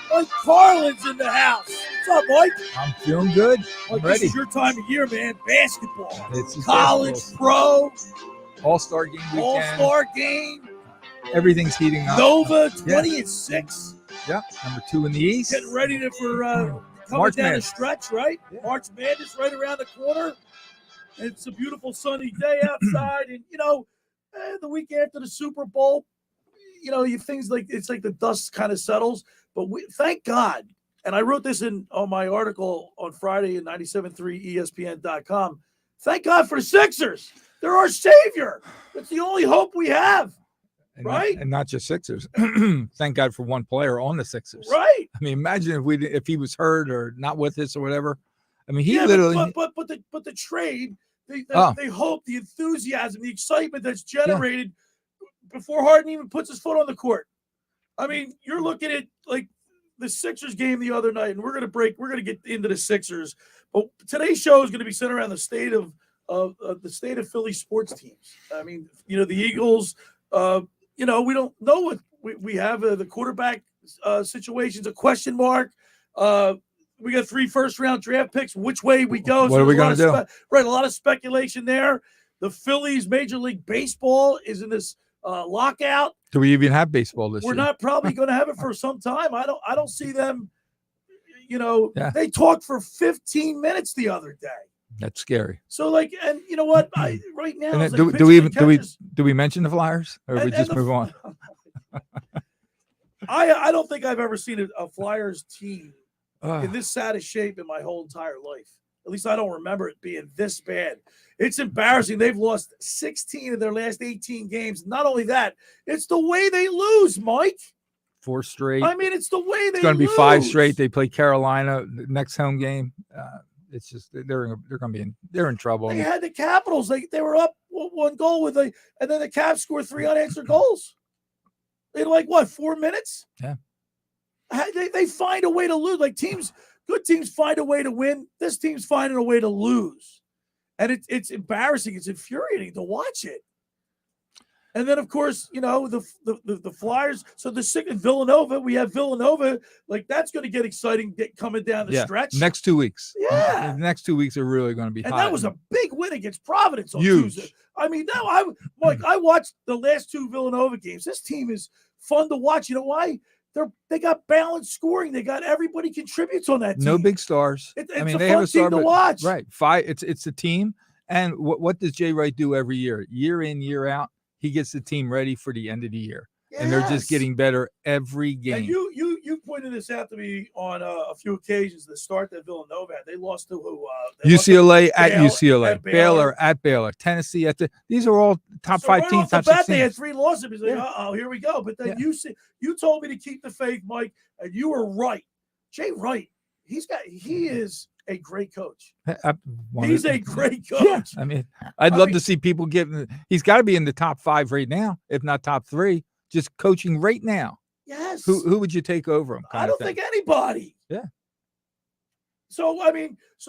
Mike Carlin's in the house. What's up, Mike? I'm feeling good. I'm ready. This is your time of year, man. Basketball. It's college, basketball. pro, All-Star game weekend. All-Star game. Everything's heating up. Nova 20-6. Yeah, number 2 in the East. Getting ready for coming March down Madness. the stretch, right? Yeah. March Madness right around the corner. And it's a beautiful sunny day outside. And, the week after the Super Bowl, things like it's like the dust kind of settles. But thank God. And I wrote this on my article on Friday at 97.3ESPN.com. Thank God for the Sixers. They're our savior. That's the only hope we have. Right? And not just Sixers. Thank God for one player on the Sixers. Right. I mean, imagine if he was hurt or not with us or whatever. I mean, he literally. But the trade, they hope the enthusiasm, the excitement that's generated before Harden even puts his foot on the court. I mean, you're looking at like the Sixers game the other night, and we're gonna get into the Sixers. But today's show is going to be centered around the state of Philly sports teams. I mean, the Eagles. We don't know what we have. The quarterback situation's a question mark. We got 3 first-round draft picks. Which way we go? What are we going to do? Right, a lot of speculation there. The Phillies, Major League Baseball, is in this lockout. Do we even have baseball this year? We're not probably going to have it for some time. I don't see them. They talked for 15 minutes the other day. That's scary. So, and you know what? Right now, and do we mention the Flyers, or we just move on? I don't think I've ever seen a Flyers team in this sad of shape in my whole entire life. At least I don't remember it being this bad. It's embarrassing. They've lost 16 of their last 18 games. Not only that, it's the way they lose, Mike. 4 straight. I mean, it's the way they lose. It's going to be 5 straight. They play Carolina the next home game. It's just they're in trouble. They had the Capitals. They were up 1 goal and then the Caps scored 3 unanswered goals. They had 4 minutes? Yeah. They find a way to lose. Good teams find a way to win. This team's finding a way to lose. And it's embarrassing. It's infuriating to watch it. And then, of course, the Flyers. So Villanova, we have Villanova. That's going to get exciting coming down the stretch. Next 2 weeks. Yeah. The next 2 weeks are really going to be hot. And that was a big win against Providence on Huge. Tuesday. I mean, I watched the last 2 Villanova games. This team is fun to watch. You know why? They got balanced scoring. They got everybody contributes on that team. No big stars. It's a fun team to watch. Right. It's a team. And what does Jay Wright do every year? Year in, year out, he gets the team ready for the end of the year. Yes. And they're just getting better every game. And you pointed this out to me on a few occasions. The start that Villanova had, they lost to who? UCLA at UCLA, Baylor at Baylor, Tennessee at these are all top 5 teams. Top 6 teams. They had 3 losses. It's here we go. But then you told me to keep the faith, Mike, and you were right. Jay Wright, he is a great coach. He's a great coach. Yeah. I mean, I'd love to see people he's got to be in the top 5 right now, if not top 3, just coaching right now. Yes. Who would you take over him? I don't think anybody. Yeah. So,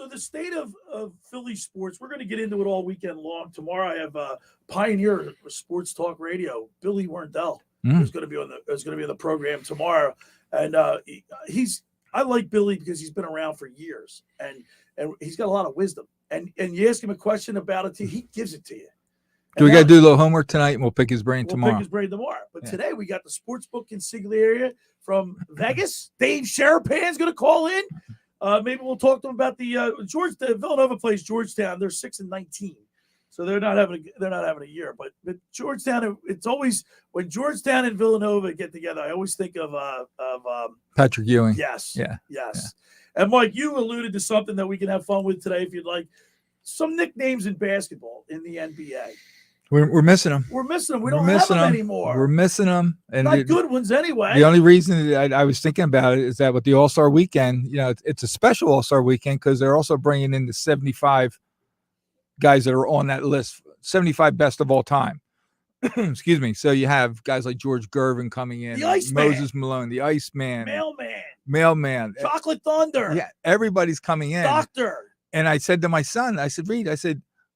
the state of Philly sports, we're going to get into it all weekend long. Tomorrow I have Pioneer Sports Talk Radio, Billy Werndell, who's going to be on the program tomorrow. And I like Billy because he's been around for years and he's got a lot of wisdom. And you ask him a question about it, he gives it to you. Do we got to do a little homework tonight, and we'll pick his brain tomorrow? But today we got the Sportsbook Consigliere from Vegas. Dave Sharapan's going to call in. Maybe we'll talk to him about the Villanova plays Georgetown. They're 6-19, so they're not having a year. But Georgetown, it's always when Georgetown and Villanova get together, I always think of Patrick Ewing. Yes. Yeah. And Mike, you alluded to something that we can have fun with today if you'd like. Some nicknames in basketball in the NBA. We're missing them. We don't have them anymore. We're missing them. And not good ones anyway. The only reason I was thinking about it is that with the All-Star weekend, it's a special All-Star weekend because they're also bringing in the 75 guys that are on that list, 75 best of all time. Excuse me. So you have guys like George Gervin coming in, the Iceman, Moses Malone, the Iceman, Mailman, Chocolate Thunder. Yeah, everybody's coming in. Doctor. And I said to my son, Reed,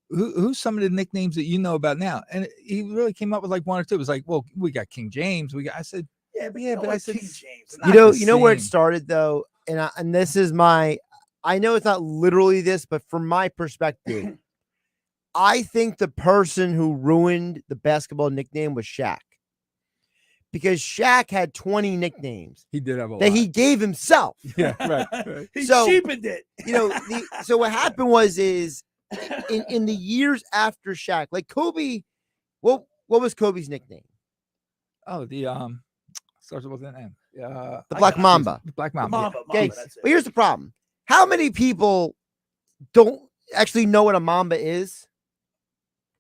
who's some of the nicknames that you know about now? And he really came up with like 1 or 2. It was like, well, we got King James. I said, but I said King James. You know where it started though, and this is I know it's not literally this, but from my perspective, I think the person who ruined the basketball nickname was Shaq. Because Shaq had 20 nicknames. He did have a lot that he gave himself. Yeah, right. He cheapened it. So what happened was in the years after Shaq, like Kobe, what was Kobe's nickname? Oh, the starts with an M. The Black Mamba. The Black Mamba. Mamba, Okay, that's it. but here's the problem. How many people don't actually know what a Mamba is?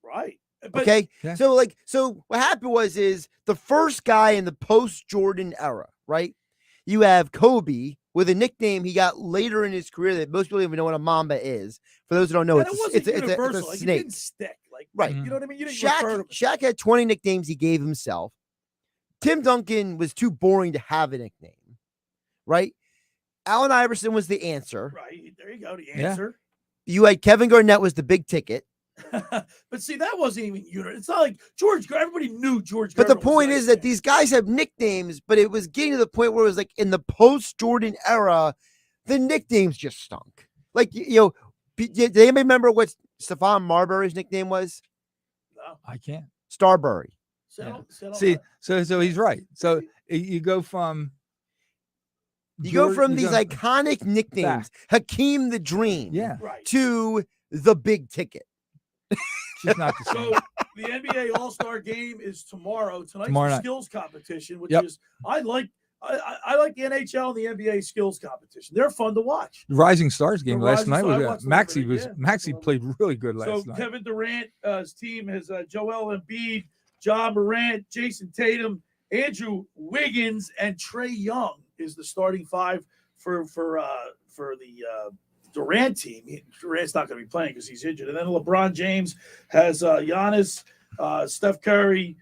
Right. But, okay. Yeah. So what happened was the first guy in the post-Jordan era, right? You have Kobe with a nickname he got later in his career that most people don't even know what a Mamba is. For those who don't know, it's a like, snake. It didn't stick. Like, right. You know what I mean? You didn't refer to him. Shaq had 20 nicknames he gave himself. Tim Duncan was too boring to have a nickname, right? Allen Iverson was the answer. Right. There you go. The answer. Yeah. You had Kevin Garnett was the big ticket. But see, that wasn't even unit. It's not like George. Everybody knew George. But the point is that these guys have nicknames, but it was getting to the point where it was like in the post-Jordan era, the nicknames just stunk. Like, do anybody remember what Stephon Marbury's nickname was? No, I can't. Settle See, so he's right. So you go from these iconic nicknames, Hakeem the Dream, right, to the big ticket. Just not the same. So the NBA All-Star game is tomorrow. Tonight's the skills competition, which is I like the NHL and the NBA skills competition. They're fun to watch. The Rising Stars game last night was Maxey played really good last night. So Kevin Durant's team has Joel Embiid, John Morant, Jason Tatum, Andrew Wiggins, and Trae Young is the starting five for the Durant team. Durant's not going to be playing because he's injured. And then LeBron James has Giannis, Steph Curry,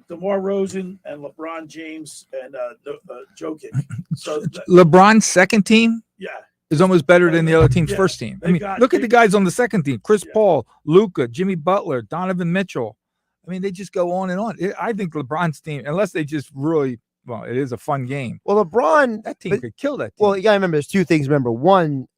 DeMar Rosen, and LeBron James and Jokic. So LeBron's second team, is almost better than the other team's first team. I mean, look at the guys on the second team: Chris Paul, Luka, Jimmy Butler, Donovan Mitchell. I mean, they just go on and on. I think LeBron's team, unless they just really, it is a fun game. Well, that team could kill that team. Well, you got to remember, there's two things. Remember, one,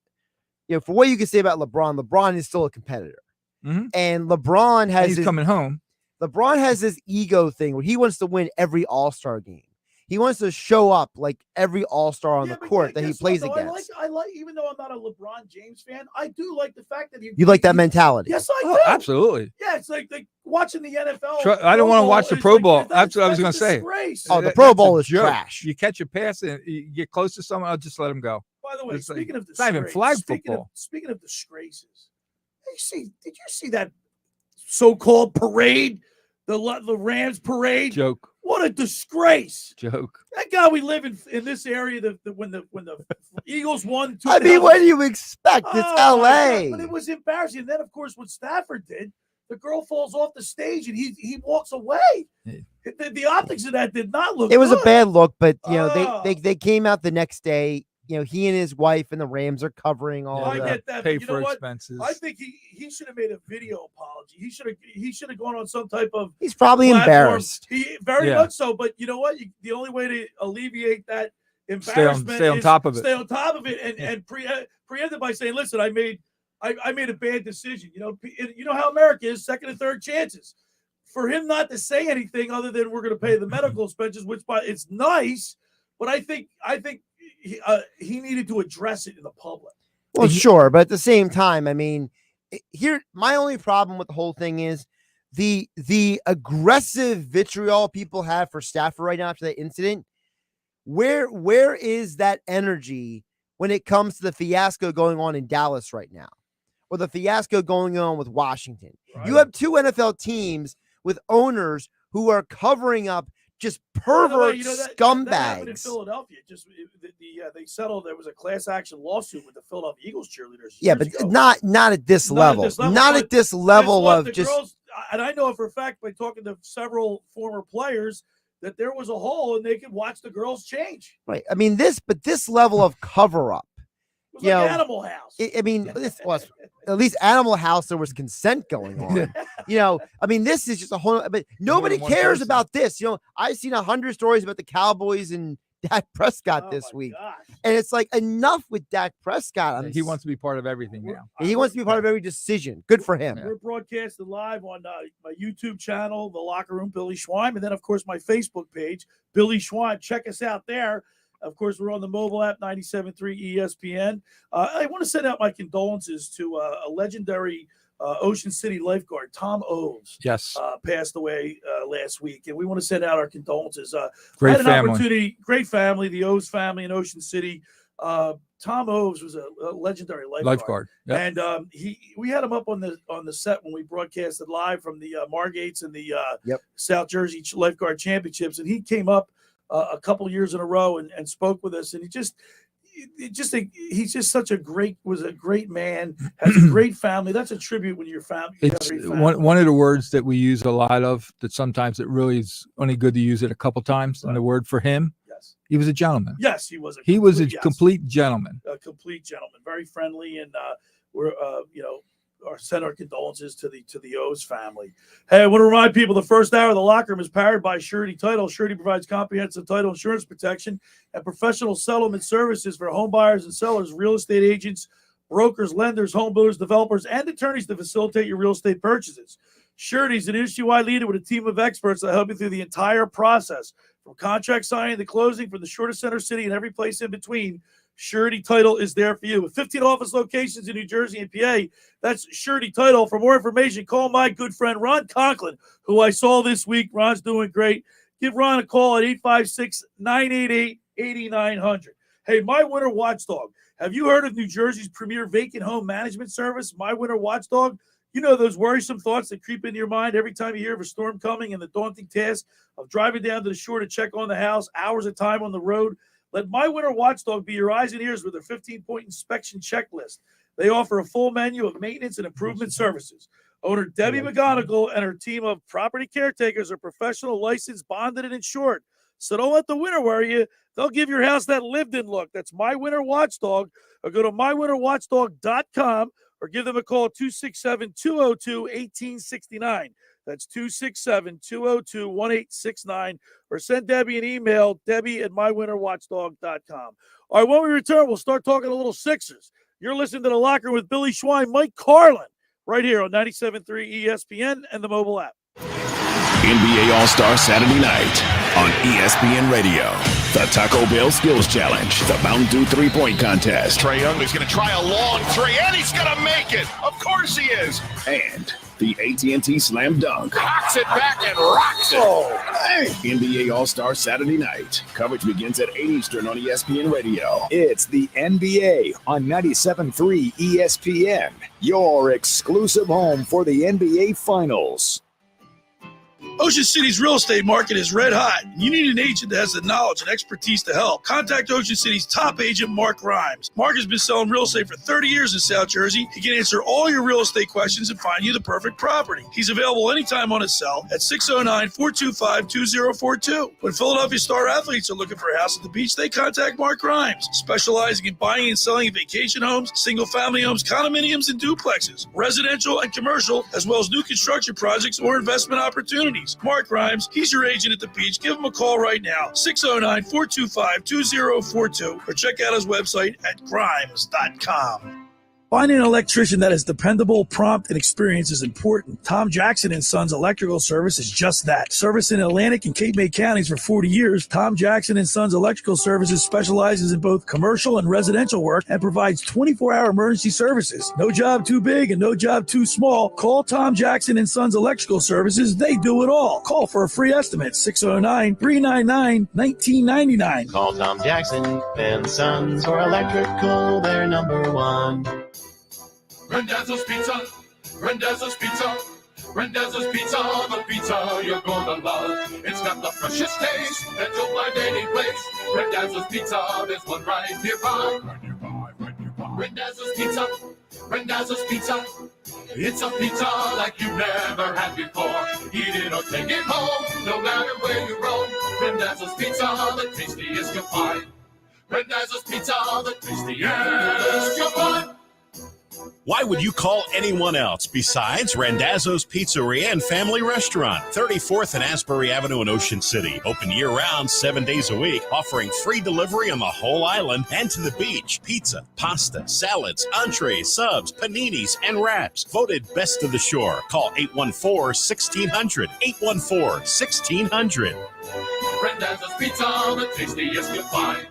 for what you can say about LeBron is still a competitor. Mm-hmm. And LeBron has he's coming home. LeBron has this ego thing where he wants to win every All-Star game. He wants to show up like every All-Star on the court that he plays against. I like, even though I'm not a LeBron James fan, I do like the fact that you like that mentality. Yes, I do. Absolutely. Yeah, it's like watching the NFL. I don't want to watch the Pro Bowl. That's what I was going to say. Oh, the Pro Bowl is trash. You catch a pass and you get close to someone, I'll just let him go. By the way, speaking of it's not even flag football. Speaking of disgraces, did you see that so-called parade? The Rams parade. Joke. What a disgrace. Joke. That guy, we live in this area when the Eagles won. I mean, what do you expect? It's LA. But it was embarrassing. And then, of course, what Stafford did, the girl falls off the stage and he walks away. The optics of that did not look good. It was a bad look, but they came out the next day. He and his wife and the Rams are covering all of that. I get that. Pay for expenses. I think he should have made a video apology. He should have gone on some type of. He's probably platform. Embarrassed. Very much so. But you know what? The only way to alleviate that embarrassment stay on top of it. Stay on top of it and preempt it by saying, "Listen, I made a bad decision." You know how America is, second and third chances. For him not to say anything other than we're going to pay the medical expenses, which it's nice, but I think he needed to address it in the public. Well, sure, but at the same time, I mean, my only problem with the whole thing is the aggressive vitriol people have for Stafford right now after that incident. Where is that energy when it comes to the fiasco going on in Dallas right now, or the fiasco going on with Washington? Right. You have two NFL teams with owners who are covering up just pervert scumbags. That happened in Philadelphia. They settled. There was a class action lawsuit with the Philadelphia Eagles cheerleaders. Yeah, but not at this level. Not at this level of just. Girls, and I know for a fact by talking to several former players that there was a hole and they could watch the girls change. Right. I mean this level of cover up you know, Animal House. I mean, this was at least Animal House. There was consent going on. You know, I mean, this is just a whole. But nobody cares about this. You know, I've seen 100 stories about the Cowboys and Dak Prescott this week, and it's like enough with Dak Prescott. He wants to be part of everything now. He wants to be part of every decision. Good for him. We're broadcasting live on my YouTube channel, The Locker Room, Billy Schwein, and then of course my Facebook page, Billy Schwein. Check us out there. Of course, we're on the mobile app, 97.3 ESPN. I want to send out my condolences to a legendary Ocean City lifeguard, Tom Oves. Yes. Passed away last week, and we want to send out our condolences. Great had an family. Great family, the Oves family in Ocean City. Tom Oves was a legendary lifeguard. Yep. And we had him up on the set when we broadcasted live from the Margates and the South Jersey Lifeguard Championships, and he came up a couple years in a row and spoke with us, and he's just such a great man, has a great family. That's a tribute when you're family. It's one of the words that we use a lot of, that sometimes it really is only good to use it a couple times. Right. And the word for him, yes, he was a gentleman. Yes, he was. Complete gentleman. A complete gentleman, very friendly, and we're send our condolences to the O's family. Hey, I want to remind people the first hour of the Locker Room is powered by Surety Title. Surety provides comprehensive title insurance protection and professional settlement services for home buyers and sellers, real estate agents, brokers, lenders, home builders, developers, and attorneys to facilitate your real estate purchases. Surety is an industry-wide leader with a team of experts that help you through the entire process, from contract signing to closing, from the shortest center city and every place in between. Surety Title is there for you. With 15 office locations in New Jersey and PA, that's Surety Title. For more information, call my good friend Ron Conklin, who I saw this week. Ron's doing great. Give Ron a call at 856-988-8900. Hey, My Winter Watchdog. Have you heard of New Jersey's premier vacant home management service, My Winter Watchdog? You know those worrisome thoughts that creep into your mind every time you hear of a storm coming, and the daunting task of driving down to the shore to check on the house, hours of time on the road. Let My Winter Watchdog be your eyes and ears with their 15-point inspection checklist. They offer a full menu of maintenance and improvement services. Owner Debbie McGonigal and her team of property caretakers are professional, licensed, bonded, and insured. So don't let the winter worry you. They'll give your house that lived-in look. That's My Winter Watchdog. Or go to mywinterwatchdog.com or give them a call at 267-202-1869. That's 267-202-1869. Or send Debbie an email, debbie@mywinterwatchdog.com. All right, when we return, we'll start talking a little Sixers. You're listening to The Locker Room with Billy Schwein, Mike Carlin, right here on 97.3 ESPN and the mobile app. NBA All-Star Saturday night on ESPN Radio. The Taco Bell Skills Challenge, the Mountain Dew three-point contest. Trae Young is going to try a long three, and he's going to make it. Of course he is. And the AT&T Slam Dunk. Cocks it back and rocks it. NBA All-Star Saturday night. Coverage begins at 8 Eastern on ESPN Radio. It's the NBA on 97.3 ESPN, your exclusive home for the NBA Finals. Ocean City's real estate market is red hot. You need an agent that has the knowledge and expertise to help. Contact Ocean City's top agent, Mark Rhymes. Mark has been selling real estate for 30 years in South Jersey. He can answer all your real estate questions and find you the perfect property. He's available anytime on his cell at 609-425-2042. When Philadelphia star athletes are looking for a house at the beach, they contact Mark Rhymes, specializing in buying and selling vacation homes, single-family homes, condominiums, and duplexes, residential and commercial, as well as new construction projects or investment opportunities. Mark Rhymes, he's your agent at the beach. Give him a call right now, 609-425-2042, or check out his website at grimes.com. Finding an electrician that is dependable, prompt, and experienced is important. Tom Jackson & Sons Electrical Service is just that. Service in Atlantic and Cape May counties for 40 years, Tom Jackson & Sons Electrical Services specializes in both commercial and residential work and provides 24-hour emergency services. No job too big and no job too small. Call Tom Jackson & Sons Electrical Services. They do it all. Call for a free estimate, 609-399-1999. Call Tom Jackson & Sons for electrical. They're number one. Randazzo's Pizza, Randazzo's Pizza, Randazzo's Pizza, the pizza you're gonna love. It's got the freshest taste that you'll find any place. Randazzo's Pizza, there's one right nearby. Randazzo's Pizza, Randazzo's Pizza. It's a pizza like you've never had before. Eat it or take it home, no matter where you roam. Randazzo's Pizza, the tastiest you'll find. Randazzo's Pizza, the tastiest you'll find. Why would you call anyone else besides Randazzo's Pizzeria and Family Restaurant, 34th and Asbury Avenue in Ocean City. Open year-round, 7 days a week, offering free delivery on the whole island and to the beach. Pizza, pasta, salads, entrees, subs, paninis, and wraps. Voted best of the shore. Call 814-1600. 814-1600. Randazzo's Pizza, the tastiest you'll find.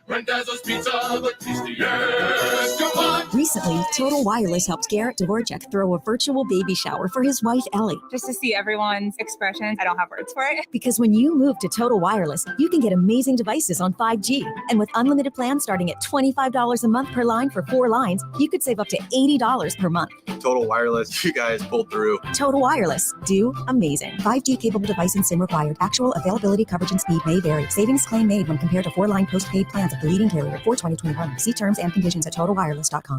Randazzo's Pizza, the tastiest you'll find. Recently, Total Wireless helped Garrett Dvorak throw a virtual baby shower for his wife, Ellie. Just to see everyone's expressions, I don't have words for it. Because when you move to Total Wireless, you can get amazing devices on 5G. And with unlimited plans starting at $25 a month per line for 4 lines, you could save up to $80 per month. Total Wireless, you guys pulled through. Total Wireless. Do amazing. 5G capable device and SIM required. Actual availability, coverage, and speed may vary. Savings claim made when compared to 4-line postpaid plans of the leading carrier for 2021. See terms and conditions at totalwireless.com.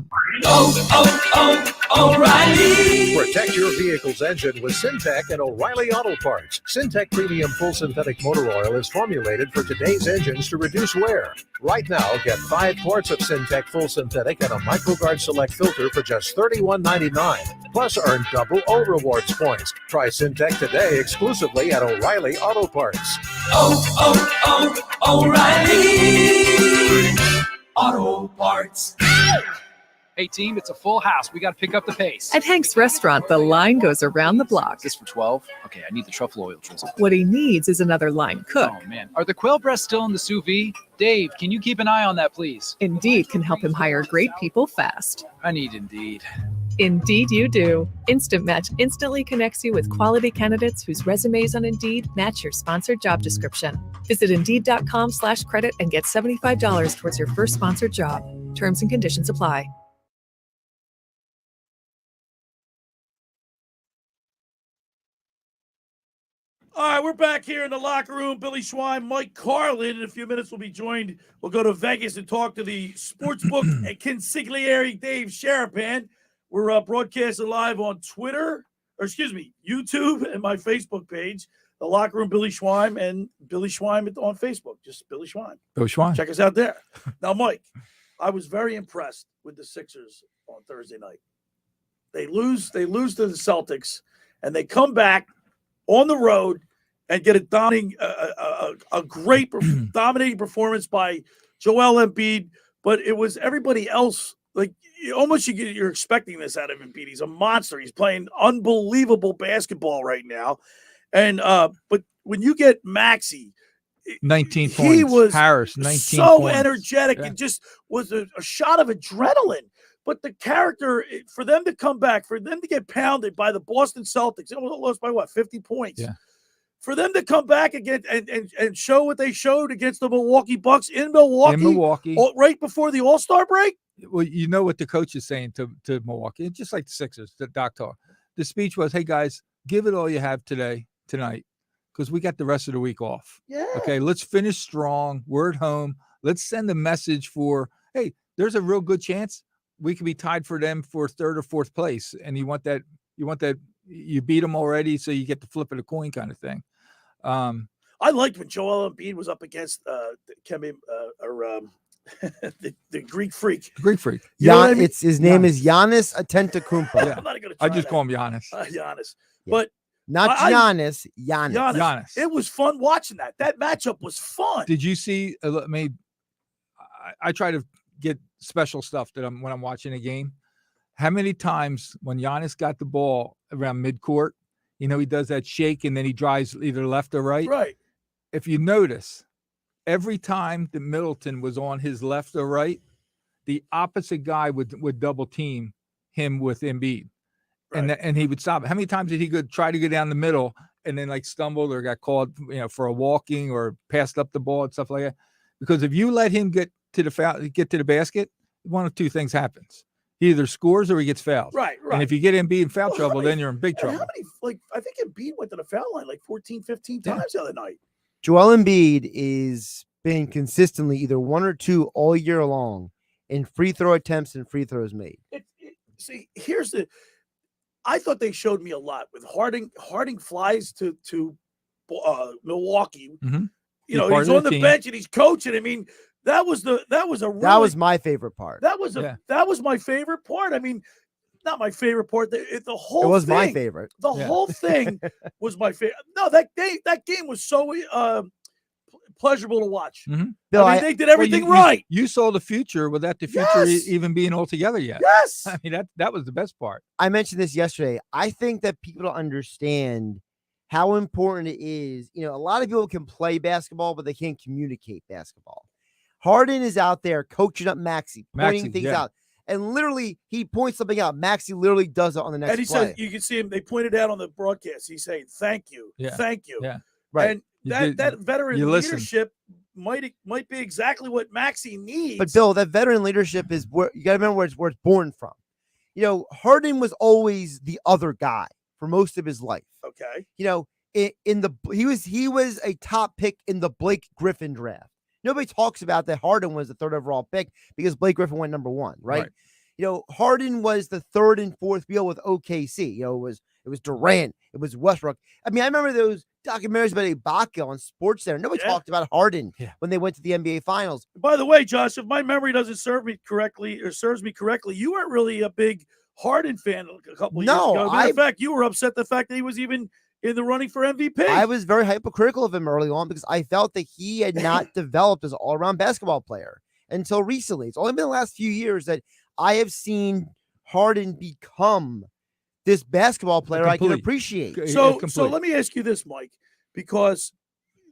O'Reilly. Protect your vehicle's engine with Syntec and O'Reilly Auto Parts. Syntec Premium Full Synthetic Motor Oil is formulated for today's engines to reduce wear. Right now, get 5 quarts of Syntec Full Synthetic and a MicroGuard Select filter for just $31.99. Plus, earn double O Rewards points. Try Syntec today exclusively at O'Reilly Auto Parts. O'Reilly Auto Parts. Hey team, it's a full house. We got to pick up the pace. At Hank's Restaurant, the line goes around the block. Is this for 12? Okay, I need the truffle oil drizzle. What he needs is another line cook. Oh man, are the quail breasts still in the sous vide? Dave, can you keep an eye on that, please? Indeed can help him hire great people fast. I need Indeed. Indeed you do. Instant Match instantly connects you with quality candidates whose resumes on Indeed match your sponsored job description. Visit Indeed.com/credit and get $75 towards your first sponsored job. Terms and conditions apply. All right, we're back here in the locker room. Billy Schwein, Mike Carlin. In a few minutes, we'll be joined. We'll go to Vegas and talk to the sportsbook consigliere, Dave Sharapan. We're broadcasting live on YouTube and my Facebook page, the locker room, Billy Schwein, and Billy Schwein on Facebook. Just Billy Schwein. Billy Schwein. Check us out there. Now, Mike, I was very impressed with the Sixers on Thursday night. They lose to the Celtics, and they come back on the road and get a great dominating performance by Joel Embiid. But it was everybody else. Like you're expecting this out of Embiid. He's a monster. He's playing unbelievable basketball right now. And but when you get Maxey, 19 points. He was Harris, 19 so points. energetic and just was a shot of adrenaline. But the character, for them to come back, for them to get pounded by the Boston Celtics, it lost by 50 points. Yeah. For them to come back again and show what they showed against the Milwaukee Bucks in Milwaukee, right before the All-Star break. Well, you know what the coach is saying to Milwaukee, just like the Sixers, the Doc talk. The speech was, hey, guys, give it all you have tonight, because we got the rest of the week off. Yeah. Okay, let's finish strong. We're at home. Let's send a message for, hey, there's a real good chance we could be tied for them for 3rd or 4th place. And you want that, you beat them already, so you get the flip of the coin kind of thing. I liked when Joel Embiid was up against the Greek freak. Greek freak. You know what I mean? His name is Giannis Antetokounmpo. Yeah. I'm not gonna I just call him Giannis. Giannis. Yeah. But not Giannis, Giannis. Giannis. It was fun watching that. That matchup was fun. Did you see? I try to get special stuff when I'm watching a game. How many times when Giannis got the ball around midcourt, he does that shake and then he drives either left or right. Right. If you notice, every time that Middleton was on his left or right, the opposite guy would double team him with Embiid. Right. And he would stop. How many times did he try to go down the middle and then stumbled or got called, for a walking or passed up the ball and stuff like that? Because if you let him get to the basket, one of two things happens. He either scores or he gets fouled. Right. And if you get Embiid in foul trouble, then you're in big trouble. How many, I think Embiid went to the foul line 14, 15 times the other night. Joel Embiid is been consistently either 1 or 2 all year long in free throw attempts and free throws made. See, I thought they showed me a lot with Harding flies to Milwaukee. Mm-hmm. He's on the bench and he's coaching. I mean, That was my favorite part. That was my favorite part. I mean, not my favorite part. The whole it was thing, my favorite. The whole thing was my favorite. No, that game was so pleasurable to watch. Mm-hmm. Bill, I mean, they did everything right. You saw the future without the future even being all together yet. Yes. I mean, that was the best part. I mentioned this yesterday. I think that people don't understand how important it is. You know, a lot of people can play basketball, but they can't communicate basketball. Harden is out there coaching up Maxey, pointing things out. And literally, he points something out. Maxey literally does it on the next play. And he says, you can see him, they pointed out on the broadcast. He's saying, thank you. Thank you. Yeah. Right. And that veteran leadership might be exactly what Maxey needs. But Bill, that veteran leadership is where you got to remember where it's born from. You know, Harden was always the other guy for most of his life. Okay. You know, he was a top pick in the Blake Griffin draft. Nobody talks about that Harden was the third overall pick because Blake Griffin went number 1, right? You know, Harden was the third and fourth wheel with OKC. You know, it was Durant, it was Westbrook. I mean, I remember those documentaries about Ibaka on SportsCenter. Nobody talked about Harden when they went to the NBA Finals. By the way, Josh, if my memory doesn't serves me correctly, you weren't really a big Harden fan a couple years ago. Matter of fact, you were upset the fact that he was even in the running for MVP. I was very hypocritical of him early on because I felt that he had not developed as an all-around basketball player until recently. It's only been the last few years that I have seen Harden become this basketball player I can appreciate. So let me ask you this, Mike, because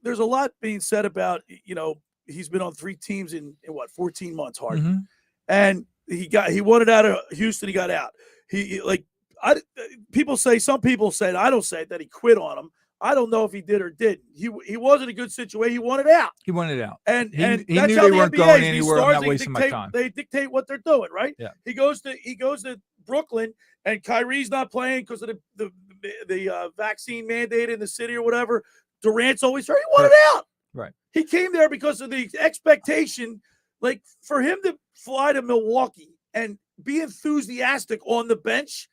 there's a lot being said about, you know, he's been on 3 teams in 14 months, Harden. Mm-hmm. And he wanted out of Houston, he got out. Some people said, I don't say it, that he quit on him. I don't know if he did or didn't. He wasn't a good situation. He wanted out. He wanted out. And he that's knew how they the weren't NBA going is. anywhere. I'm not wasting my time. They dictate what they're doing, right? Yeah. He goes to Brooklyn, and Kyrie's not playing because of the vaccine mandate in the city or whatever. Durant's always hurt. He wanted out. Right. He came there because of the expectation, like for him to fly to Milwaukee and be enthusiastic on the bench.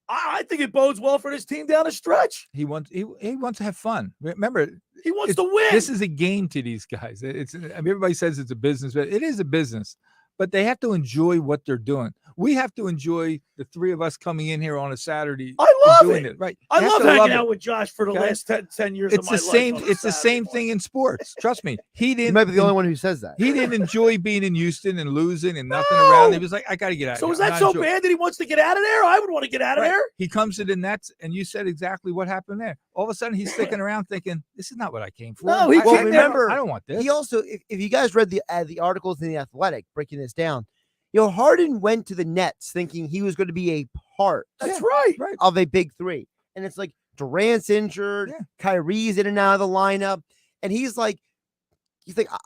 I think it bodes well for this team down the stretch. He wants to have fun. Remember, he wants to win. This is a game to these guys. Everybody says it's a business, but it is a business. But they have to enjoy what they're doing. We have to enjoy the 3 of us coming in here on a Saturday. I love it. Right. I love hanging out with Josh for the last 10 years of my life. It's the same thing in sports. Trust me. You might be the only one who says that. He didn't enjoy being in Houston and losing and nothing around. He was like, I got to get out. So is that so bad that he wants to get out of there? I would want to get out of there. He comes to the Nets, and you said exactly what happened there. All of a sudden, he's sticking around thinking, this is not what I came for. No, remember, I don't want this. He also, if you guys read the articles in The Athletic breaking this down, you know, Harden went to the Nets thinking he was going to be a part of a big 3. And it's like Durant's injured, Kyrie's in and out of the lineup. And he's like,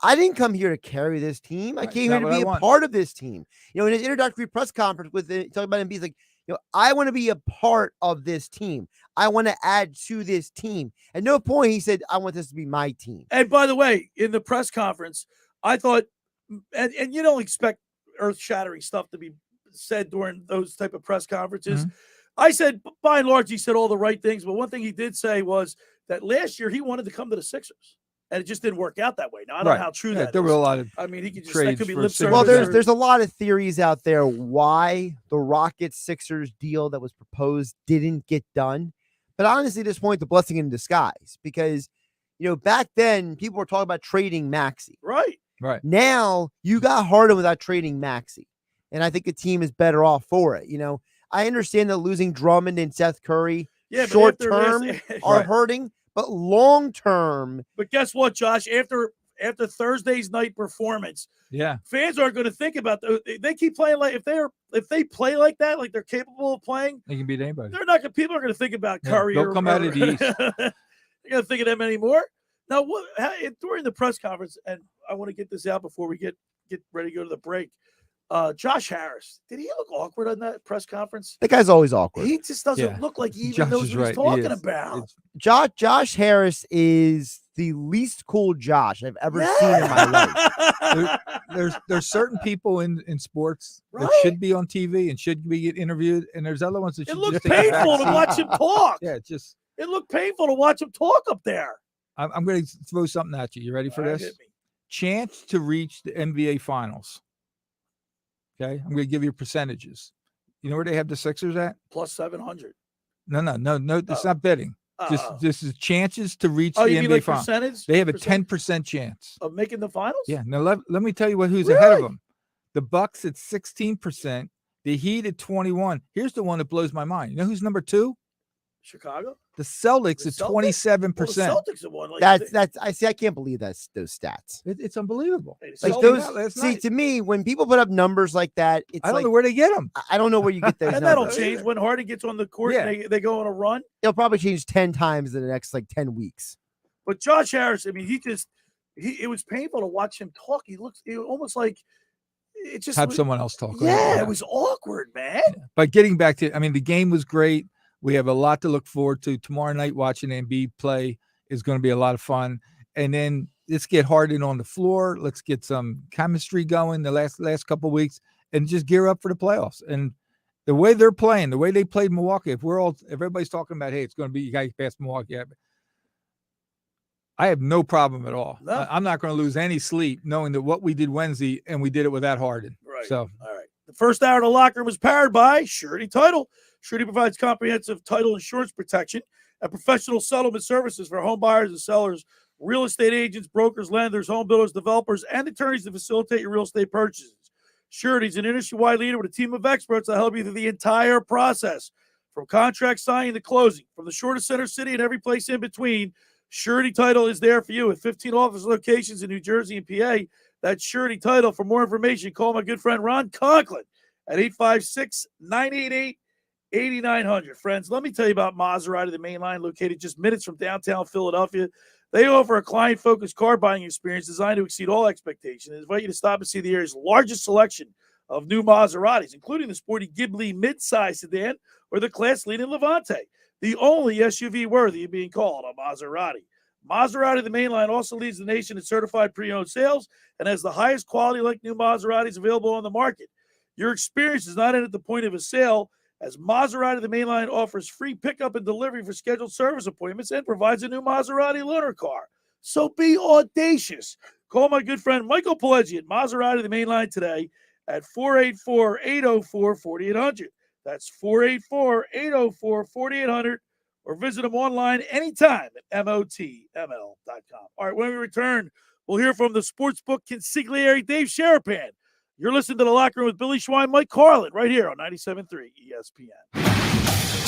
I didn't come here to carry this team. I came here to be a part of this team. You know, in his introductory press conference talking about him, he's like, you know, I want to be a part of this team. I want to add to this team. At no point he said, I want this to be my team. And by the way, in the press conference, I thought, and you don't expect earth-shattering stuff to be said during those type of press conferences. Mm-hmm. I said, by and large, he said all the right things. But one thing he did say was that last year he wanted to come to the Sixers, and it just didn't work out that way. Now, I don't know how true that there is. were a lot of I mean, he could just, trades that could be for lip service. Well, there's a lot of theories out there why the Rockets-Sixers deal that was proposed didn't get done. But honestly, at this point, the blessing in disguise, because, you know, back then people were talking about trading Maxey. Right. Now you got Harden without trading Maxey. And I think the team is better off for it. You know, I understand that losing Drummond and Seth Curry short term are hurting, but long term. But guess what, Josh? After Thursday's night performance, fans aren't going to think about they keep playing like if they play like that, like they're capable of playing, they can beat anybody. They're not. People are going to think about Curry. They'll come out of the East. They're going to think of them anymore. Now, during the press conference, and I want to get this out before we get ready to go to the break. Josh Harris, did he look awkward on that press conference? That guy's always awkward. He just doesn't look like he even knows what he's talking about. Josh Harris is the least cool Josh I've ever seen in my life. There's certain people in sports that should be on TV and should be interviewed, and there's other ones that should. It looks painful to watch him talk. It looked painful to watch him talk up there. I'm going to throw something at you. You ready for this? Hit me. chance to reach the NBA Finals. Okay, I'm going to give you percentages. You know where they have the Sixers at? Plus 700. No. It's not betting. This is chances to reach the you mean NBA like Finals. percentage? They have a 10% chance of making the finals. Yeah. Now let me tell you who's ahead of them. The Bucks at 16%. The Heat at 21. Here's the one that blows my mind. You know who's number 2? Chicago. The Celtics at 27%. Well, the Celtics are one. That's I see. I can't believe those stats. It's unbelievable. Like those. See, to me, when people put up numbers like that, it's I don't know where they get them. I don't know where you get those. And numbers. that'll change when Harden gets on the court. Yeah. And they go on a run. It'll probably change 10 times in the next 10 weeks. But Josh Harris, I mean, it was painful to watch him talk. He almost like it just have someone else talk. Yeah, it was awkward, man. Yeah. But getting back to, I mean, the game was great. We have a lot to look forward to. Tomorrow night, watching Embiid play is going to be a lot of fun. And then let's get Harden on the floor. Let's get some chemistry going the last couple of weeks and just gear up for the playoffs. And the way they're playing, the way they played Milwaukee, if everybody's talking about, hey, it's going to be, you got to pass Milwaukee. I have no problem at all. No. I'm not going to lose any sleep knowing that what we did Wednesday and we did it without Harden. Right. So, all right. The first hour of the locker room was powered by Surety Title. Surety provides comprehensive title insurance protection and professional settlement services for home buyers and sellers, real estate agents, brokers, lenders, home builders, developers, and attorneys to facilitate your real estate purchases. Surety is an industry-wide leader with a team of experts that help you through the entire process, from contract signing to closing, from the shortest center city and every place in between. Surety Title is there for you with 15 office locations in New Jersey and PA. That's Surety Title. For more information, call my good friend Ron Conklin at 856-988-8900. Friends, let me tell you about Maserati, the main line located just minutes from downtown Philadelphia. They offer a client-focused car buying experience designed to exceed all expectations. They invite you to stop and see the area's largest selection of new Maseratis, including the sporty Ghibli midsize sedan or the class-leading Levante, the only SUV worthy of being called a Maserati. Maserati, the main line, also leads the nation in certified pre-owned sales and has the highest quality like new Maseratis available on the market. Your experience is not at the point of a sale, as Maserati, the main line, offers free pickup and delivery for scheduled service appointments and provides a new Maserati loaner car. So be audacious. Call my good friend Michael Pileggi at Maserati, the main line, today at 484-804-4800. That's 484-804-4800, or visit them online anytime at motml.com. All right, when we return, we'll hear from the sportsbook consigliere, Dave Sharapan. You're listening to The Locker Room with Billy Schwein, Mike Carlin, right here on 97.3 ESPN.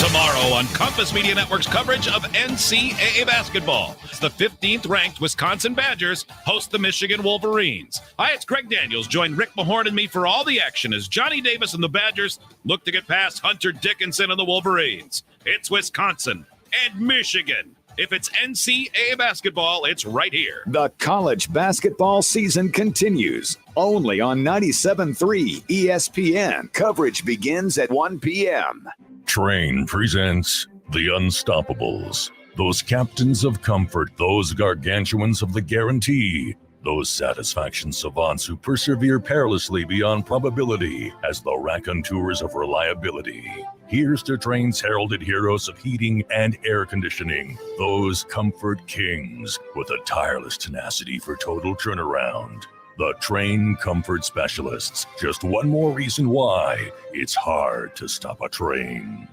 Tomorrow on Compass Media Network's coverage of NCAA basketball, the 15th ranked Wisconsin Badgers host the Michigan Wolverines. Hi, it's Greg Daniels. Join Rick Mahorn and me for all the action as Johnny Davis and the Badgers look to get past Hunter Dickinson and the Wolverines. It's Wisconsin and Michigan. If it's NCAA basketball, it's right here. The college basketball season continues only on 97.3 ESPN. Coverage begins at 1 p.m. Train presents The Unstoppables. Those captains of comfort, those gargantuans of the guarantee, those satisfaction savants who persevere perilously beyond probability as the raconteurs of reliability. Here's to Train's heralded heroes of heating and air conditioning, those comfort kings with a tireless tenacity for total turnaround. The Train Comfort Specialists. Just one more reason why it's hard to stop a train.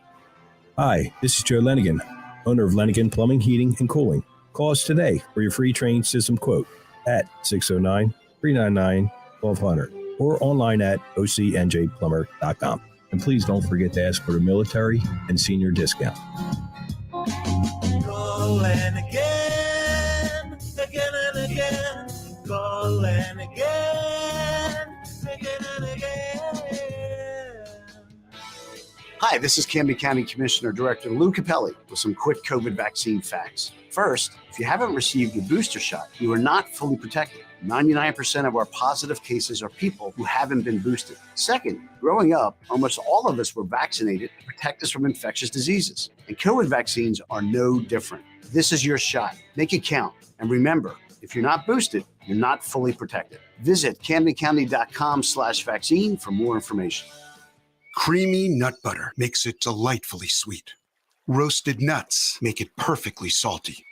Hi, this is Joe Lenigan, owner of Lenigan Plumbing, Heating, and Cooling. Call us today for your free train system quote at 609-399-1200 or online at ocnjplumber.com. And please don't forget to ask for the military and senior discount. Calling again, again and again. Calling again, again and again. Hi, this is Canby County Commissioner Director Lou Capelli with some quick COVID vaccine facts. First, if you haven't received your booster shot, you are not fully protected. 99% of our positive cases are people who haven't been boosted. Second, growing up, almost all of us were vaccinated to protect us from infectious diseases. And COVID vaccines are no different. This is your shot. Make it count. And remember, if you're not boosted, you're not fully protected. Visit CamdenCounty.com/vaccine for more information. Creamy nut butter makes it delightfully sweet. Roasted nuts make it perfectly salty.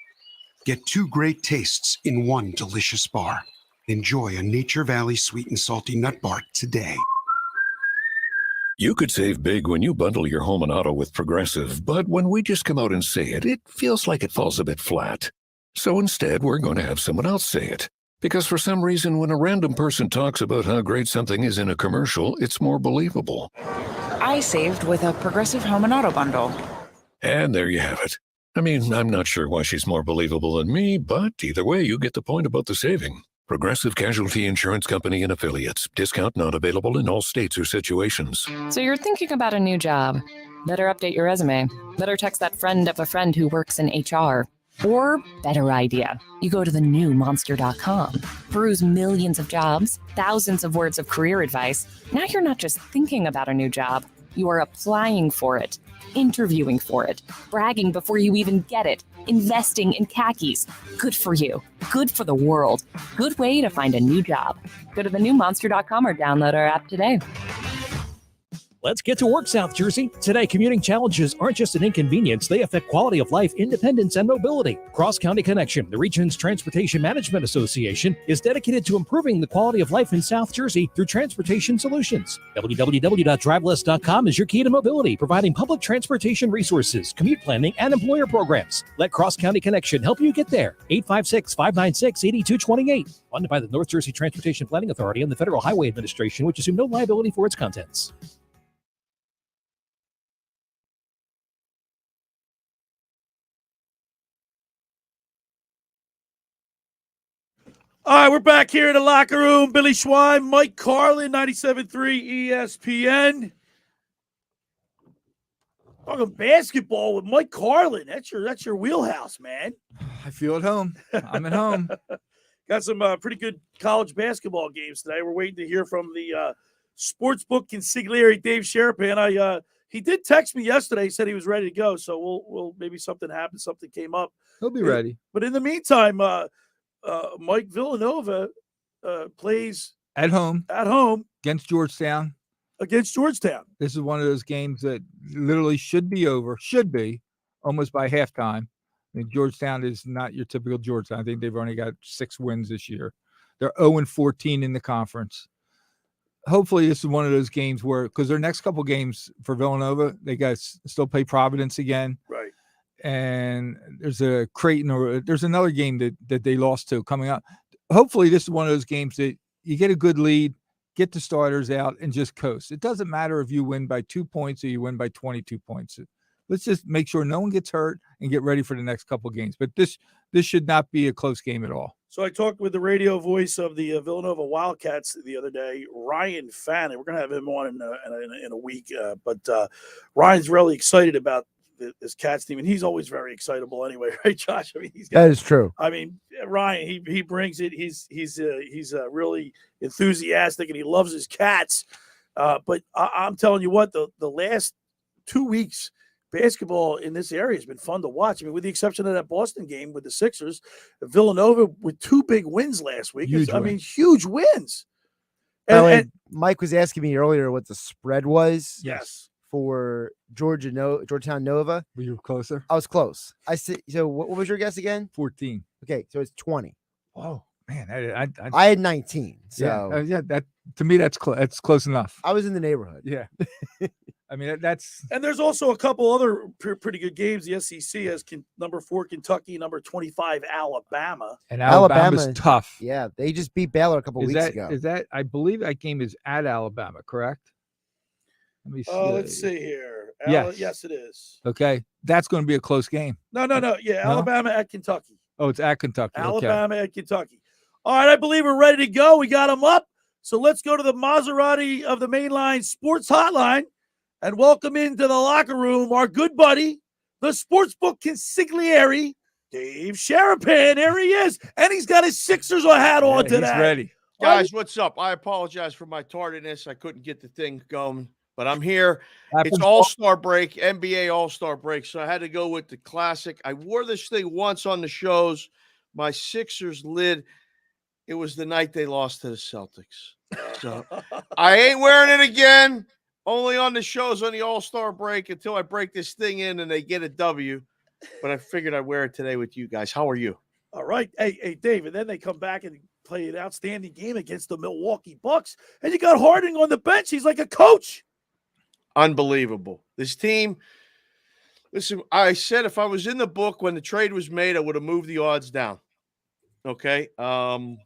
Get two great tastes in one delicious bar. Enjoy a Nature Valley sweet and salty nut bar today. You could save big when you bundle your home and auto with Progressive, but when we just come out and say it, it feels like it falls a bit flat. So instead, we're going to have someone else say it. Because for some reason, when a random person talks about how great something is in a commercial, it's more believable. I saved with a Progressive home and auto bundle. And there you have it. I mean, I'm not sure why she's more believable than me, but either way, you get the point about the saving. Progressive Casualty Insurance Company and Affiliates. Discount not available in all states or situations. So you're thinking about a new job. Better update your resume. Better text that friend of a friend who works in HR. Or, better idea, you go to thenewmonster.com. Peruse millions of jobs, thousands of words of career advice. Now you're not just thinking about a new job. You are applying for it, interviewing for it, bragging before you even get it, investing in khakis. Good for you. Good for the world. Good way to find a new job. Go to thenewmonster.com or download our app today. Let's get to work, South Jersey. Today, commuting challenges aren't just an inconvenience. They affect quality of life, independence, and mobility. Cross County Connection, the region's transportation management association, is dedicated to improving the quality of life in South Jersey through transportation solutions. www.driveless.com is your key to mobility, providing public transportation resources, commute planning, and employer programs. Let Cross County Connection help you get there. 856-596-8228. Funded by the North Jersey Transportation Planning Authority and the Federal Highway Administration, which assume no liability for its contents. All right, we're back here in the locker room. Billy Schwein, Mike Carlin, 97.3 ESPN. Talking basketball with Mike Carlin. That's your wheelhouse, man. I feel at home. I'm at home. Got some pretty good college basketball games today. We're waiting to hear from the sportsbook consigliere, Dave Sharapan. He did text me yesterday. He said he was ready to go. So we'll maybe something happened. Something came up. He'll be ready. But in the meantime, Mike Villanova plays At home against Georgetown. This is one of those games that literally should be over, almost by halftime. I mean, Georgetown is not your typical Georgetown. I think they've only got 6 wins this year. They're 0-14 in the conference. Hopefully this is one of those games where, because their next couple games for Villanova, they got still play Providence again. Right. And there's a Creighton, or there's another game that they lost to coming up. Hopefully this is one of those games that you get a good lead, get the starters out, and just coast. It doesn't matter if you win by 2 points or you win by 22 points. Let's just make sure no one gets hurt and get ready for the next couple of games. But this should not be a close game at all. So I talked with the radio voice of the Villanova Wildcats the other day, Ryan Fannin. We're going to have him on in a week. But Ryan's really excited about this Cats team, and he's always very excitable anyway, right, Josh? I mean, that is true. I mean, Ryan, he brings it. He's really enthusiastic, and he loves his Cats. But I'm telling you what, the last 2 weeks, basketball in this area has been fun to watch. I mean, with the exception of that Boston game with the Sixers, Villanova with 2 big wins last week. Huge wins. And Mike was asking me earlier what the spread was. Yes. For Georgetown Nova. Were you closer? I was close. I said, so what was your guess again? 14. Okay, so it's 20. Oh man, I had 19. So yeah, that to me that's close enough. I was in the neighborhood. Yeah. I mean that's. And there's also a couple other pretty good games. The SEC has number 4 Kentucky, number 25 Alabama. And Alabama's tough. Yeah, they just beat Baylor a couple weeks ago. Is that? I believe that game is at Alabama, correct? Let me see. Let's see here. Yes, it is. Okay. That's going to be a close game. No. Yeah, no? Alabama at Kentucky. Oh, it's at Kentucky. Alabama at Kentucky. All right, I believe we're ready to go. We got them up. So let's go to the Maserati of the Mainline Sports Hotline and welcome into the locker room our good buddy, the sportsbook consigliere, Dave Sharapan. There he is. And he's got his Sixers hat on today. He's ready. Guys, what's up? I apologize for my tardiness. I couldn't get the thing going. But I'm here. It's All-Star break, NBA All-Star break. So I had to go with the classic. I wore this thing once on the shows. My Sixers lid. It was the night they lost to the Celtics. So I ain't wearing it again. Only on the shows on the All-Star break until I break this thing in and they get a W. But I figured I'd wear it today with you guys. How are you? All right. Hey, Dave, and then they come back and play an outstanding game against the Milwaukee Bucks, and you got Harden on the bench. He's like a coach. Unbelievable. This team. Listen, I said if I was in the book when the trade was made, I would have moved the odds down. Okay. The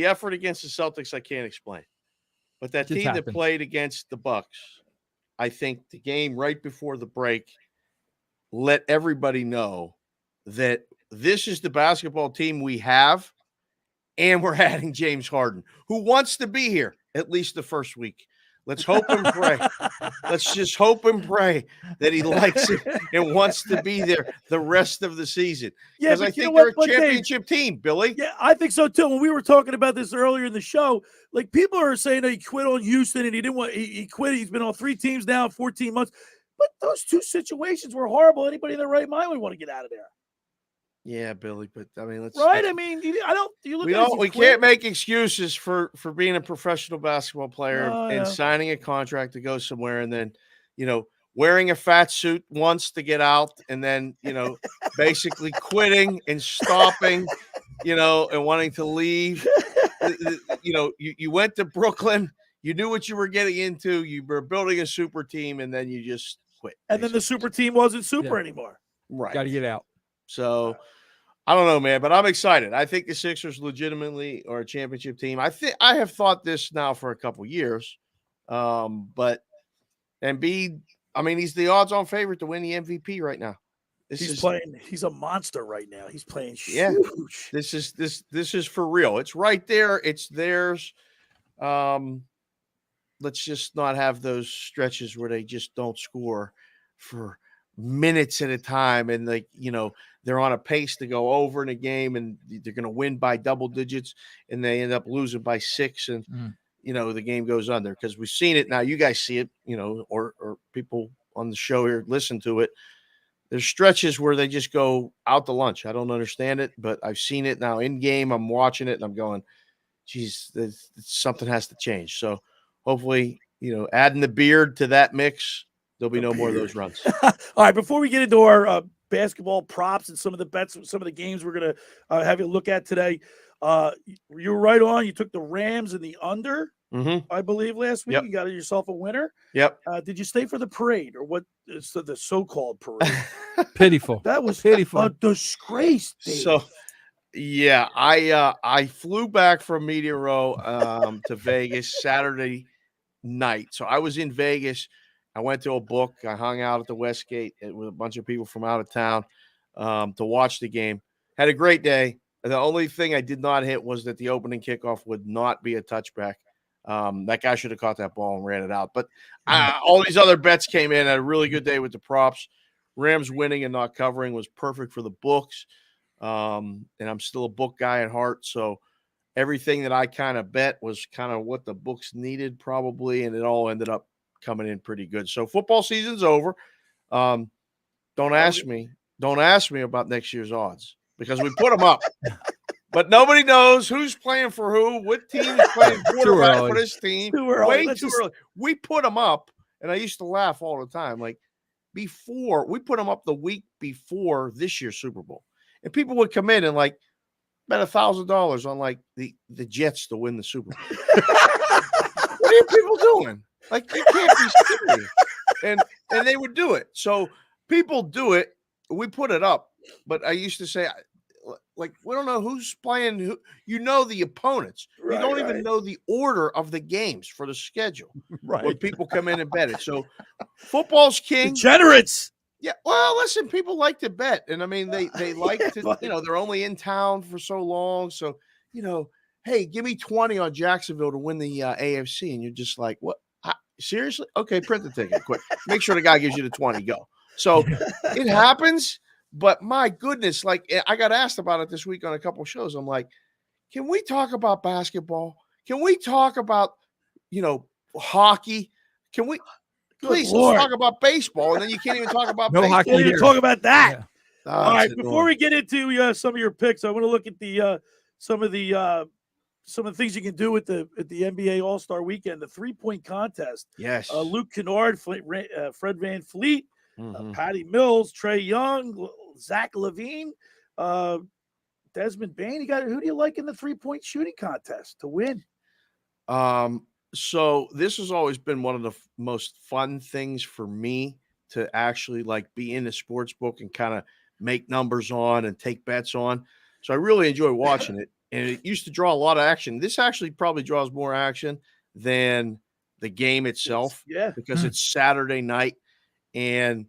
effort against the Celtics, I can't explain. But that team that played against the Bucks, I think the game right before the break let everybody know that this is the basketball team we have, and we're adding James Harden, who wants to be here at least the first week. Let's hope and pray. Let's just hope and pray that he likes it and wants to be there the rest of the season. Yeah, because I think they're a championship team, Billy. Yeah, I think so too. When we were talking about this earlier in the show, like people are saying that he quit on Houston and he didn't want. He quit. He's been on 3 teams now, 14 months. But those 2 situations were horrible. Anybody in their right mind would want to get out of there. Yeah, Billy, but I mean, I mean, I don't. You look. We can't make excuses for being a professional basketball player and signing a contract to go somewhere, and then, wearing a fat suit once to get out, and then basically quitting and stopping, and wanting to leave. You went to Brooklyn. You knew what you were getting into. You were building a super team, and then you just quit. And then the super team wasn't super anymore. Right. Got to get out. So I don't know, man, but I'm excited. I think the Sixers legitimately are a championship team. I have thought this now for a couple years. But Embiid, I mean, he's the odds-on favorite to win the MVP right now. He's a monster right now. He's playing huge. Yeah. This is for real. It's right there. It's theirs. Let's just not have those stretches where they just don't score for minutes at a time, and they're on a pace to go over in a game, and they're going to win by double digits, and they end up losing by 6, and the game goes under, because we've seen it now. You guys see it, or people on the show here listen to it. There's stretches where they just go out to lunch. I don't understand it, but I've seen it now in game. I'm watching it and I'm going, geez, something has to change. So hopefully, adding the beard to that mix, there'll be no more of those runs. All right, before we get into our basketball props and some of the bets, some of the games we're going to have you look at today, you were right on. You took the Rams in the under, I believe, last week. Yep. You got yourself a winner. Yep. Did you stay for the parade, or what is the so-called parade? Pitiful. That was pitiful. A disgrace, Dave. So, yeah, I flew back from Media Row to Vegas Saturday night. So I was in Vegas. I went to a book. I hung out at the Westgate with a bunch of people from out of town to watch the game. Had a great day. The only thing I did not hit was that the opening kickoff would not be a touchback. That guy should have caught that ball and ran it out. But all these other bets came in. I had a really good day with the props. Rams winning and not covering was perfect for the books. And I'm still a book guy at heart. So everything that I kind of bet was kind of what the books needed probably. And it all ended up coming in pretty good. So football season's over. Don't ask me about next year's odds, because we put them up. But nobody knows who's playing for who, what team is playing quarterback for this team. Way too early. We put them up, and I used to laugh all the time. Like, before, we put them up the week before this year's Super Bowl. And people would come in and, like, bet $1,000 on, like, the Jets to win the Super Bowl. What are you people doing? Like, you can't be serious. And they would do it. So people do it. We put it up. But I used to say, like, we don't know who's playing who. You know the opponents. You don't even know the order of the games for the schedule. Right. When people come in and bet it. So football's king. Degenerates. Yeah. Well, listen, people like to bet. And I mean, they like to, they're only in town for so long. So, hey, give me 20 on Jacksonville to win the AFC. And you're just like, what? Seriously? Okay, print the ticket quick. Make sure the guy gives you the 20. Go. So it happens. But my goodness, like, I got asked about it this week on a couple of shows. I'm like, can we talk about basketball? Can we talk about, hockey? Can we please let's talk about baseball? And then you can't even talk about baseball. Can't even talk about that. Yeah. All right, before we get into some of your picks, I want to look at the some of the things you can do at the NBA All-Star Weekend, the 3-point contest. Yes. Luke Kennard, Fred Van Fleet, Patty Mills, Trey Young, Zach LaVine, Desmond Bain. Who do you like in the 3-point shooting contest to win? So this has always been one of the most fun things for me to actually like be in the sports book and kind of make numbers on and take bets on. So I really enjoy watching it. And it used to draw a lot of action. This actually probably draws more action than the game itself. Because it's Saturday night. And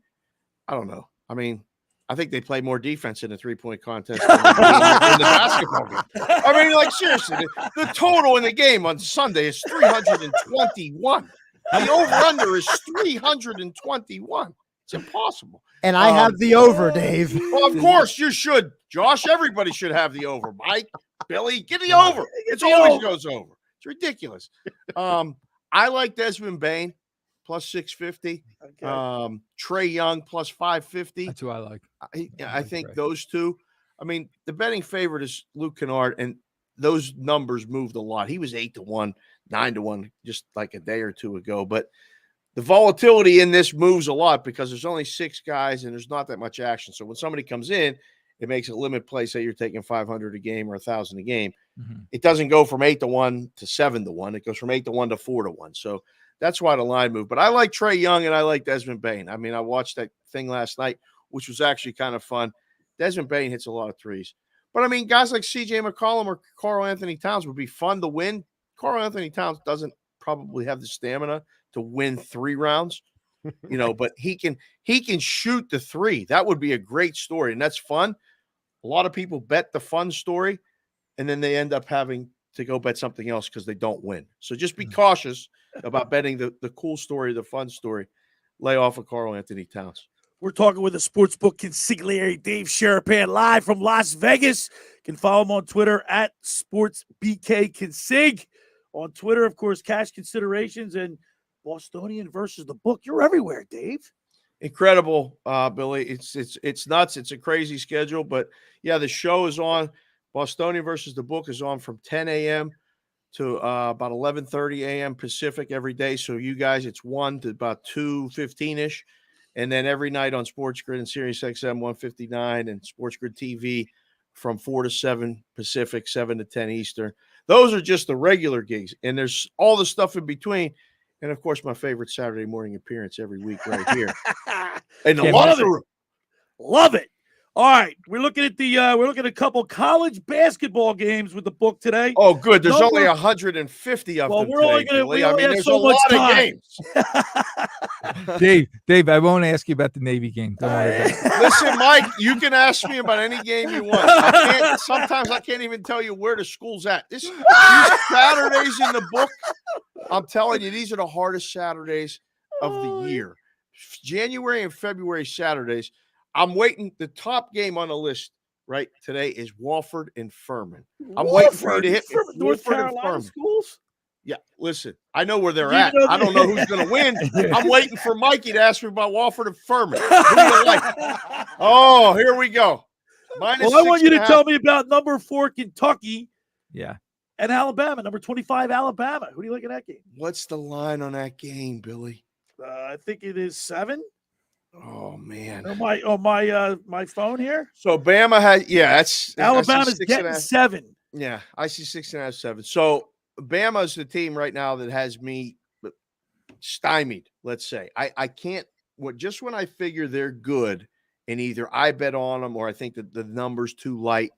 I don't know. I mean, I think they play more defense in the 3-point contest than in the basketball game. I mean, like, seriously, the total in the game on Sunday is 321. The over-under is 321. It's impossible. And I have the over, Dave. Well, of course you should, Josh. Everybody should have the over. Mike, Billy, get the over. It always goes over. It's ridiculous. I like Desmond Bain plus 650. Okay. Trae Young plus 550. That's who I like. I think those two. I mean, the betting favorite is Luke Kennard, and those numbers moved a lot. He was 8-1, 9-1 just like a day or two ago. But the volatility in this moves a lot because there's only 6 guys and there's not that much action. So when somebody comes in, it makes a limit play. Say you're taking 500 a game or 1,000 a game. Mm-hmm. It doesn't go from 8-1 to 7-1. It goes from 8-1 to 4-1. So that's why the line moved. But I like Trae Young and I like Desmond Bain. I mean, I watched that thing last night, which was actually kind of fun. Desmond Bain hits a lot of threes. But, I mean, guys like C.J. McCollum or Karl Anthony Towns would be fun to win. Karl Anthony Towns doesn't probably have the stamina to win 3 rounds, but he can shoot the 3. That would be a great story, and that's fun. A lot of people bet the fun story, and then they end up having to go bet something else because they don't win. So just be cautious about betting the cool story, the fun story. Lay off of Karl Anthony Towns. We're talking with a sportsbook consigliere, Dave Sharapan, live from Las Vegas. You can follow him on Twitter at SportsBKConsig. On Twitter, of course, Cash Considerations and Bostonian versus the book. You're everywhere, Dave. Incredible, Billy. It's nuts. It's a crazy schedule, but yeah, the show is on. Bostonian versus the book is on from 10 a.m. to about 11:30 a.m. Pacific every day. So you guys, it's 1 to about 2:15-ish. And then every night on Sports Grid and Sirius XM 159 and Sports Grid TV from 4 to 7 Pacific, 7 to 10 Eastern. Those are just the regular gigs. And there's all the stuff in between. And, of course, my favorite Saturday morning appearance every week right here. And the locker room. Love it. All right, we're looking at a couple college basketball games with the book today. Oh, good. There's only 150 of them. We're only today, we only have there's so a much lot time. of games. Dave, I won't ask you about the Navy game. Don't worry about it. Listen, Mike, you can ask me about any game you want. Sometimes I can't even tell you where the school's at. These Saturdays in the book, I'm telling you, these are the hardest Saturdays of the year. January and February Saturdays. I'm waiting. The top game on the list right today is Wofford and Furman. I'm waiting for you to hit North Carolina schools. Yeah, listen, I know where they're at. I don't know who's going to win. I'm waiting for Mikey to ask me about Wofford and Furman. Who do you like? Oh, here we go. I want you to tell me about number 4 Kentucky. Yeah. And Alabama, number 25 Alabama. Who do you like in that game? What's the line on that game, Billy? I think it is 7. Oh man! On my phone here. So Bama has that's Alabama's getting 7. Yeah, I see 6.5, 7. So Bama's the team right now that has me stymied. Let's say I can't. Just when I figure they're good, and either I bet on them or I think that the number's too light,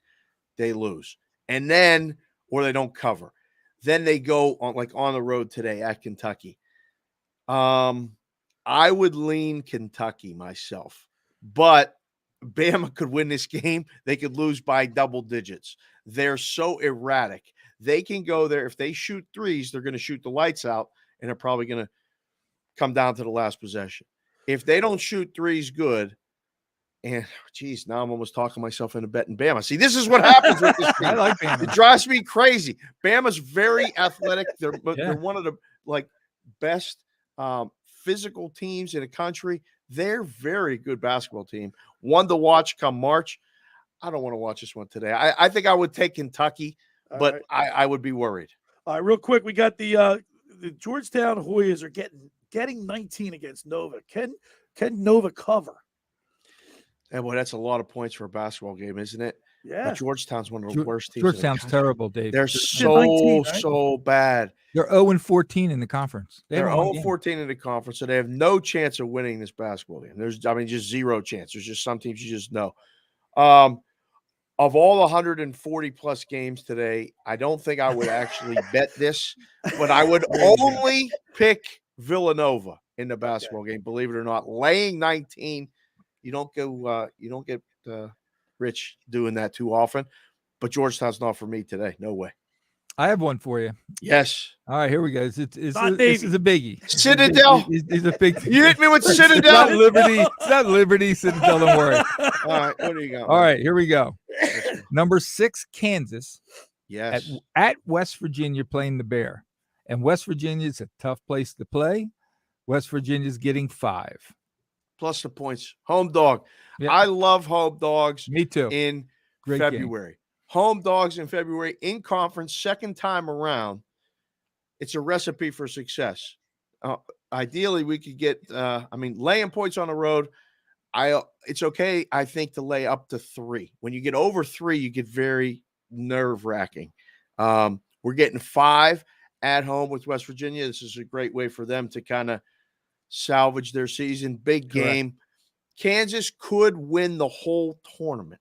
they lose, and then or they don't cover. Then they go on the road today at Kentucky. I would lean Kentucky myself, but Bama could win this game. They could lose by double digits. They're so erratic. They can go there. If they shoot threes, they're going to shoot the lights out, and they're probably going to come down to the last possession. If they don't shoot threes good, and geez, now I'm almost talking myself into betting Bama. See, this is what happens with this team. I like Bama. It drives me crazy. Bama's very athletic. They're one of the best physical teams in the country. They're very good basketball team. One to watch come March. I don't want to watch this one today. I think I would take Kentucky, but I would be worried. All right, real quick, we got the Georgetown Hoyas are getting 19 against Nova. Can Nova cover? And boy, that's a lot of points for a basketball game, isn't it? Yeah. But Georgetown's one of the worst teams. in the Georgetown's country. terrible, Dave. They're so 19, right? so bad. They're 0-14 in the conference. They They're haven't won a game. 0-14 in the conference, so they have no chance of winning this basketball game. Just zero chance. There's just some teams you just know. Of all the 140 plus games today, I don't think I would actually bet this, but I would only pick Villanova in the basketball game. Believe it or not, laying 19. You don't get rich doing that too often. But Georgetown's not for me today. No way. I have one for you. Yes. All right, here we go. This is a biggie. Citadel. It's a big. You hit me with Citadel. It's not Liberty. It's not Liberty. Citadel. Don't worry. All right. What do you got? All right, here we go. Number 6, Kansas. Yes. At West Virginia playing the Bear, and West Virginia is a tough place to play. West Virginia's getting 5 plus the points. Home dog. Yep. I love home dogs. Me too. In Great February. Game. Home dogs in February in conference, second time around. It's a recipe for success. Ideally, we could get, laying points on the road. It's okay, I think, to lay up to 3. When you get over 3, you get very nerve-wracking. We're getting 5 at home with West Virginia. This is a great way for them to kind of salvage their season. Big game. Correct. Kansas could win the whole tournament.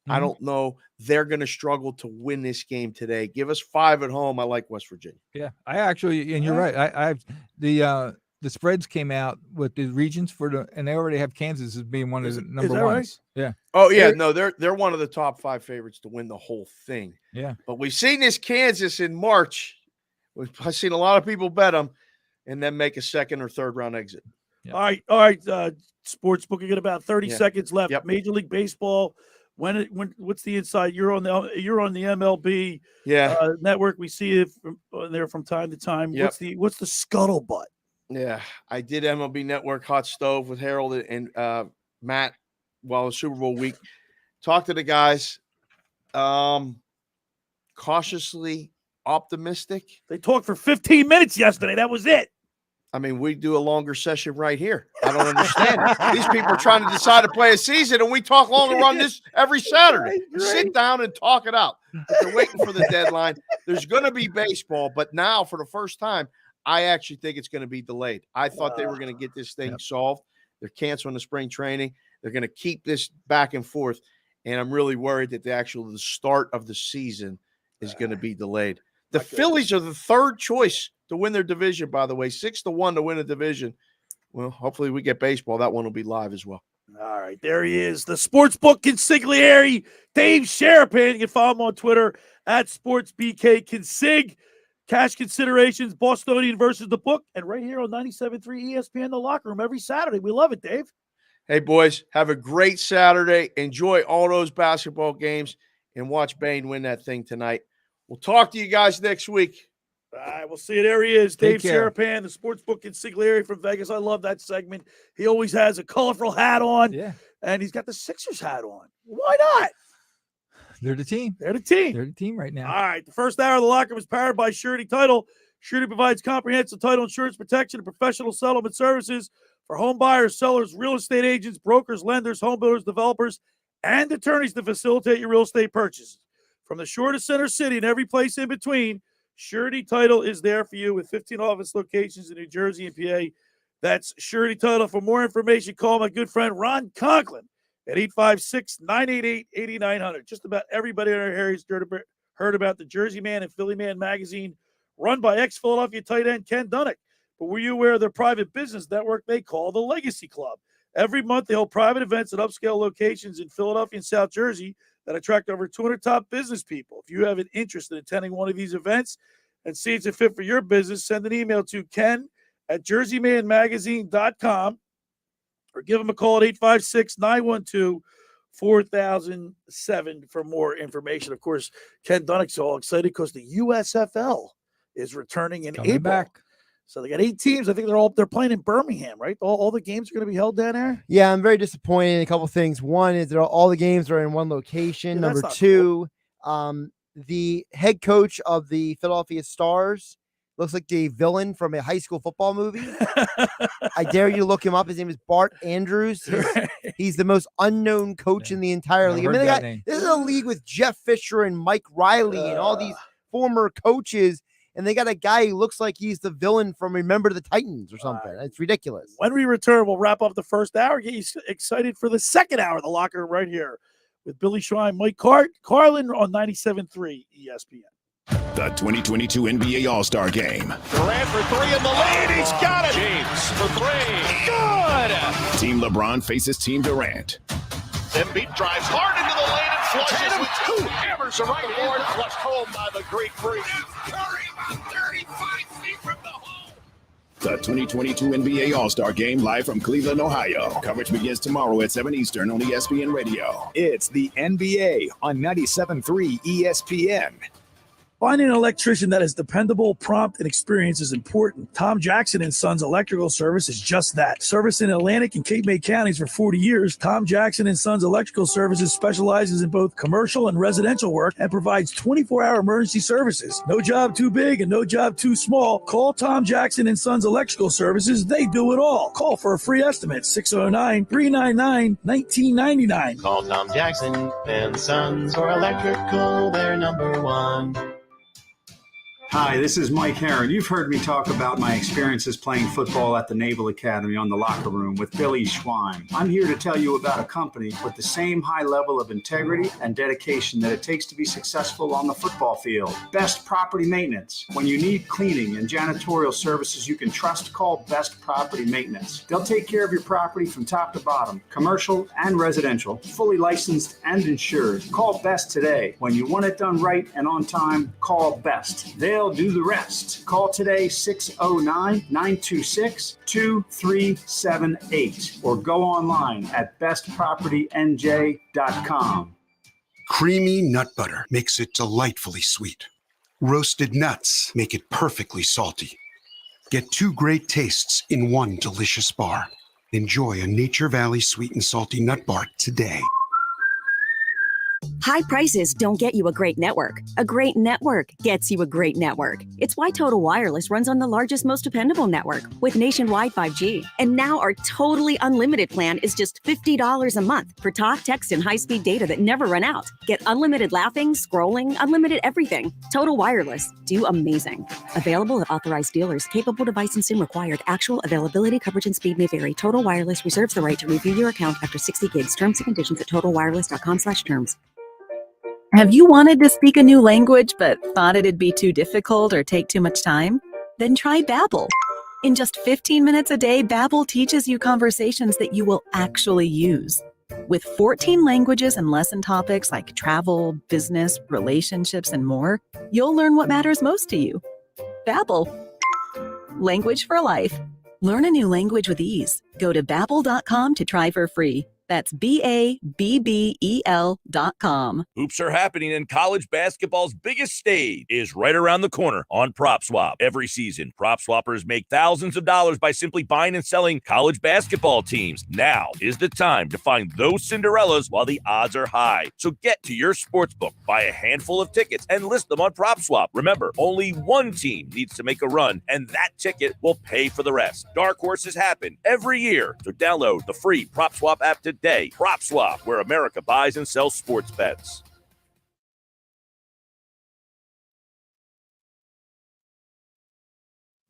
I don't know. They're going to struggle to win this game today. Give us 5 at home. I like West Virginia. Yeah, I actually, and you're right. I've the spreads came out with the regions and they already have Kansas as being one of the number ones. Right? Yeah. Oh yeah, no, they're one of the top 5 favorites to win the whole thing. Yeah. But we've seen this Kansas in March. I've seen a lot of people bet them and then make a second or third round exit. Yeah. All right. Sportsbook, you got about 30 seconds left. Yep. Major League Baseball. What's the inside? You're on the MLB network. We see it there from time to time. Yep. What's the scuttlebutt? Yeah, I did MLB Network Hot Stove with Harold and Matt while it was Super Bowl week. Talked to the guys. Cautiously optimistic. They talked for 15 minutes yesterday. That was it. I mean, we do a longer session right here. I don't understand it. These people are trying to decide to play a season, and we talk longer on this every Saturday. Right. Sit down and talk it out. But they're waiting for the deadline. There's going to be baseball, but now for the first time, I actually think it's going to be delayed. I thought they were going to get this thing solved. They're canceling the spring training. They're going to keep this back and forth, and I'm really worried that the start of the season is going to be delayed. The Phillies are the third choice to win their division, by the way, 6-1 to win a division. Well, hopefully we get baseball. That one will be live as well. All right, there he is, the Sportsbook Consigliere, Dave Sharapan. You can follow him on Twitter at SportsBKConsig. Cash considerations, Bostonian versus the book, and right here on 97.3 ESPN, The Locker Room, every Saturday. We love it, Dave. Hey, boys, have a great Saturday. Enjoy all those basketball games and watch Bain win that thing tonight. We'll talk to you guys next week. All right, we'll see you. There he is, Dave Sharapan, the Sportsbook Consigliere from Vegas. I love that segment. He always has a colorful hat on, and he's got the Sixers hat on. Why not? They're the team. They're the team. They're the team right now. All right, the first hour of The Locker Room is powered by Surety Title. Surety provides comprehensive title insurance protection and professional settlement services for home buyers, sellers, real estate agents, brokers, lenders, home builders, developers, and attorneys to facilitate your real estate purchases. From the shore to center city and every place in between, Surety Title is there for you with 15 office locations in New Jersey and PA. That's Surety Title. For more information, call my good friend Ron Conklin at 856-988-8900. Just about everybody in our area has heard about the Jersey Man and Philly Man magazine run by ex-Philadelphia tight end Ken Dunnick. But were you aware of their private business network they call the Legacy Club? Every month, they hold private events at upscale locations in Philadelphia and South Jersey that attract over 200 top business people. If you have an interest in attending one of these events and see it's a fit for your business, send an email to ken@jerseymanmagazine.com or give them a call at 856-912-4007 for more information. Of course, Ken Dunnick's all excited because the USFL is returning in April. Back. So they got 8 teams. I think they're playing in Birmingham, right? All the games are going to be held down there. Yeah, I'm very disappointed in a couple things. One is that all the games are in one location. Number 2, the head coach of the Philadelphia Stars Looks like the villain from a high school football movie. I dare you to look him up. His name is Bart Andrews. He's the most unknown coach in the entire league. I mean, this is a league with Jeff Fisher and Mike Riley and all these former coaches, and they got a guy who looks like he's the villain from Remember the Titans or something. It's ridiculous. When we return, we'll wrap up the first hour. Get you excited for the second hour of the Locker Room right here with Billy Schwein, Mike Carlin on 97.3 ESPN. The 2022 NBA All-Star Game. Durant for three in the lead. He's got it. James for three. Good. Team LeBron faces Team Durant. Embiid drives hard into the lane and flushes with two hammers around the board. Flushed home by the Greek Freak. Curry about 35 feet from the hole. The 2022 NBA All-Star Game live from Cleveland, Ohio. Coverage begins tomorrow at 7 Eastern on ESPN Radio. It's the NBA on 97.3 ESPN. Finding an electrician that is dependable, prompt, and experienced is important. Tom Jackson & Sons Electrical Service is just that. Service in Atlantic and Cape May counties for 40 years, Tom Jackson & Sons Electrical Services specializes in both commercial and residential work and provides 24-hour emergency services. No job too big and no job too small. Call Tom Jackson & Sons Electrical Services. They do it all. Call for a free estimate, 609-399-1999. Call Tom Jackson and Sons for electrical, they're number one. Hi, this is Mike Herron. You've heard me talk about my experiences playing football at the Naval Academy on the Locker Room with Billy Schwein. I'm here to tell you about a company with the same high level of integrity and dedication that it takes to be successful on the football field. Best Property Maintenance. When you need cleaning and janitorial services you can trust, call Best Property Maintenance. They'll take care of your property from top to bottom, commercial and residential, fully licensed and insured. Call Best today. When you want it done right and on time, call Best. They'll do the rest. Call today 609-926-2378 or go online at bestpropertynj.com. Creamy nut butter makes it delightfully sweet. Roasted nuts make it perfectly salty. Get two great tastes in one delicious bar. Enjoy a Nature Valley sweet and salty nut bar today. High prices don't get you a great network. A great network gets you a great network. It's why Total Wireless runs on the largest, most dependable network with nationwide 5G. And now our totally unlimited plan is just $50 a month for talk, text, and high-speed data that never run out. Get unlimited laughing, scrolling, unlimited everything. Total Wireless. Do amazing. Available at authorized dealers. Capable device and SIM required. Actual availability, coverage, and speed may vary. Total Wireless reserves the right to review your account after 60 gigs. Terms and conditions at totalwireless.com/terms. Have you wanted to speak a new language but thought it'd be too difficult or take too much time? Then try Babbel. In just 15 minutes a day, Babbel teaches you conversations that you will actually use. With 14 languages and lesson topics like travel, business, relationships, and more, you'll learn what matters most to you. Babbel. Language for life. Learn a new language with ease. Go to Babbel.com to try for free. That's BABBEL.com. Hoops are happening, and college basketball's biggest stage is right around the corner on PropSwap. Every season, prop swappers make thousands of dollars by simply buying and selling college basketball teams. Now is the time to find those Cinderellas while the odds are high. So get to your sportsbook, buy a handful of tickets, and list them on PropSwap. Remember, only one team needs to make a run, and that ticket will pay for the rest. Dark horses happen every year, so download the free PropSwap app today. PropSwap, where America buys and sells sports bets.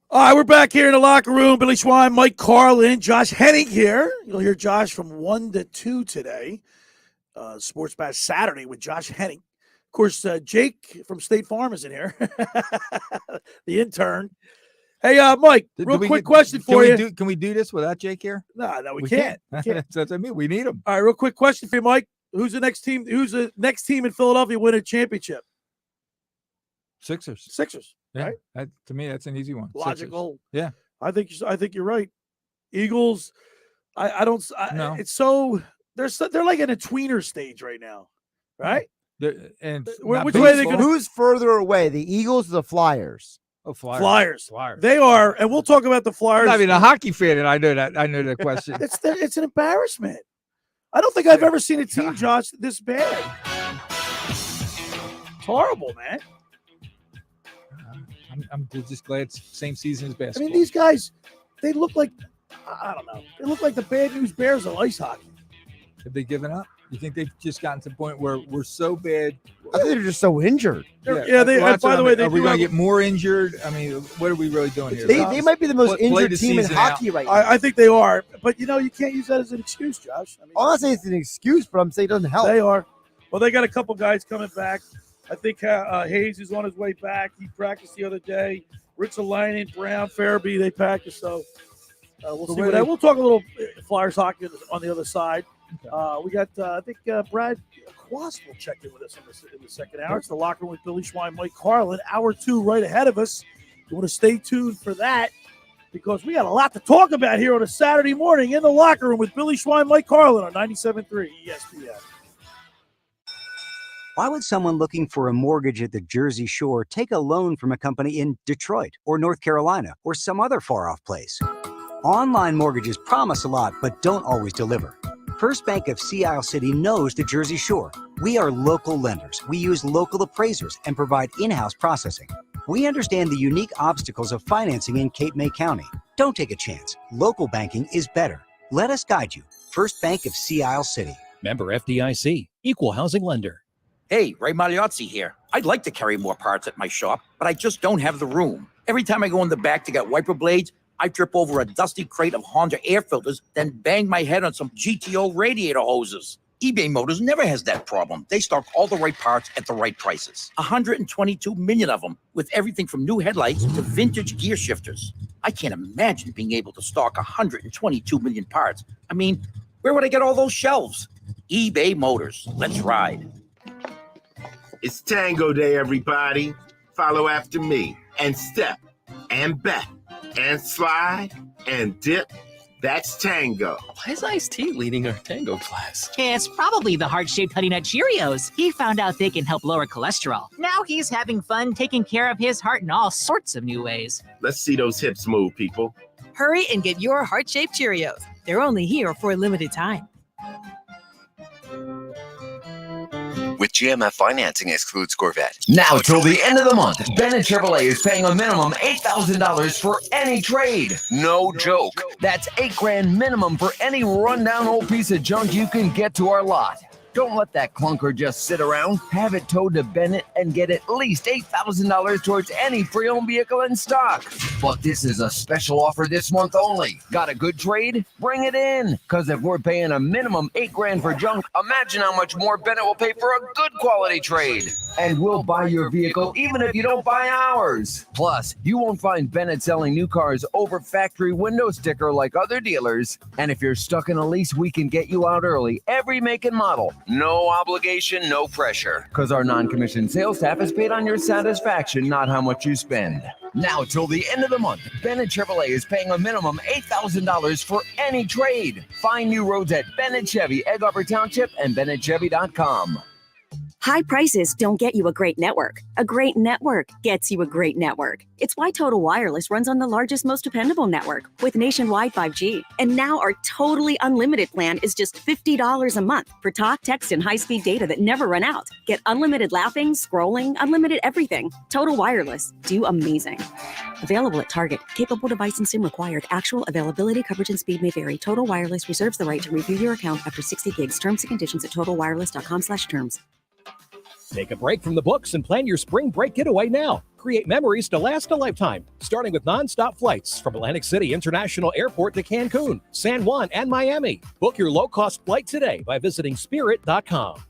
All right, we're back here in the locker room. Billy Schwein, Mike Carlin, Josh Henning here. You'll hear Josh from 1 to 2 today. Sports Bash Saturday with Josh Henning. Of course, Jake from State Farm is in here, the intern. Hey, Mike, real quick question for you. Can we do this without Jake here? No, we can't. We can't. That's what I mean. We need him. All right, real quick question for you, Mike. Who's the next team? Who's the next team in Philadelphia win a championship? Sixers. Yeah, right? To me, that's an easy one. Logical. Sixers. Yeah. I think you're right. Eagles. No. It's so they're like in a tweener stage right now, right? And which way they go? Who's further away, the Eagles or the Flyers? Oh, Flyers. They are, and we'll talk about the Flyers. I mean, a hockey fan, and I know that question. It's an embarrassment. I don't think I've ever seen a team, Josh, this bad. It's horrible, man. I'm just glad it's the same season as I basketball. mean, these guys, they look like, I don't know. They look like the Bad News Bears of ice hockey. Have they given up? You think they've just gotten to the point where we're so bad? I think they're just so injured. Yeah, they. Well, And by the way, they are we do going to have- get more injured? I mean, what are we really doing here? They might be the most Play injured the team in season hockey out. right now. I think they are, but you can't use that as an excuse, Josh. I mean, I'm not saying it's an excuse, but I'm saying it doesn't help. they are. Well, they got a couple guys coming back. I think Hayes is on his way back. He practiced the other day. Ritsalainen, Brown, Farabee, they practiced. So we'll see what that. We'll talk a little Flyers hockey on the other side. We got, I think, Brad Quast will check in with us in the second hour. It's the locker room with Billy Schwein, Mike Carlin. Hour 2 right ahead of us. You want to stay tuned for that because we got a lot to talk about here on a Saturday morning in the locker room with Billy Schwein, Mike Carlin on 97.3 ESPN. Why would someone looking for a mortgage at the Jersey Shore take a loan from a company in Detroit or North Carolina or some other far-off place? Online mortgages promise a lot but don't always deliver. First Bank of Sea Isle City knows the Jersey Shore. We are local lenders. We use local appraisers and provide in-house processing. We understand the unique obstacles of financing in Cape May County. Don't take a chance. Local banking is better. Let us guide you. First Bank of Sea Isle City. Member FDIC, Equal Housing Lender. Hey, Ray Magliozzi here. I'd like to carry more parts at my shop, but I just don't have the room. Every time I go in the back to get wiper blades, I trip over a dusty crate of Honda air filters, then bang my head on some GTO radiator hoses. eBay Motors never has that problem. They stock all the right parts at the right prices. 122 million of them, with everything from new headlights to vintage gear shifters. I can't imagine being able to stock 122 million parts. I mean, where would I get all those shelves? eBay Motors. Let's ride. It's Tango Day, everybody. Follow after me and step and back and slide and dip. That's tango. Why is Ice-T leading our tango class? It's probably the heart-shaped Honey Nut Cheerios. He found out they can help lower cholesterol. Now he's having fun taking care of his heart in all sorts of new ways. Let's see those hips move, people. Hurry and get your heart-shaped Cheerios. They're only here for a limited time. With GMF financing excludes Corvette. Now till the end of the month, Bennett Chevrolet is paying a minimum $8,000 for any trade. No joke. That's $8,000 minimum for any rundown old piece of junk you can get to our lot. Don't let that clunker just sit around. Have it towed to Bennett and get at least $8,000 towards any pre-owned vehicle in stock. But this is a special offer this month only. Got a good trade? Bring it in. Because if we're paying a minimum $8,000 for junk, imagine how much more Bennett will pay for a good quality trade. And we'll buy your vehicle even if you don't buy ours. Plus, you won't find Bennett selling new cars over factory window sticker like other dealers. And if you're stuck in a lease, we can get you out early. Every make and model. No obligation, no pressure. Because our non-commissioned sales staff is paid on your satisfaction, not how much you spend. Now till the end of the month, Bennett Chevrolet is paying a minimum $8,000 for any trade. Find new roads at Bennett Chevy, Egg Harbor Township, and BennettChevy.com. High prices don't get you a great network. A great network gets you a great network. It's why Total Wireless runs on the largest, most dependable network with nationwide 5G. And now our totally unlimited plan is just $50 a month for talk, text, and high-speed data that never run out. Get unlimited laughing, scrolling, unlimited everything. Total Wireless. Do amazing. Available at Target. Capable device and SIM required. Actual availability, coverage, and speed may vary. Total Wireless reserves the right to review your account after 60 gigs. Terms and conditions at totalwireless.com/terms. Take a break from the books and plan your spring break getaway now. Create memories to last a lifetime, starting with nonstop flights from Atlantic City International Airport to Cancun, San Juan, and Miami. Book your low-cost flight today by visiting Spirit.com.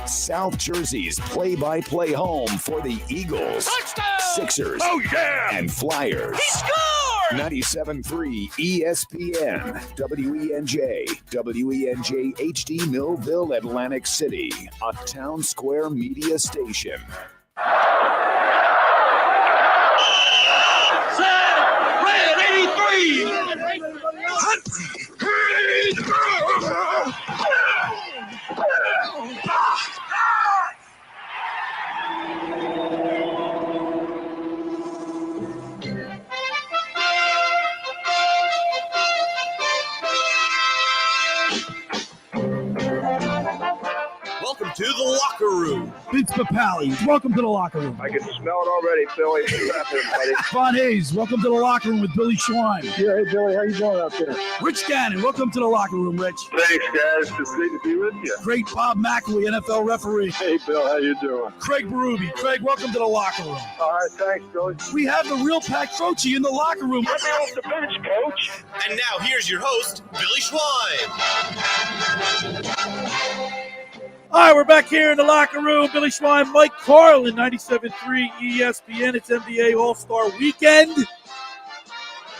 South Jersey's play-by-play home for the Eagles, Sixers, and Flyers. He scored! 97.3 ESPN, WENJ, WENJ HD Millville, Atlantic City, a Town Square media station. Red 83! Welcome to the locker locker room. Vince Papale, welcome to the locker room. I can smell it already, Billy. What's happening, buddy? Von Hayes, welcome to the locker room with Billy Schwein. Yeah, hey, Billy, how you doing out there? Rich Gannon, welcome to the locker room, Rich. Thanks, guys. It's great to be with you. Great Bob McElwee, NFL referee. Hey, Bill, how you doing? Craig Berube. Craig, welcome to the locker room. All right, thanks, Billy. We have the real Pat Croce in the locker room. Let me off the bench, Coach. And now here's your host, Billy Schwein. All right, we're back here in the locker room. Billy Schwein, Mike Carlin, 97.3 ESPN. It's NBA All-Star Weekend.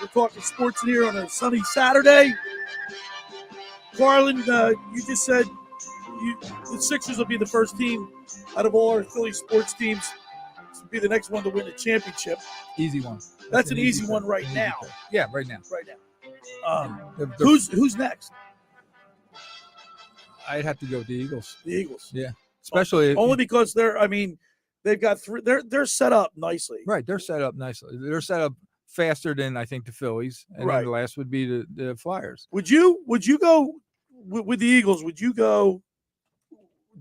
We're talking sports here on a sunny Saturday. Carlin, you just said the Sixers will be the first team out of all our Philly sports teams to be the next one to win the championship. Easy one. That's an easy one right now. Yeah, right now. Right now. Who's next? I'd have to go with the Eagles. The Eagles. Yeah. Especially only because they've got they're set up nicely. Right. They're set up nicely. They're set up faster than I think the Phillies. And then the last would be the Flyers. Would you go with the Eagles? Would you go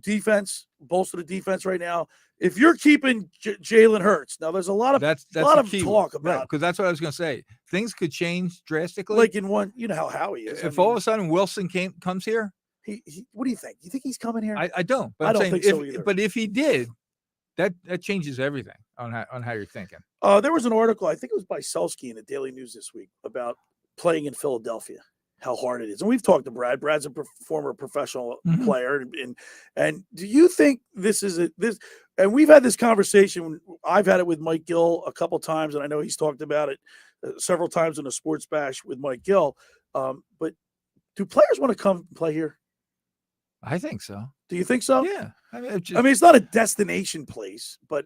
defense, bolster the defense right now? If you're keeping Jalen Hurts, now there's a lot of that's a lot of key talk about because that's what I was going to say. Things could change drastically. Like in one, you know how Howie is. If all of a sudden Wilson comes here, he what do you think? You think he's coming here? I don't. But I don't think so either. But if he did, that changes everything on how you're thinking. There was an article, I think it was by Selsky in the Daily News this week, about playing in Philadelphia, how hard it is. And we've talked to Brad. Brad's a former professional player. And do you think this is this? And we've had this conversation. I've had it with Mike Gill a couple times, and I know he's talked about it several times in a sports bash with Mike Gill. But do players want to come play here? I think so. Do you think so? Yeah. I mean, it's not a destination place, but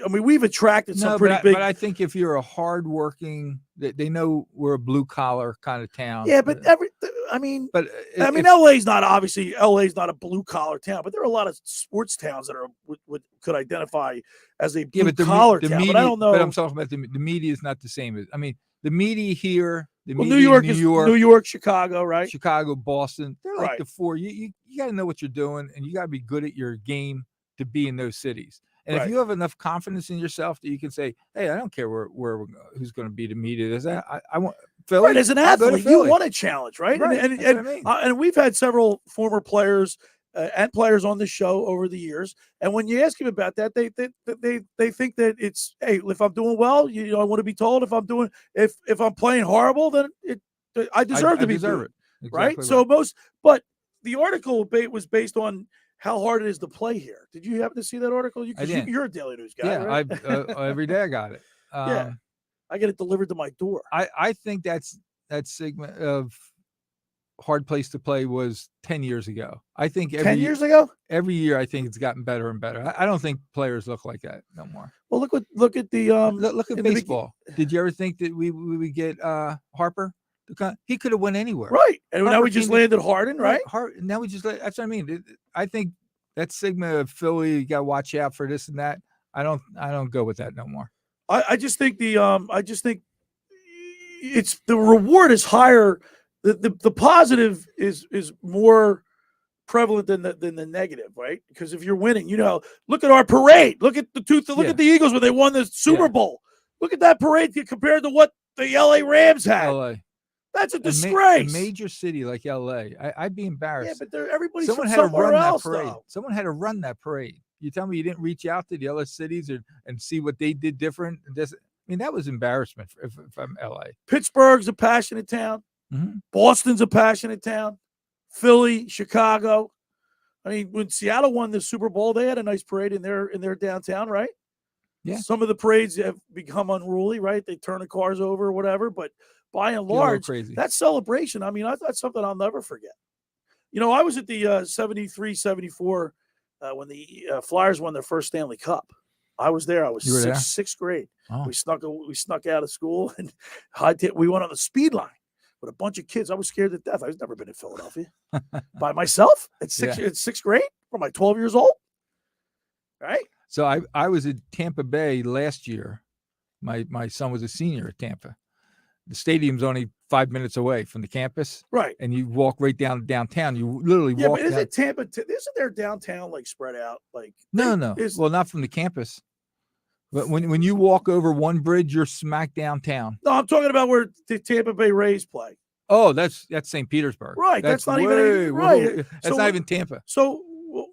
we've attracted some pretty big. But I think if you're a hardworking, they know we're a blue collar kind of town. Yeah, but LA's not a blue collar town, but there are a lot of sports towns that are could identify as a blue collar town. Media, but I don't know. But I'm talking about the media is not the same. The media here. New York, Chicago, right? Chicago, Boston. They're like right. the four. You got to know what you're doing, and you got to be good at your game to be in those cities. And if you have enough confidence in yourself that you can say, "Hey, I don't care who's going to be the media." Is that I want Philly? Right, as an athlete, you want a challenge, right? Right. And we've had several former players and players on the show over the years. And when you ask him about that, they think that it's, hey, if I'm doing well, I want to be told. If I'm playing horrible, then I deserve to be doing it, right? So but the article was based on how hard it is to play here. Did you happen to see that article? You're a Daily News guy, yeah, right? Every day I got it. Yeah, I get it delivered to my door. I think that segment of hard place to play was 10 years ago. I think 10 years ago? Every year I think it's gotten better and better. I don't think players look like that no more. Well, look at the look at baseball. Did you ever think that we would get Harper? He could have went anywhere. Right. And now we just landed Harden, right? Now we just that's what I mean. I think that segment of Philly, you got to watch out for this and that. I don't go with that no more. I just think it's the reward is higher. The positive is more prevalent than the negative, right? Because if you're winning, look at our parade. Look at look at the Eagles when they won the Super Bowl. Look at that parade compared to what the LA Rams had. LA. That's a disgrace. A major city like LA, I'd be embarrassed. Yeah, but everybody's someone from had to somewhere run else, that parade. though. Someone had to run that parade. You tell me you didn't reach out to the other cities and see what they did different. That was embarrassment if I'm LA. Pittsburgh's a passionate town. Mm-hmm. Boston's a passionate town. Philly, Chicago. I mean, when Seattle won the Super Bowl, they had a nice parade in their downtown, right? Yeah. Some of the parades have become unruly, right? They turn the cars over or whatever, but by and large, that celebration, that's something I'll never forget. I was at the 73-74 when the Flyers won their first Stanley Cup. I was there. I was sixth grade. Oh. We snuck out of school and we went on the speed line with a bunch of kids. I was scared to death. I've never been in Philadelphia by myself at sixth grade. From 12 years old, right? So I was at Tampa Bay last year. My son was a senior at Tampa, the stadium's only 5 minutes away from the campus, right? And you walk right down downtown. You literally walk. But is down. it Tampa? Isn't their downtown like spread out? Like No. Well, not from the campus. But when you walk over one bridge, you're smack downtown. No, I'm talking about where the Tampa Bay Rays play. Oh, that's St. Petersburg. Right. That's not even right. That's not even Tampa. So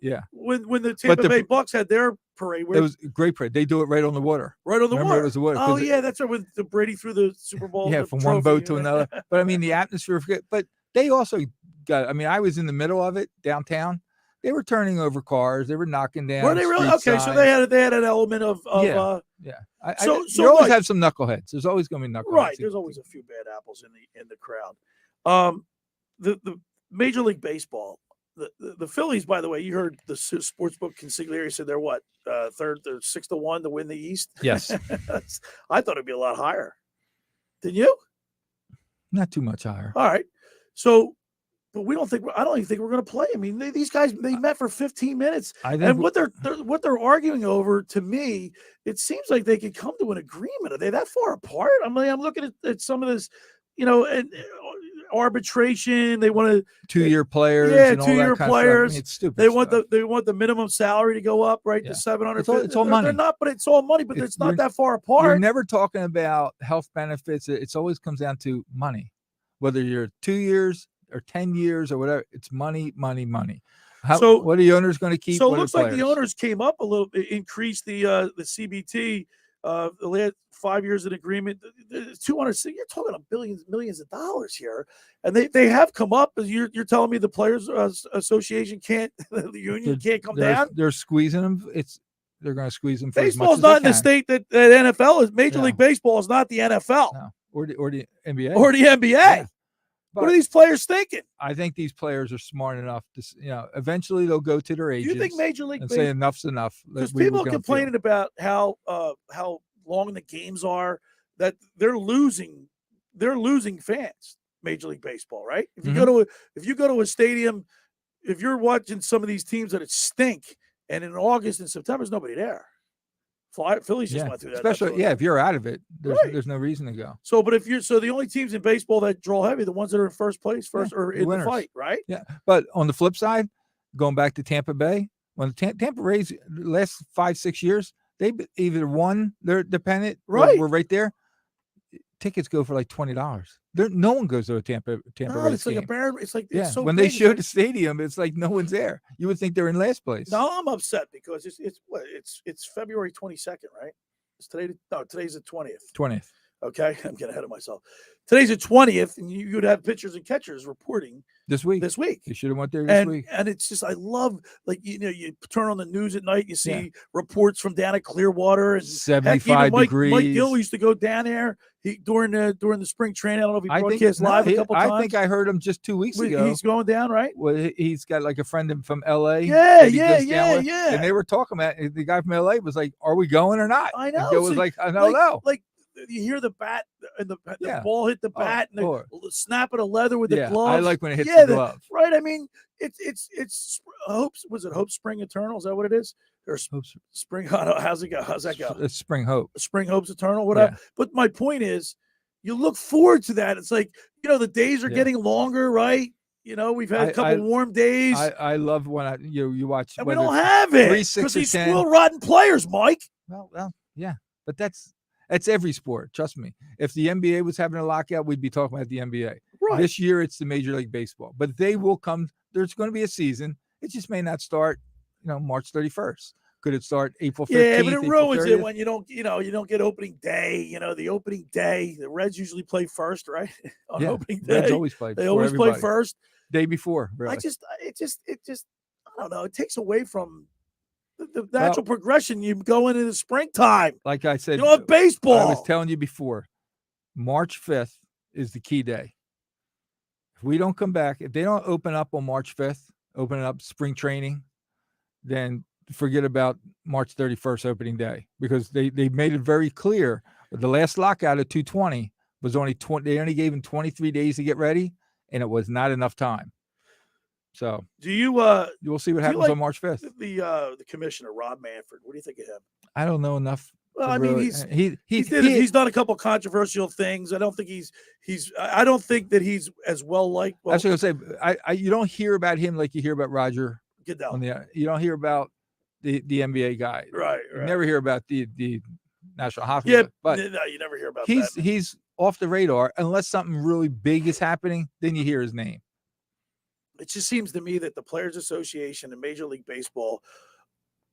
yeah, when the Tampa Bay Bucks had their parade, it was a great parade. They do it right on the water. Right on the Remember, water. It was the water. Oh yeah, that's right. With the Brady through the Super Bowl. Yeah, from one boat to another. But I mean, the atmosphere. But they also got. I mean, I was in the middle of it downtown. They were turning over cars. They were knocking down. Were they really? Okay, signs. so they had an element of yeah. So you always have some knuckleheads. There's always going to be knuckleheads. Right. There's always a few bad apples in the crowd. The Major League Baseball. The Phillies, by the way, you heard the sportsbook Consigliere said they're what they're 6-1 to win the East. Yes, I thought it'd be a lot higher. Did you? Not too much higher. All right, so, but I don't even think we're going to play. I mean, these guys they met for 15 minutes, and what they're arguing over, to me, it seems like they could come to an agreement. Are they that far apart? I mean, I'm looking at some of this, and arbitration. They want 2-year players. Yeah, and all 2-year that players. I mean, it's stupid. They want the minimum salary to go up, right? Yeah. To 700. It's all money. They're not, but it's all money. But it's not that far apart. You're never talking about health benefits. It's always comes down to money, whether you're 2 years or 10 years or whatever. It's money. So what are the owners going to keep? So it looks like the owners came up a little bit, increased the CBT. The last 5 years in agreement, 200. You're talking about millions of dollars here, and they have come up. You're telling me the Players Association can't, the union can't come down. They're squeezing them. They're going to squeeze them. Baseball's not in the state that NFL is. Major League Baseball is not the NFL, no. or the NBA or the NBA. Yeah. What are these players thinking? I think these players are smart enough to, eventually they'll go to their agents. You think Major League and say enough's enough? Because people are complaining about how long the games are, that they're losing fans. Major League Baseball, right? If you go to a stadium, if you're watching some of these teams that it stink, and in August and September, there's nobody there. Phillies just went through that. Especially, if you're out of it, there's no reason to go. So, but the only teams in baseball that draw heavy, the ones that are in first place, or in the fight, right? Yeah. But on the flip side, going back to Tampa Bay, when the Tampa Rays the last 5-6 years, they either won their dependent, right? We're right there. Tickets go for like $20. No one goes to a Tampa Rays it's like game. a bear. It's like it's so when big, they show the stadium, it's like no one's there. You would think they're in last place. No, I'm upset because it's February 22nd, right? It's today. No, today's the 20th. 20th. Okay, I'm getting ahead of myself. Today's the 20th, and you would have pitchers and catchers reporting this week. You should have went there this week. And it's just, I love, you turn on the news at night, you see reports from down at Clearwater, and 75 degrees. Mike Gill used to go down there during the spring training. I don't know if he broadcast live a couple times. I think I heard him just 2 weeks ago. He's going down, right? Well, he's got like a friend from LA. Yeah. And they were talking about it. The guy from LA was like, "Are we going or not?" I know. And Gill was like, "I don't know." Like, you hear the bat and the ball hit the bat and the snap of the leather with the glove. I like when it hits the glove. Right. I mean, it's Hopes. Was it Hope Spring Eternal? Is that what it is? Or Spring? How's it go? How's that go? It's Spring Hope. Spring Hope's Eternal. Whatever. Yeah. But my point is, you look forward to that. It's like, the days are getting longer, right? We've had a couple warm days. I love when you watch. And we don't have it because these squill-rotten players, Mike. Well, yeah, but that's every sport. Trust me. If the NBA was having a lockout, we'd be talking about the NBA. Right. This year, it's the Major League Baseball, but they will come. There's going to be a season. It just may not start, March 31st. Could it start April 15th? Yeah, but it ruins it when you don't get opening day. The opening day, the Reds usually play first, right? On opening day, Reds always play. They always play first. Day before. Really. It just, I don't know. It takes away from the natural progression. You go into the springtime. Like I said, you have baseball. I was telling you before, March 5th is the key day. If we don't come back, if they don't open up on March 5th, open up spring training, then forget about March 31st opening day, because they made it very clear. The last lockout at 220 was only 20. They only gave them 23 days to get ready, and it was not enough time. So we'll see what happens on March 5th. The commissioner, Rob Manfred, what do you think of him? I don't know enough Well, I mean, he's done a couple controversial things. I don't think I don't think that he's as well liked. Well, that's what I was gonna say. You don't hear about him like you hear about Roger Goodell. You don't hear about the NBA guy. Right. You never hear about the National Hockey. Yeah, but no, you never hear about he's off the radar unless something really big is happening. Then you hear his name. It just seems to me that the Players Association and Major League Baseball,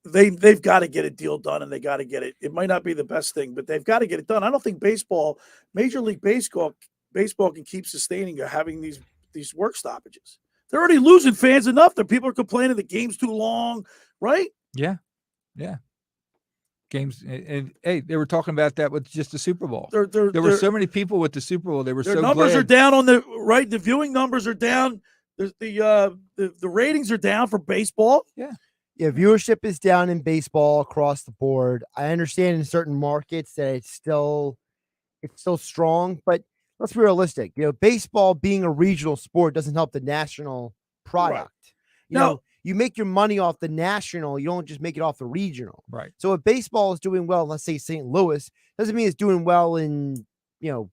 they've got to get a deal done, and they got to get it. It might not be the best thing, but they've got to get it done. I don't think Major League Baseball can keep sustaining or having these work stoppages. They're already losing fans enough that people are complaining the game's too long, right? Yeah. Games, and hey, they were talking about that with just the Super Bowl. There were so many people with the Super Bowl. They were their so numbers glad. are down on the right. The viewing numbers are down. The ratings are down for baseball. Yeah, viewership is down in baseball across the board. I understand in certain markets that it's still strong, but let's be realistic. Baseball being a regional sport doesn't help the national product. Right. You make your money off the national. You don't just make it off the regional. Right. So if baseball is doing well, let's say St. Louis, doesn't mean it's doing well in, I don't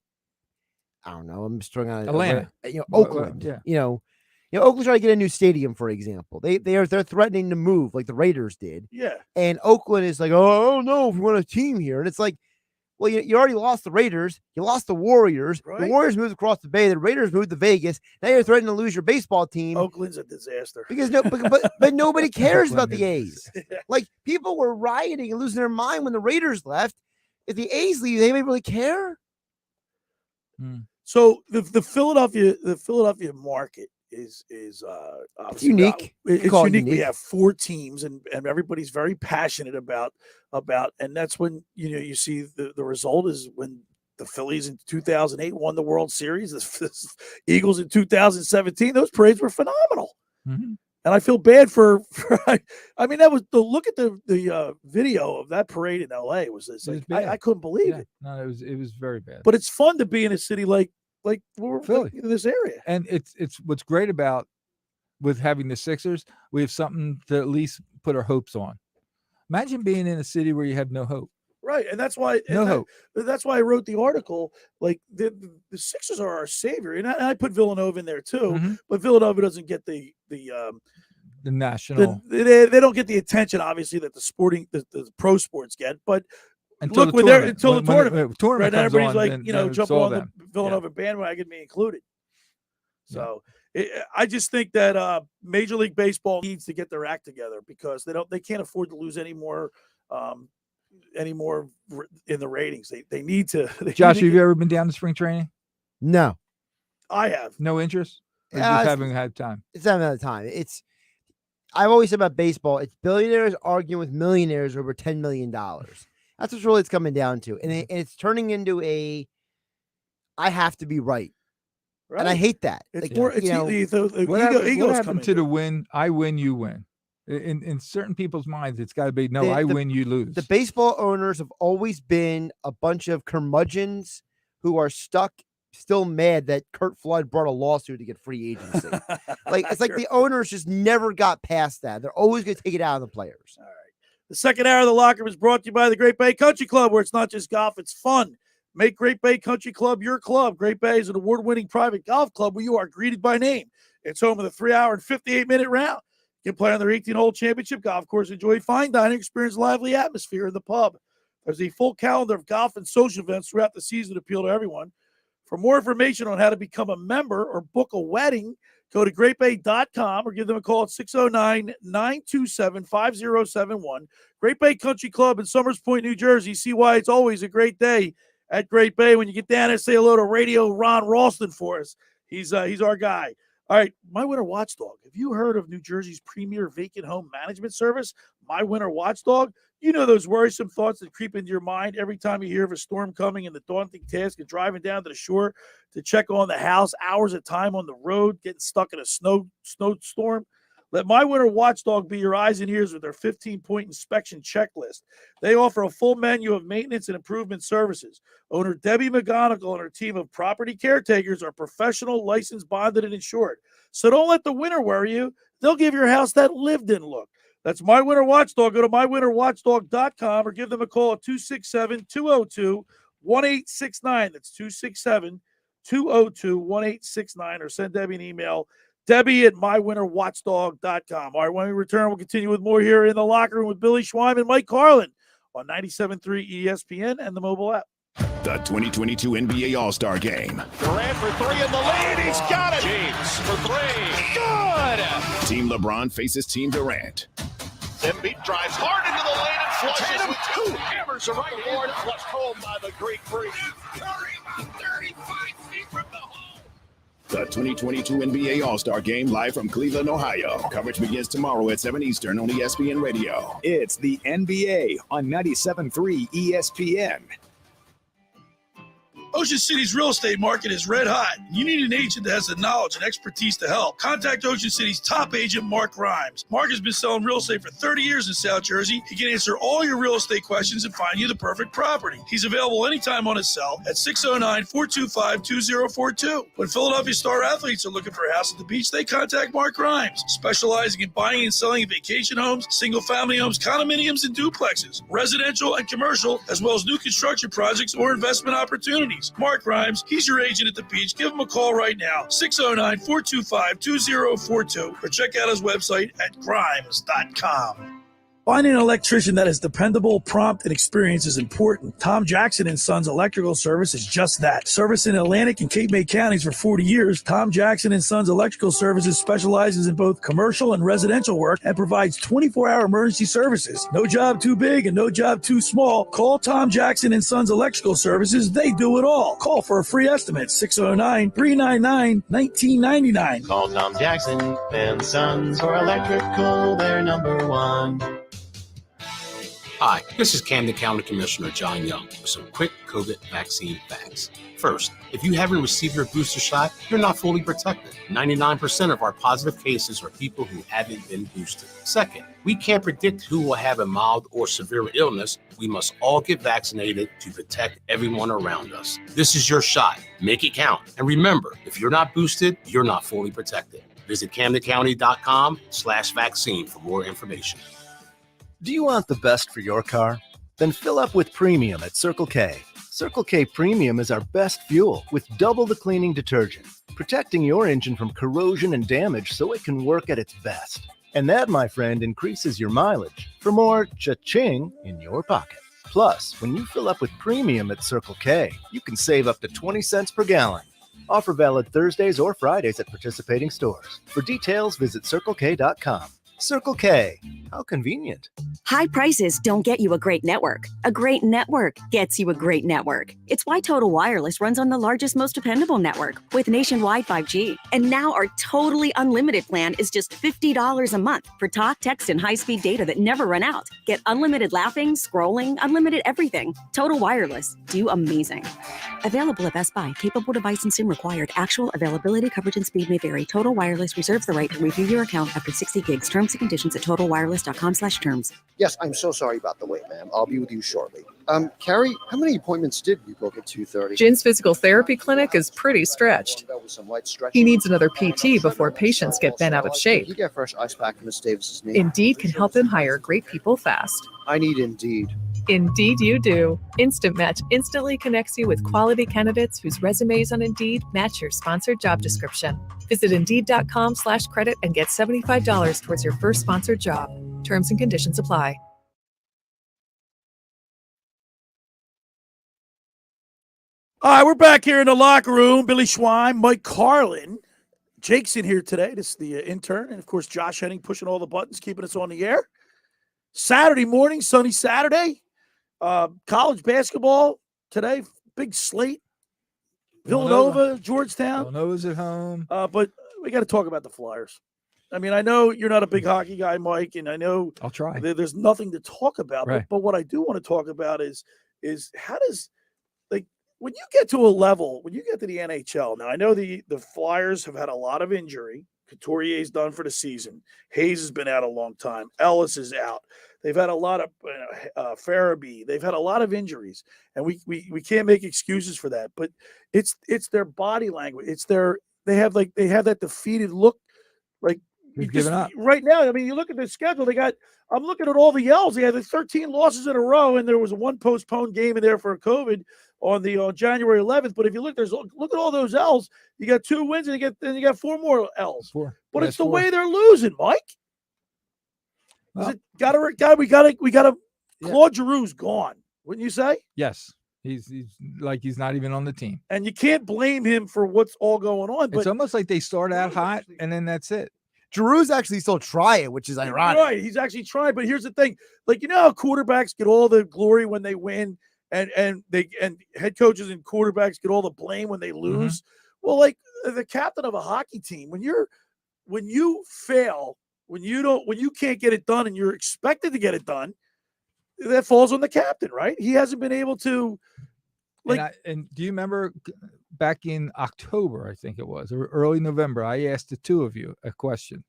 know. I'm just throwing out Atlanta, Oakland. Yeah. Oakland's trying to get a new stadium, for example. They're threatening to move like the Raiders did. Yeah. And Oakland is like, oh, I don't know if we want a team here. And it's like, well, you already lost the Raiders. You lost the Warriors. Right. The Warriors moved across the bay. The Raiders moved to Vegas. Now you're threatening to lose your baseball team. Oakland's a disaster. Because but nobody cares about the A's. Like, people were rioting and losing their mind when the Raiders left. If the A's leave, they may really care. So the Philadelphia market is it's unique. It's unique. We have 4 teams, and everybody's very passionate about, and that's when you see the result is when the Phillies in 2008 won the World Series. The Eagles in 2017. Those parades were phenomenal, and I feel bad for I mean, that was the look at the video of that parade in LA was like I couldn't believe it. No, it was very bad. But it's fun to be in a city like we're Philly, in this area. And it's what's great about with having the Sixers, we have something to at least put our hopes on. Imagine being in a city where you have no hope. Right, and that's why hope. That's why I wrote the article. Like the Sixers are our savior, and I put Villanova in there too. But Villanova doesn't get the national. They don't get the attention, obviously, that the pro sports get. But until look, the tournament. When the tournament right? comes Everybody's on, like, jumping on the Villanova bandwagon, me included. So I just think that Major League Baseball needs to get their act together because they can't afford to lose any more in the ratings. They need to. Josh, have you ever been down to spring training? No, I have no interest. Or just haven't had time. It's not had time. I've always said about baseball. It's billionaires arguing with millionaires over $10 million. That's what really it's coming down to, and it's turning into I have to be right. And I hate that. It's like, more. It's the what happened to in. the win? I win, you win. In certain people's minds, it's got to be I win, you lose. The baseball owners have always been a bunch of curmudgeons who are still mad that Curt Flood brought a lawsuit to get free agency. It's like the owners just never got past that. They're always going to take it out of the players. All right. The second hour of the locker room is brought to you by the Great Bay Country Club, where it's not just golf, it's fun. Make Great Bay Country Club your club. Great Bay is an award-winning private golf club where you are greeted by name. It's home of the 3-hour and 58-minute round. You can play on their 18-hole championship golf course, enjoy fine dining, experience lively atmosphere in the pub. There's a full calendar of golf and social events throughout the season to appeal to everyone. For more information on how to become a member or book a wedding, go to greatbay.com or give them a call at 609-927-5071. Great Bay Country Club in Summers Point, New Jersey. See why it's always a great day at Great Bay. When you get down there, say hello to Radio Ron Ralston for us. He's our guy. All right, My Winter Watchdog. Have you heard of New Jersey's premier vacant home management service, My Winter Watchdog? You know those worrisome thoughts that creep into your mind every time you hear of a storm coming and the daunting task of driving down to the shore to check on the house, hours at a time on the road, getting stuck in a snowstorm. Let My Winter Watchdog be your eyes and ears with their 15-point inspection checklist. They offer a full menu of maintenance and improvement services. Owner Debbie McGonigal and her team of property caretakers are professional, licensed, bonded, and insured. So don't let the winter worry you. They'll give your house that lived-in look. That's My Winter Watchdog. Go to mywinterwatchdog.com or give them a call at 267-202-1869. That's 267-202-1869, or send Debbie an email, Debbie@mywinterwatchdog.com. All right, when we return, we'll continue with more here in the locker room with Billy Schweim and Mike Carlin on 97.3 ESPN and the mobile app. The 2022 NBA All-Star Game. Durant for three in the lead. He's got it. James for three. Good. Team LeBron faces Team Durant. Embiid drives hard into the lane and flushes with two. Hammers a right board, flushed home by the Greek Freak. Curry about 35 feet from the hole. The 2022 NBA All-Star Game live from Cleveland, Ohio. Coverage begins tomorrow at 7 Eastern on ESPN Radio. It's the NBA on 97.3 ESPN. Ocean City's real estate market is red hot. You need an agent that has the knowledge and expertise to help. Contact Ocean City's top agent, Mark Rhymes. Mark has been selling real estate for 30 years in South Jersey. He can answer all your real estate questions and find you the perfect property. He's available anytime on his cell at 609-425-2042. When Philadelphia star athletes are looking for a house at the beach, they contact Mark Rhymes, specializing in buying and selling vacation homes, single-family homes, condominiums, and duplexes, residential and commercial, as well as new construction projects or investment opportunities. Mark Rhymes, he's your agent at the beach. Give him a call right now, 609-425-2042, or check out his website at grimes.com. Finding an electrician that is dependable, prompt, and experienced is important. Tom Jackson & Sons Electrical Service is just that. Service in Atlantic and Cape May counties for 40 years, Tom Jackson & Sons Electrical Services specializes in both commercial and residential work and provides 24-hour emergency services. No job too big and no job too small. Call Tom Jackson & Sons Electrical Services. They do it all. Call for a free estimate, 609-399-1999. Call Tom Jackson and Sons for electrical, they're number one. Hi, this is Camden County Commissioner John Young with some quick COVID vaccine facts. First, if you haven't received your booster shot, you're not fully protected. 99% of our positive cases are people who haven't been boosted. Second, we can't predict who will have a mild or severe illness. We must all get vaccinated to protect everyone around us. This is your shot. Make it count. And remember, if you're not boosted, you're not fully protected. Visit CamdenCounty.com/vaccine for more information. Do you want the best for your car? Then fill up with premium at Circle K. Circle K Premium is our best fuel with double the cleaning detergent, protecting your engine from corrosion and damage so it can work at its best. And that, my friend, increases your mileage for more cha-ching in your pocket. Plus, when you fill up with premium at Circle K, you can save up to 20 cents per gallon. Offer valid Thursdays or Fridays at participating stores. For details, visit CircleK.com. Circle K. How convenient. High prices don't get you a great network. A great network gets you a great network. It's why Total Wireless runs on the largest, most dependable network with nationwide 5G. And now our totally unlimited plan is just $50 a month for talk, text, and high-speed data that never run out. Get unlimited laughing, scrolling, unlimited everything. Total Wireless. Do amazing. Available at Best Buy. Capable device and SIM required. Actual availability, coverage, and speed may vary. Total Wireless reserves the right to review your account after 60 gigs. Terms and conditions at totalwireless.com/terms. Yes, I'm so sorry about the wait, ma'am. I'll be with you shortly. Carrie, how many appointments did we book at 2:30? Jin's physical therapy clinic is pretty stretched. He needs another PT before patients get bent out of shape. You get fresh ice pack from Miss Davis's knee. Indeed can help him hire great people fast. I need Indeed. Indeed you do. Instant Match instantly connects you with quality candidates whose resumes on Indeed match your sponsored job description. Visit Indeed.com/credit and get $75 towards your first sponsored job. Terms and conditions apply. All right, we're back here in the locker room. Billy Schweim, Mike Carlin. Jake's in here today. This is the intern. And, of course, Josh Henning pushing all the buttons, keeping us on the air. Saturday morning, sunny Saturday. College basketball today, big slate. Villanova, Georgetown. Villanova's at home. But we got to talk about the Flyers. I mean, I know you're not a big hockey guy, Mike, and I know I'll try. There's nothing to talk about. Right. But what I do want to talk about is how does, like, when you get to a level, when you get to the NHL, now I know the Flyers have had a lot of injury. Couturier's done for the season. Hayes has been out a long time. Ellis is out. They've had a lot of Farabee. They've had a lot of injuries, and we can't make excuses for that. But it's their body language. It's they have that defeated look. Like He's giving up right now. I mean, you look at the schedule. I'm looking at all the L's. They had the 13 losses in a row, and there was one postponed game in there for COVID on January 11th. But if you look at all those L's. You got 2 wins, and you got 4 more L's. But it's the way they're losing, Mike. Well, we gotta. Claude Giroux's gone, wouldn't you say? Yes. He's not even on the team. And you can't blame him for what's all going on. But it's almost like they start out hot and then that's it. Giroux's actually still trying, which is ironic. Right. He's actually trying. But here's the thing. Like, you know how quarterbacks get all the glory when they win and head coaches and quarterbacks get all the blame when they lose? Mm-hmm. Well, like the captain of a hockey team, when you fail, when you can't get it done and you're expected to get it done, that falls on the captain, right? He hasn't been able to. And do you remember back in October, I think it was, or early November, I asked the two of you a question,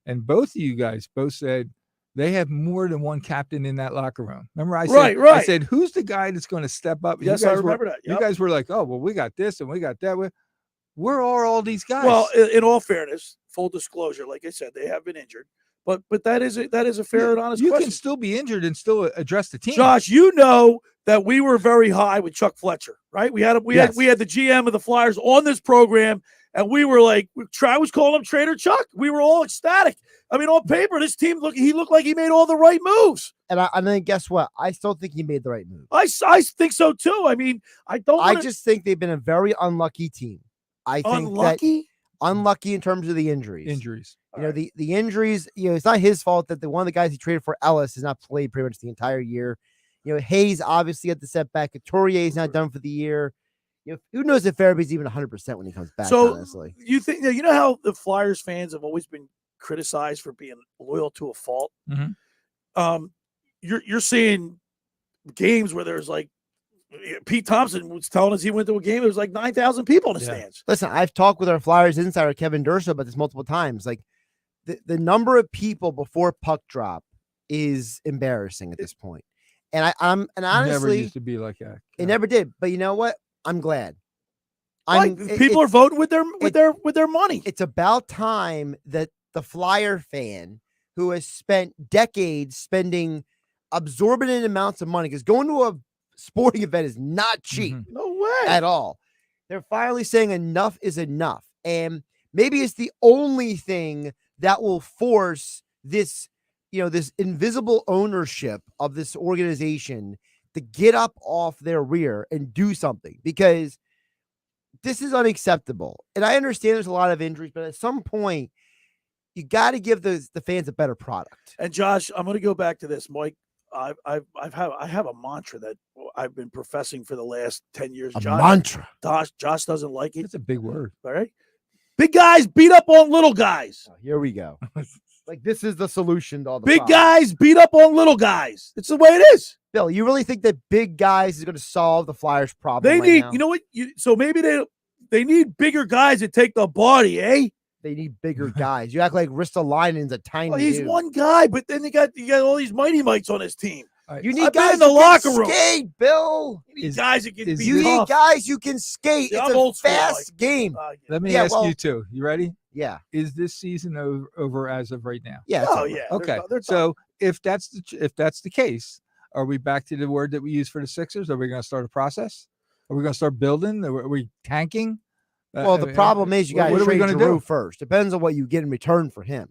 and both of you guys both said they have more than one captain in that locker room. Remember, I said, I said, who's the guy that's going to step up? Yes, I remember that. Yep. You guys were like, oh, well, we got this and we got that. Where are all these guys? Well, in all fairness, full disclosure, like I said, they have been injured. But that is a fair and honest question. You can still be injured and still address the team. Josh, you know that we were very high with Chuck Fletcher, right? We had the GM of the Flyers on this program, and we were like, I was calling him Trader Chuck. We were all ecstatic. I mean, on paper, this team he looked like he made all the right moves. And then guess what? I still think he made the right move. I think so too. I mean, I just think they've been a very unlucky team. I think unlucky in terms of the injuries. You know, the injuries, it's not his fault that one of the guys he traded for, Ellis, has not played pretty much the entire year. Hayes obviously had the setback. Couturier not done for the year. Who knows if Farabee's even 100% when he comes back, honestly. You think, you know how the Flyers fans have always been criticized for being loyal to a fault? Mm-hmm. You're seeing games where there's like, Pete Thompson was telling us he went to a game. There was like 9,000 people in the stands. Listen, I've talked with our Flyers insider, Kevin Durso, about this multiple times. Like the number of people before puck drop is embarrassing at this point. And honestly, it never used to be like that. It never did. But you know what? I'm glad. People are voting with their money. It's about time that the Flyer fan who has spent decades spending absorbent amounts of money, because going to a sporting event is not cheap. No way at all. They're finally saying enough is enough. And maybe it's the only thing that will force this, this invisible ownership of this organization to get up off their rear and do something, because this is unacceptable. And I understand there's a lot of injuries, but at some point you got to give the fans a better product. And Josh, I'm going to go back to this, Mike. I have a mantra that I've been professing for the last 10 years. Mantra. Josh doesn't like it. It's a big word. All right. Big guys beat up on little guys. Oh, here we go. Like this is the solution to all the big problems. Guys beat up on little guys. It's the way it is. Bill, you really think that big guys is going to solve the Flyers' problem? They right need, now? you know what? So maybe they need bigger guys that take the body, eh? They need bigger guys. You act like Ristolainen's a tiny. Well, he's dude. one guy, but then you got all these mighty mites on his team. You need guys in the locker room. Skate, Bill. You need guys that can be You need tough. guys who can skate. Yeah, it's I'm a old school, fast game. Let me ask you two. You ready? Yeah. Is this season over as of right now? Yeah. Oh yeah. Okay. So if that's the case, are we back to the word that we use for the Sixers? Are we going to start a process? Are we going to start building? Are we tanking? Well, the problem is you got to trade gonna Giroux first. Depends on what you get in return for him.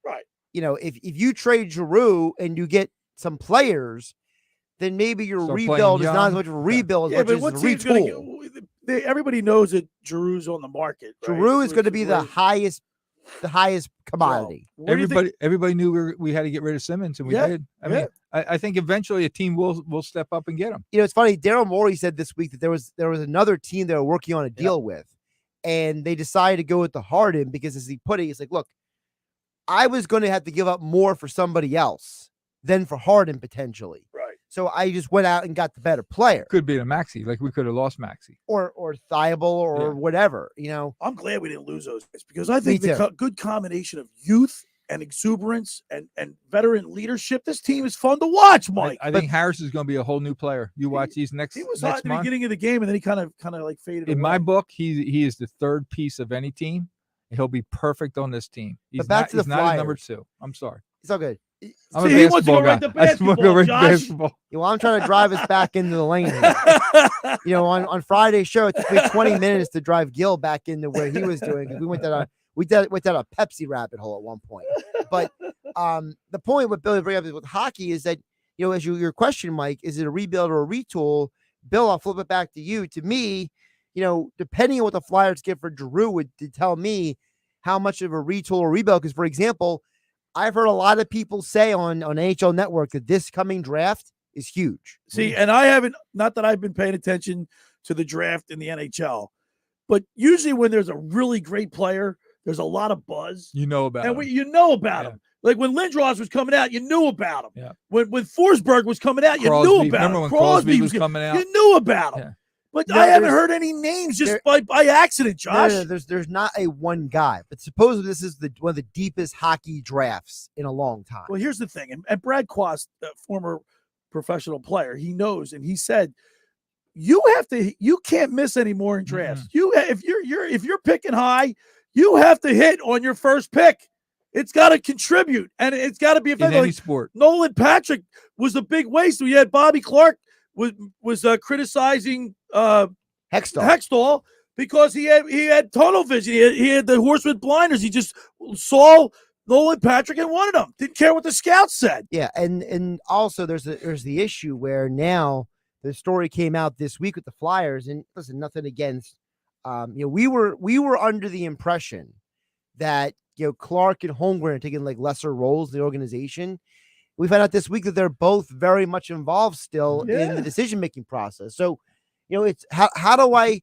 Right. If you trade Giroux and you get some players, then maybe your rebuild is not as much of a rebuild as much as a retool. Everybody knows that Giroux's on the market. Right? Giroux is going to be the highest commodity. Well, everybody knew we had to get rid of Simmons, and we did. I mean, I think eventually a team will step up and get him. It's funny. Daryl Morey said this week that there was another team they were working on a deal with, and they decided to go with the Harden because, as he put it, he's like, "Look, I was going to have to give up more for somebody else than for Harden potentially. Right. So I just went out and got the better player. Could be a Maxey, like we could have lost Maxey or Thibault or whatever. I'm glad we didn't lose those guys because I think the good combination of youth and exuberance and veteran leadership. This team is fun to watch, Mike. I think Harris is going to be a whole new player. You watch these next. He was next hot in the month. beginning of the game, and then he kind of like faded. In away. my book, he is the third piece of any team, He'll be perfect on this team. He's But back not, to the he's not a number Flyers. 2. I'm sorry. It's all good. I'm a See, he wants to basketball go right guy. to I just wanna go basketball, right to Josh. basketball. Well, I'm trying to drive us back into the lane here. On Friday's show, it took me 20 minutes to drive Gil back into where he was doing. We went down a Pepsi rabbit hole at one point. But the point what Billy bring up with hockey is that, as your question, Mike, is it a rebuild or a retool? Bill, I'll flip it back to you. To me, depending on what the Flyers get for Giroux would tell me how much of a retool or rebuild. Because, for example, I've heard a lot of people say on NHL Network that this coming draft is huge. See, and I haven't, not that I've been paying attention to the draft in the NHL, but usually when there's a really great player, there's a lot of buzz. You know about him. Him. Like when Lindros was coming out, you knew about him. Yeah. When Forsberg was coming out, you Crosby. knew about Remember him. when Crosby was coming out? You knew about him. Yeah. But No, I haven't heard any names just by accident, Josh. No, there's not a one guy, but supposedly this is one of the deepest hockey drafts in a long time. Well, here's the thing, and Brad Quast, former professional player, he knows, and he said, you can't miss any more in drafts. If you're picking high, you have to hit on your first pick. It's got to contribute, and it's got to be effective. In any sport. Nolan Patrick was a big waste. We had Bobby Clark was criticizing Hextall because he had tunnel vision. He had the horse with blinders. He just saw Nolan Patrick and wanted him. Didn't care what the scouts said. Yeah, and also there's the issue where now the story came out this week with the Flyers, and listen, nothing against. We were under the impression that Clark and Holmgren are taking like lesser roles in the organization. We found out this week that they're both very much involved still in the decision-making process. So, it's how do I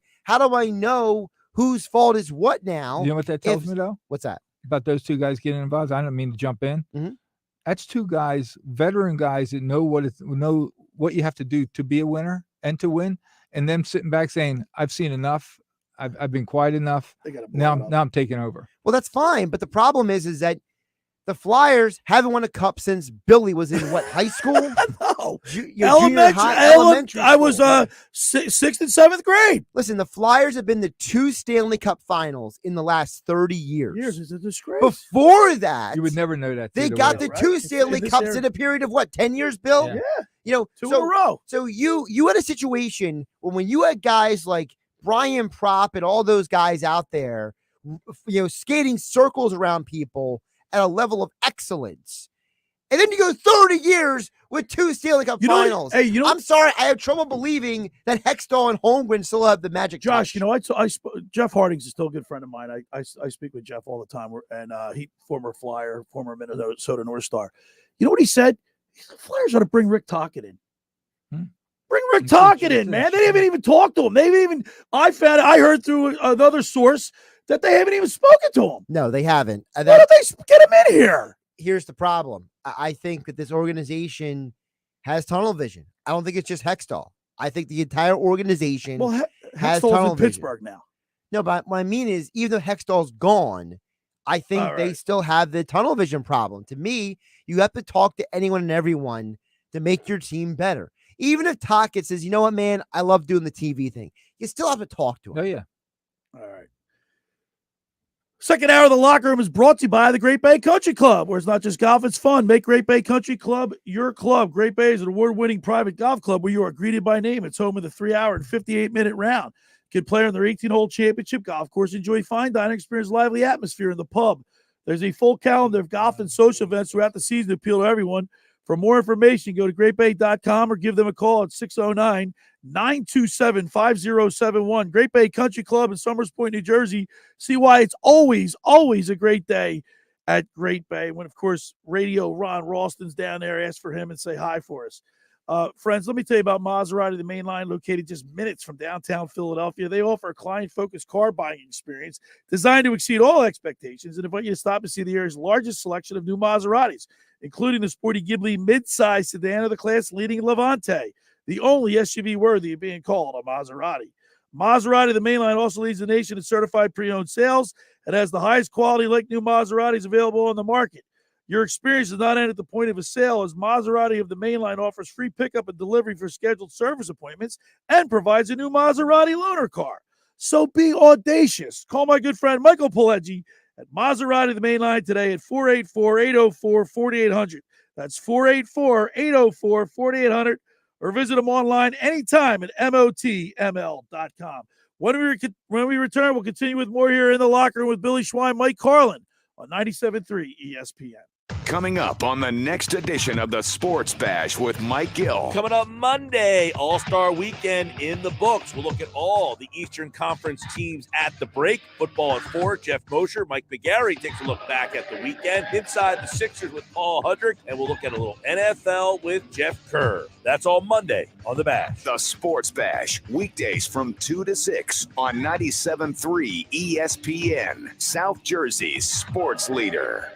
know whose fault is what now? You know what that tells me though? What's that? About those two guys getting involved. I don't mean to jump in. Mm-hmm. That's two guys, veteran guys that know what you have to do to be a winner and to win, and them sitting back saying, "I've seen enough. I've been quiet enough. Now I'm taking over." Well, that's fine, but the problem is that the Flyers haven't won a cup since Billy was in high school? No. Elementary I was school. 6th and 7th grade. Listen, the Flyers have been to 2 Stanley Cup finals in the last 30 years. It's a disgrace. Before that, You would never know that. they either got way. the 2 Stanley Cups in a period of 10 years, Bill? Yeah. 2 in a row. So you had a situation when you had guys like Brian Propp and all those guys out there, skating circles around people at a level of excellence. And then you go 30 years with 2 Stanley Cup finals. I'm sorry, I have trouble believing that Hextall and Holmgren still have the magic Josh, touch. Jeff Harding's still a good friend of mine. I speak with Jeff all the time, and he former Flyer, former Minnesota North Star. You know what he said? The Flyers ought to bring Rick Tocchet in. Bring Rick Tocchet in, man. They haven't even talked to him. I heard through another source that they haven't even spoken to him. No, they haven't. Why don't they get him in here? Here's the problem. I think that this organization has tunnel vision. I don't think it's just Hextall. I think the entire organization has Hextall's tunnel in vision. Pittsburgh now. No, but what I mean is, even though Hextall's gone, I think they still have the tunnel vision problem. To me, you have to talk to anyone and everyone to make your team better. Even if Tocchet says, you know what, man, I love doing the TV thing, you still have to talk to him. Oh, yeah. All right. Second hour of the locker room is brought to you by the Great Bay Country Club, where it's not just golf, it's fun. Make Great Bay Country Club your club. Great Bay is an award-winning private golf club where you are greeted by name. It's home of the 3-hour and 58-minute round. Good player on their 18-hole championship golf course. Enjoy fine dining, experience lively atmosphere in the pub. There's a full calendar of golf and social events throughout the season to appeal to everyone. For more information, go to greatbay.com or give them a call at 609-927-5071. Great Bay Country Club in Summers Point, New Jersey. See why it's always, always a great day at Great Bay. When, of course, Radio Ron Ralston's down there, ask for him and say hi for us. Friends, let me tell you about Maserati, the main line located just minutes from downtown Philadelphia. They offer a client-focused car buying experience designed to exceed all expectations and invite you to stop and see the area's largest selection of new Maseratis, including the sporty Ghibli mid-size sedan of the class leading Levante, the only SUV worthy of being called a Maserati. Maserati, the main line, also leads the nation in certified pre-owned sales and has the highest quality like new Maseratis available on the market. Your experience does not end at the point of a sale, as Maserati of the Mainline offers free pickup and delivery for scheduled service appointments and provides a new Maserati loaner car. So be audacious. Call my good friend Michael Pileggi at Maserati, the main line today at 484-804-4800. That's 484-804-4800. Or visit them online anytime at motml.com. When we return, we'll continue with more here in the locker room with Billy Schwein, Mike Carlin on 97.3 ESPN. Coming up on the next edition of the Sports Bash with Mike Gill. Coming up Monday, All-Star Weekend in the books. We'll look at all the Eastern Conference teams at the break. Football at 4, Jeff Mosher. Mike McGarry takes a look back at the weekend. Inside the Sixers with Paul Hudrick. And we'll look at a little NFL with Jeff Kerr. That's all Monday on The Bash. The Sports Bash, weekdays from 2 to 6 on 97.3 ESPN, South Jersey's sports leader.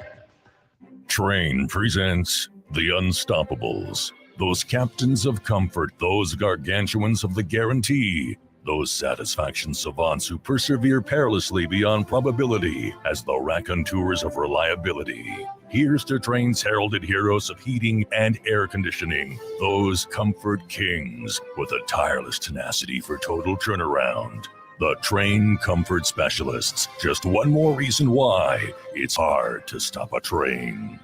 Train presents The Unstoppables. Those captains of comfort, those gargantuans of the guarantee, those satisfaction savants who persevere perilously beyond probability as the raconteurs of reliability. Here's to Train's heralded heroes of heating and air conditioning, those comfort kings with a tireless tenacity for total turnaround. The Train Comfort Specialists. Just one more reason why it's hard to stop a train.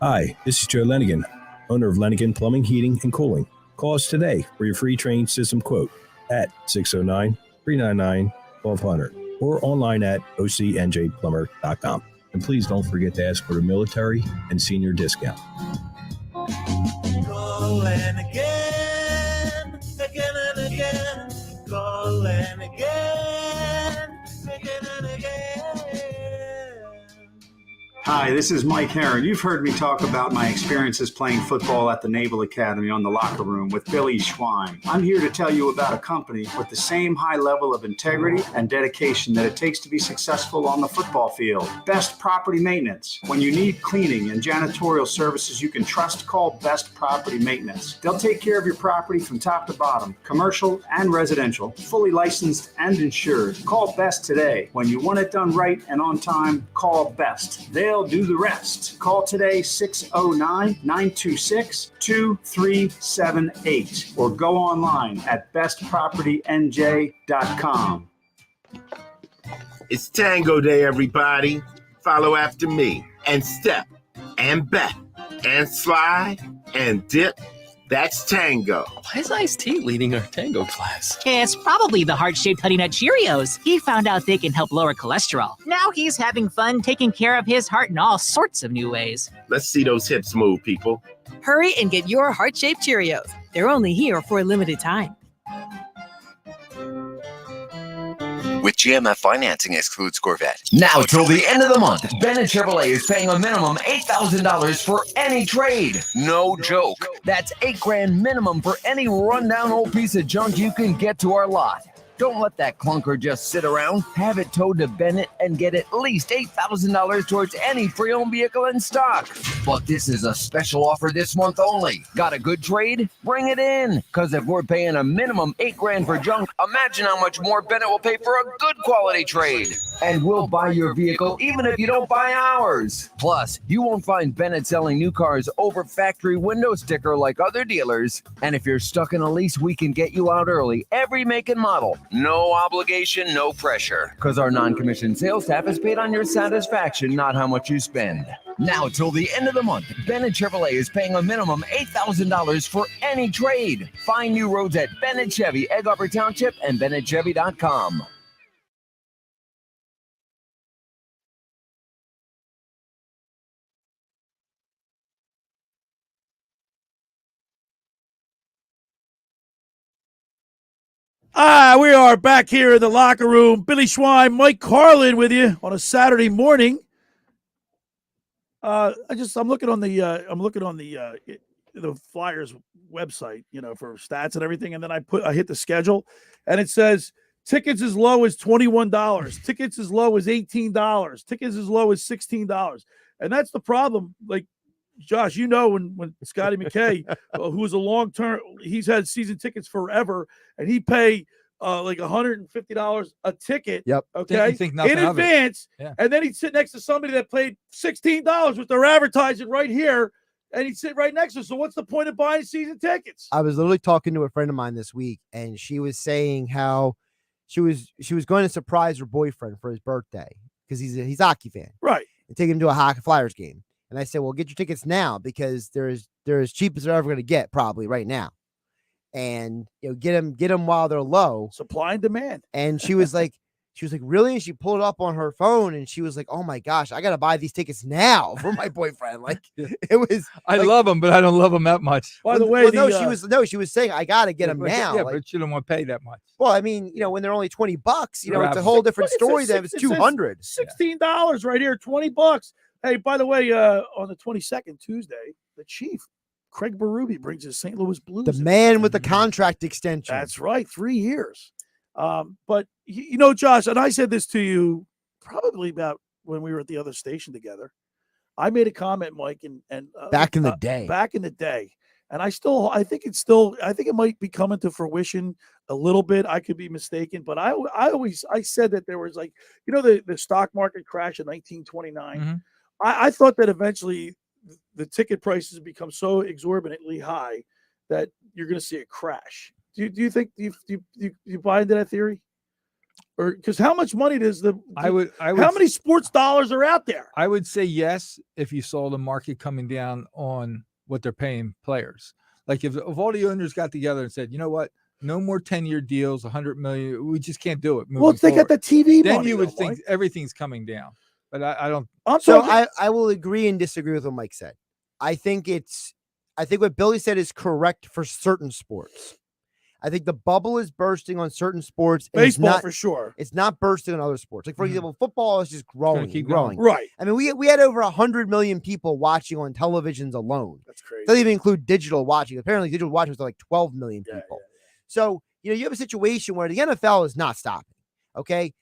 Hi, this is Joe Lenigan, owner of Lenigan Plumbing, Heating, and Cooling. Call us today for your free train system quote at 609-399-1200 or online at ocnjplumber.com. And please don't forget to ask for the military and senior discount. Calling again, again and again. Calling again, again and again. Hi, this is Mike Herron. You've heard me talk about my experiences playing football at the Naval Academy on the locker room with Billy Schwein. I'm here to tell you about a company with the same high level of integrity and dedication that it takes to be successful on the football field. Best Property Maintenance. When you need cleaning and janitorial services you can trust, call Best Property Maintenance. They'll take care of your property from top to bottom, commercial and residential, fully licensed and insured. Call Best today. When you want it done right and on time, call Best. They'll do the rest. Call today 609-926-2378 or go online at bestpropertynj.com. It's Tango Day, everybody. Follow after me and step and bet and slide and dip. That's tango. Why is Iced Tea leading our tango class? It's probably the heart-shaped Honey Nut Cheerios. He found out they can help lower cholesterol. Now he's having fun taking care of his heart in all sorts of new ways. Let's see those hips move, people. Hurry and get your heart-shaped Cheerios. They're only here for a limited time. With GMF financing excludes Corvette. Now till the end of the month, Bennett Chevrolet is paying a minimum $8,000 for any trade. No joke. That's $8,000 minimum for any rundown old piece of junk you can get to our lot. Don't let that clunker just sit around. Have it towed to Bennett and get at least $8,000 towards any pre-owned vehicle in stock. But this is a special offer this month only. Got a good trade? Bring it in. Because if we're paying a minimum $8,000 for junk, imagine how much more Bennett will pay for a good quality trade. And we'll buy your vehicle even if you don't buy ours. Plus, you won't find Bennett selling new cars over factory window sticker like other dealers. And if you're stuck in a lease, we can get you out early. Every make and model. No obligation, no pressure. Because our non-commissioned sales staff is paid on your satisfaction, not how much you spend. Now till the end of the month, Bennett Chevrolet is paying a minimum $8,000 for any trade. Find new roads at Bennett Chevy, Egg Harbor Township, and BennettChevy.com. We are back here in the locker room. Billy Schwein, Mike Carlin with you on a Saturday morning. I'm looking on the Flyers website, for stats and everything, and then I hit the schedule, and it says tickets as low as $21, tickets as low as $18, tickets as low as $16, and that's the problem. Like Josh, when Scotty McKay, who was a long-term, he's had season tickets forever, and he pay like $150 a ticket. Yep. Okay. In advance, and then he'd sit next to somebody that paid $16, which they're advertising right here, and he'd sit right next to him. So what's the point of buying season tickets? I was literally talking to a friend of mine this week, and she was saying how she was going to surprise her boyfriend for his birthday because he's a hockey fan, right? And take him to a hockey Flyers game. And I said, well, get your tickets now because they're as cheap as they're ever going to get probably right now. And get them while they're low. Supply and demand. And she was like, really? And she pulled it up on her phone and she was like, oh my gosh, I got to buy these tickets now for my boyfriend. Like it was. I love them, but I don't love them that much. By the way, she was saying I got to get them now. Yeah, but she don't want to pay that much. Well, I mean, when they're only $20, it's a whole different story than if it's $200. $16 right here, $20. Hey, by the way, on the 22nd, Tuesday, the Chief, Craig Berube, brings his St. Louis Blues. The man with the contract extension. That's right, 3 years. But, Josh, and I said this to you probably about when we were at the other station together. I made a comment, Mike, and back in the day. And I think it might be coming to fruition a little bit. I could be mistaken, but I said that there was the stock market crash in 1929. Mm-hmm. I thought that eventually the ticket prices become so exorbitantly high that you're going to see a crash. Do you think you buy into that theory? Or because how much money does how many sports dollars are out there? I would say yes if you saw the market coming down on what they're paying players. Like if all the owners got together and said, you know what, no more 10-year deals, $100 million, we just can't do it. Well, if they got the TV then money, you would think everything's coming down. But I don't. I will agree and disagree with what Mike said. I think what Billy said is correct for certain sports. I think the bubble is bursting on certain sports. Baseball for sure. It's not bursting on other sports. Like for example, football is just growing, keep growing. Right. I mean, we had over 100 million people watching on televisions alone. That's crazy. Doesn't even include digital watching. Apparently, digital watching was like 12 million people. So you have a situation where the NFL is not stopping. Okay.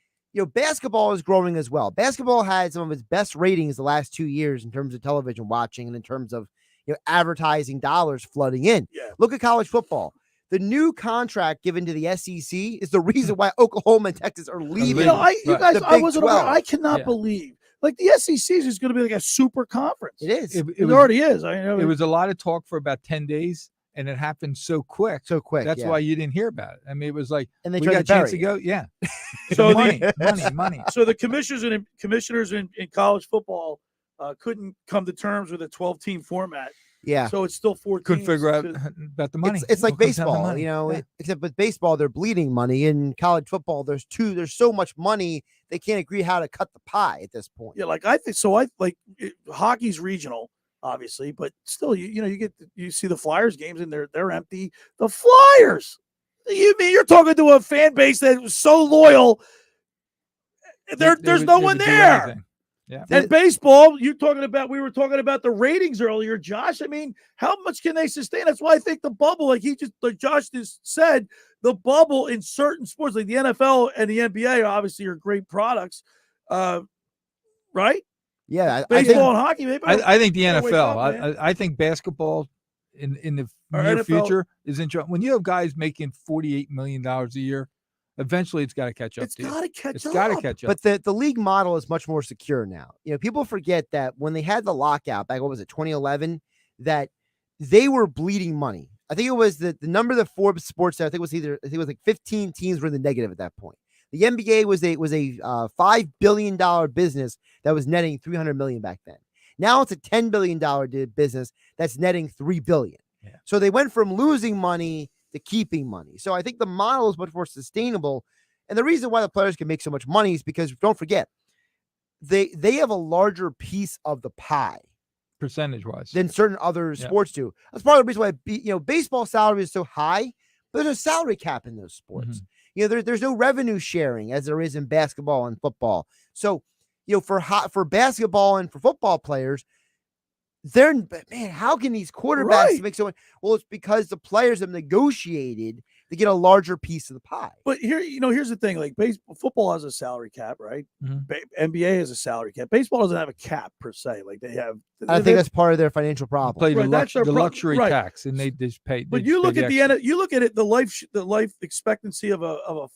Basketball is growing as well. Basketball had some of its best ratings the last 2 years in terms of television watching and in terms of advertising dollars flooding in. Yeah. Look at college football. The new contract given to the SEC is the reason why Oklahoma and Texas are leaving. I wasn't aware. I cannot believe like the SEC is going to be like a super conference. It is. It already is. I know it was a lot of talk for about 10 days. And it happened so quick. That's why you didn't hear about it. I mean, it was like, and they we got a chance to go. Yeah. So money. So the commissioners in college football couldn't come to terms with a 12-team format. Yeah. So it's still 14. Couldn't figure out about the money. It's like baseball, except with baseball, they're bleeding money. In college football, there's so much money, they can't agree how to cut the pie at this point. Yeah. Like I think so. Hockey's regional. Obviously, but still, you see the Flyers games and they're empty. The Flyers, you mean you're talking to a fan base that was so loyal? There's no one there. Yeah. And baseball, we were talking about the ratings earlier, Josh. I mean, how much can they sustain? That's why I think the bubble, like Josh just said, the bubble in certain sports, like the NFL and the NBA, obviously are great products, right? Yeah, baseball and hockey. Maybe I think the NFL. I think basketball in the near future is in trouble. When you have guys making $48 million a year, eventually it's got to catch up. It's got to catch up. Got to catch up. But the league model is much more secure now. People forget that when they had the lockout back, 2011, that they were bleeding money. I think it was the number that Forbes Sports said. I think it was like 15 teams were in the negative at that point. The NBA was a $5 billion business that was netting $300 million back then. Now it's a $10 billion business that's netting $3 billion. Yeah. So they went from losing money to keeping money. So I think the model is much more sustainable. And the reason why the players can make so much money is because, don't forget, they have a larger piece of the pie. Percentage-wise. Than certain other sports do. That's part of the reason why baseball salary is so high, but there's a salary cap in those sports. Mm-hmm. There's no revenue sharing as there is in basketball and football. So, for basketball and for football players, how can these quarterbacks make so much? Well, it's because the players have negotiated to get a larger piece of the pie. But here's the thing: like football has a salary cap, right? Mm-hmm. NBA has a salary cap. Baseball doesn't have a cap per se. Like they have. I think that's part of their financial problem. Play the luxury tax, and they just pay. But you look at you look at it, the life expectancy of a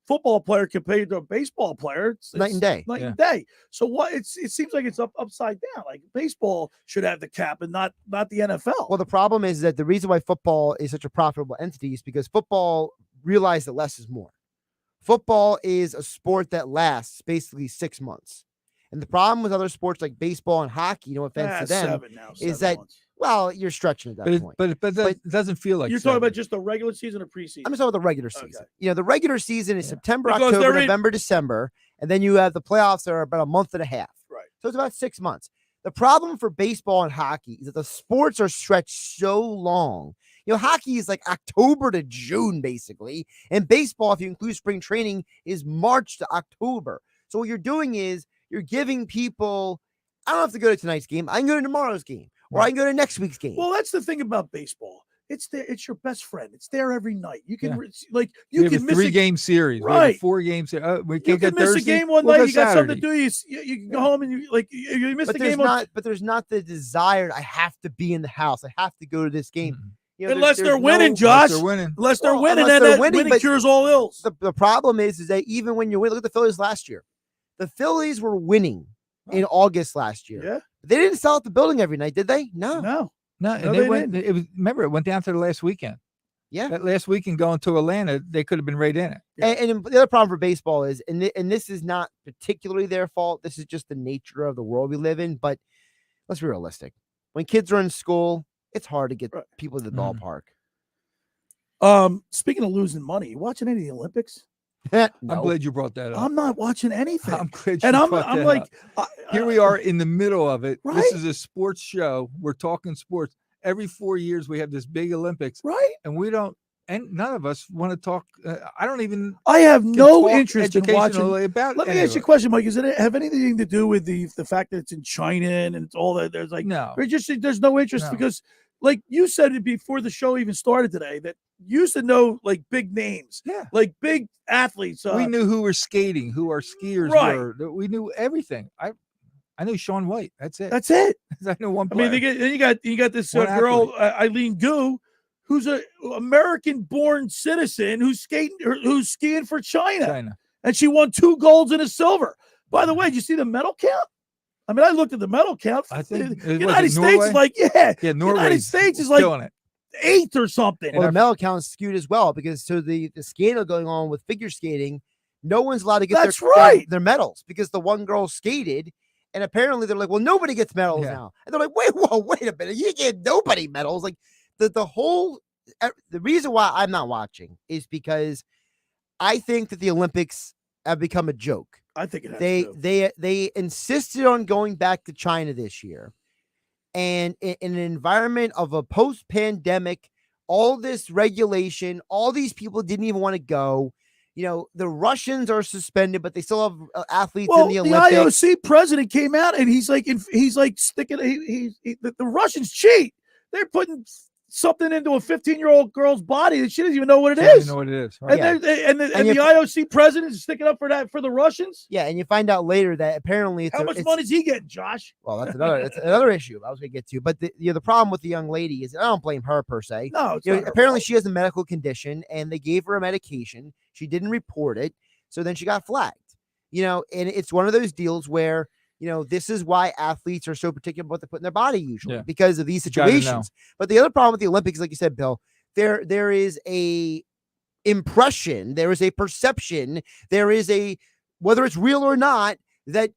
football player compared to a baseball player, it's night and day. Night and day. So it seems like it's upside down. Like baseball should have the cap and not the NFL. Well, the problem is that the reason why football is such a profitable entity is because football realized that less is more. Football is a sport that lasts basically 6 months. And the problem with other sports like baseball and hockey, no offense to them, 7 now, is 7 that, months. well, you're stretching at that point. But it doesn't feel like You're talking about just the regular season or preseason? I'm just talking about the regular season. You know, the regular season is September, Because October, they're in- November, December, and then you have the playoffs that are about a month and a half. Right. So it's about 6 months. The problem for baseball and hockey is that the sports are stretched so long. You know, hockey is like October to June, basically. And baseball, if you include spring training, is March to October. So what you're doing is you're giving people, I don't have to go to tonight's game. I can go to tomorrow's game, or I can go to next week's game. Well, that's the thing about baseball. It's there. It's your best friend. It's there every night. You can we you have can a miss 3-game series, we have a right? 4-game series. We You can't can get miss Thursday. a game one We'll night. go You got something Saturday. to do. You can go home and you miss But the there's game. On, but there's not the desire. I have to be in the house. I have to go to this game. You know, unless there's they're winning, Josh. Unless they're winning. Unless they're Well, winning, unless and they're that winning, winning but cures all ills. The problem is that even when you win, look at the Phillies last year. The Phillies were winning in August last year. Yeah. They didn't sell out the building every night, did they? No. No. And they went. It was. Remember, it went down to the last weekend. Yeah. That last weekend going to Atlanta, they could have been right in it. And the other problem for baseball is, and this is not particularly their fault. This is just the nature of the world we live in. But let's be realistic. When kids are in school, it's hard to get people to the ballpark. Speaking of losing money, you watching any of the Olympics? No. I'm glad you brought that up. I'm not watching anything. I'm glad and you I'm brought that like, up. Here we are in the middle of it. Right? This is a sports show. We're talking sports. Every 4 years we have this big Olympics, right? And we don't, and none of us want to talk. I don't even. I have can no talk interest in watching. educationally about. Let me any ask of you a it. question, Mike. Does it have anything to do with the fact that it's in China and it's all that? There's like No. or just there's no interest No. because, like you said it before the show even started today, that you used to know like big names, like big athletes. We knew who were skating, who our skiers Right. were. We knew everything. I knew Shaun White. That's it. That's it. I know one I player. mean, then you got this One girl Eileen Gu, who's a American-born citizen who's skiing for China, and she won 2 golds and a silver. By the way, did you see the medal count? I mean, I looked at the medal count. I think the United States is like, United Norway's States is like killing it. 8th or something. Well, the medal count is skewed as well because the scandal going on with figure skating, no one's allowed to get That's right. their medals because the one girl skated, and apparently they're like, well, nobody gets medals now. And they're like, wait a minute, you get nobody medals. Like the reason why I'm not watching is because I think that the Olympics have become a joke. I think it has they insisted on going back to China this year, and in an environment of a post-pandemic, all this regulation, all these people didn't even want to go. You know, the Russians are suspended, but they still have athletes in the Olympics. IOC president came out and he's like sticking. The Russians cheat. They're putting something into a 15-year-old girl's body that she doesn't even know what it She doesn't is. know what it is. Right? And the IOC president is sticking up for the Russians. Yeah, and you find out later that apparently How much money is he getting, Josh? Well, that's another issue I was going to get to. But the problem with the young lady is I don't blame her per se. No, it's You know, not her apparently fault. she has a medical condition and they gave her a medication. She didn't report it, so then she got flagged. You know, and it's one of those deals where, you know, this is why athletes are so particular about what they put in their body usually because of these You gotta know. situations. But the other problem with the Olympics, like you said, Bill, there is a impression, there is a perception, there is a, whether it's real or not, that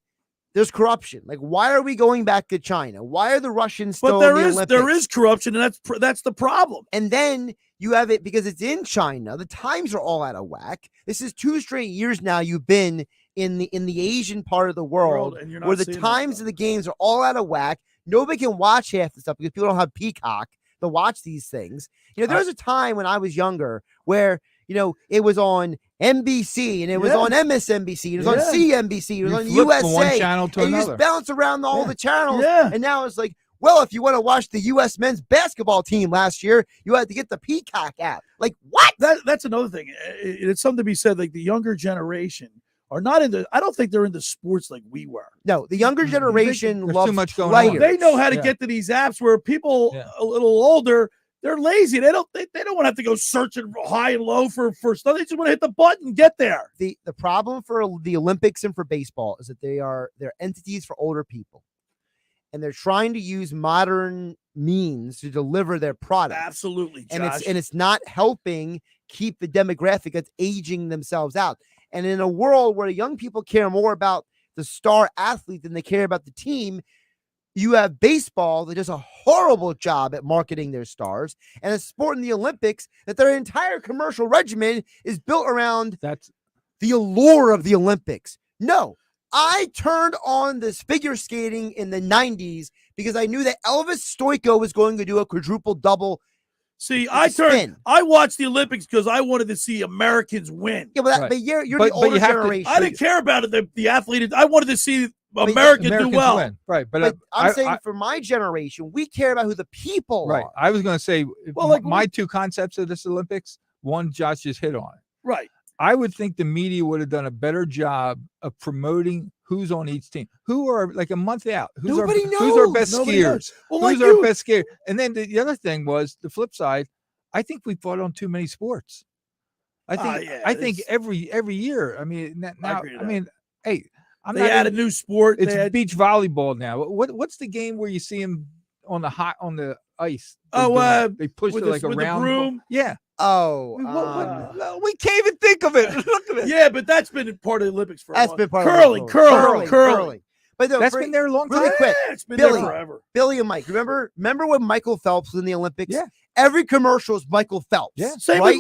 there's corruption. Like, why are we going back to China? Why are the Russians still But in the Olympics? there is corruption, and that's the problem. And then you have it because it's in China. The times are all out of whack. This is 2 straight years now you've been in the Asian part of the world and you're not where the seeing that times of the games are all out of whack. Nobody can watch half the stuff because people don't have Peacock to watch these things. You know, there was a time when I was younger where, you know, it was on NBC and it was on MSNBC, it was on CNBC, it was on flip USA. from one channel to and you another. just bounce around all the channels. Yeah. And now it's like, well, if you want to watch the U.S. men's basketball team last year, you had to get the Peacock app. Like, what? That's another thing. It's something to be said. Like the younger generation are not into. I don't think they're into sports like we were. No, the younger generation There's loves too much going players. on. They know how to Yeah. get to these apps where people a little older, they're lazy. They don't want to have to go searching high and low for stuff. They just want to hit the button and get there. The problem for the Olympics and for baseball is that they're entities for older people. And they're trying to use modern means to deliver their product. Absolutely, Josh. And it's not helping keep the demographic that's aging themselves out. And in a world where young people care more about the star athlete than they care about the team, you have baseball that does a horrible job at marketing their stars, and a sport in the Olympics that their entire commercial regimen is built around the allure of the Olympics. No, I turned on this figure skating in the 90s because I knew that Elvis Stoico was going to do a quadruple double. See, I watched the Olympics because I wanted to see Americans win. Yeah, but you're the older generation. I didn't care about it, the athlete. I wanted to see Americans do well. Win. Right, but I'm saying for my generation, we care about who the people are. I was going to say, my two concepts of this Olympics, one Josh just hit on. Right. I would think the media would have done a better job of promoting who's on each team, who are like a month out. Who's our best skiers? Who's our best skier? And then the other thing was the flip side. I think we fought on too many sports. I think every year. I mean, now, hey, they add a new sport. It's beach volleyball now. What's the game where you see them on the ice? They push it like with around. The broom. Yeah. We can't even think of it. Look at it. Yeah, but that's been part of the Olympics for a while. Been part of curling. But that's been there a long time. Really quick, it's been there forever. Billy and Mike, remember when Michael Phelps was in the Olympics? Yeah. Every commercial is Michael Phelps. Yeah. Same with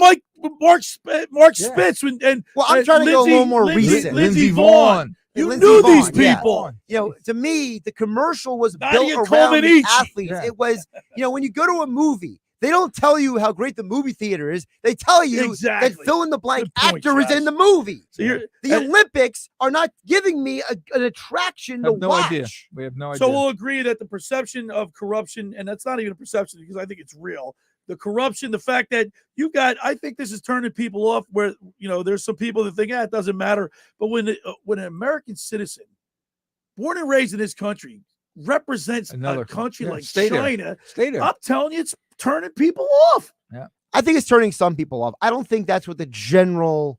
Mark Spitz and I'm trying to go a little more recent. Lindsey Vaughn. You knew these people. To me, the commercial was Nadia built around the Comaneci. athletes. Yeah. It was, when you go to a movie, they don't tell you how great the movie theater is. They tell you that fill-in-the-blank actor is in the movie. So the Olympics are not giving me an attraction to watch. Idea. We have no idea. So we'll agree that the perception of corruption, and that's not even a perception because I think it's real, the corruption, the fact that I think this is turning people off where, there's some people that think, it doesn't matter. But when an American citizen, born and raised in this country, represents a country like China, I'm telling you, it's turning people off. Yeah, I think it's turning some people off. I don't think that's what the general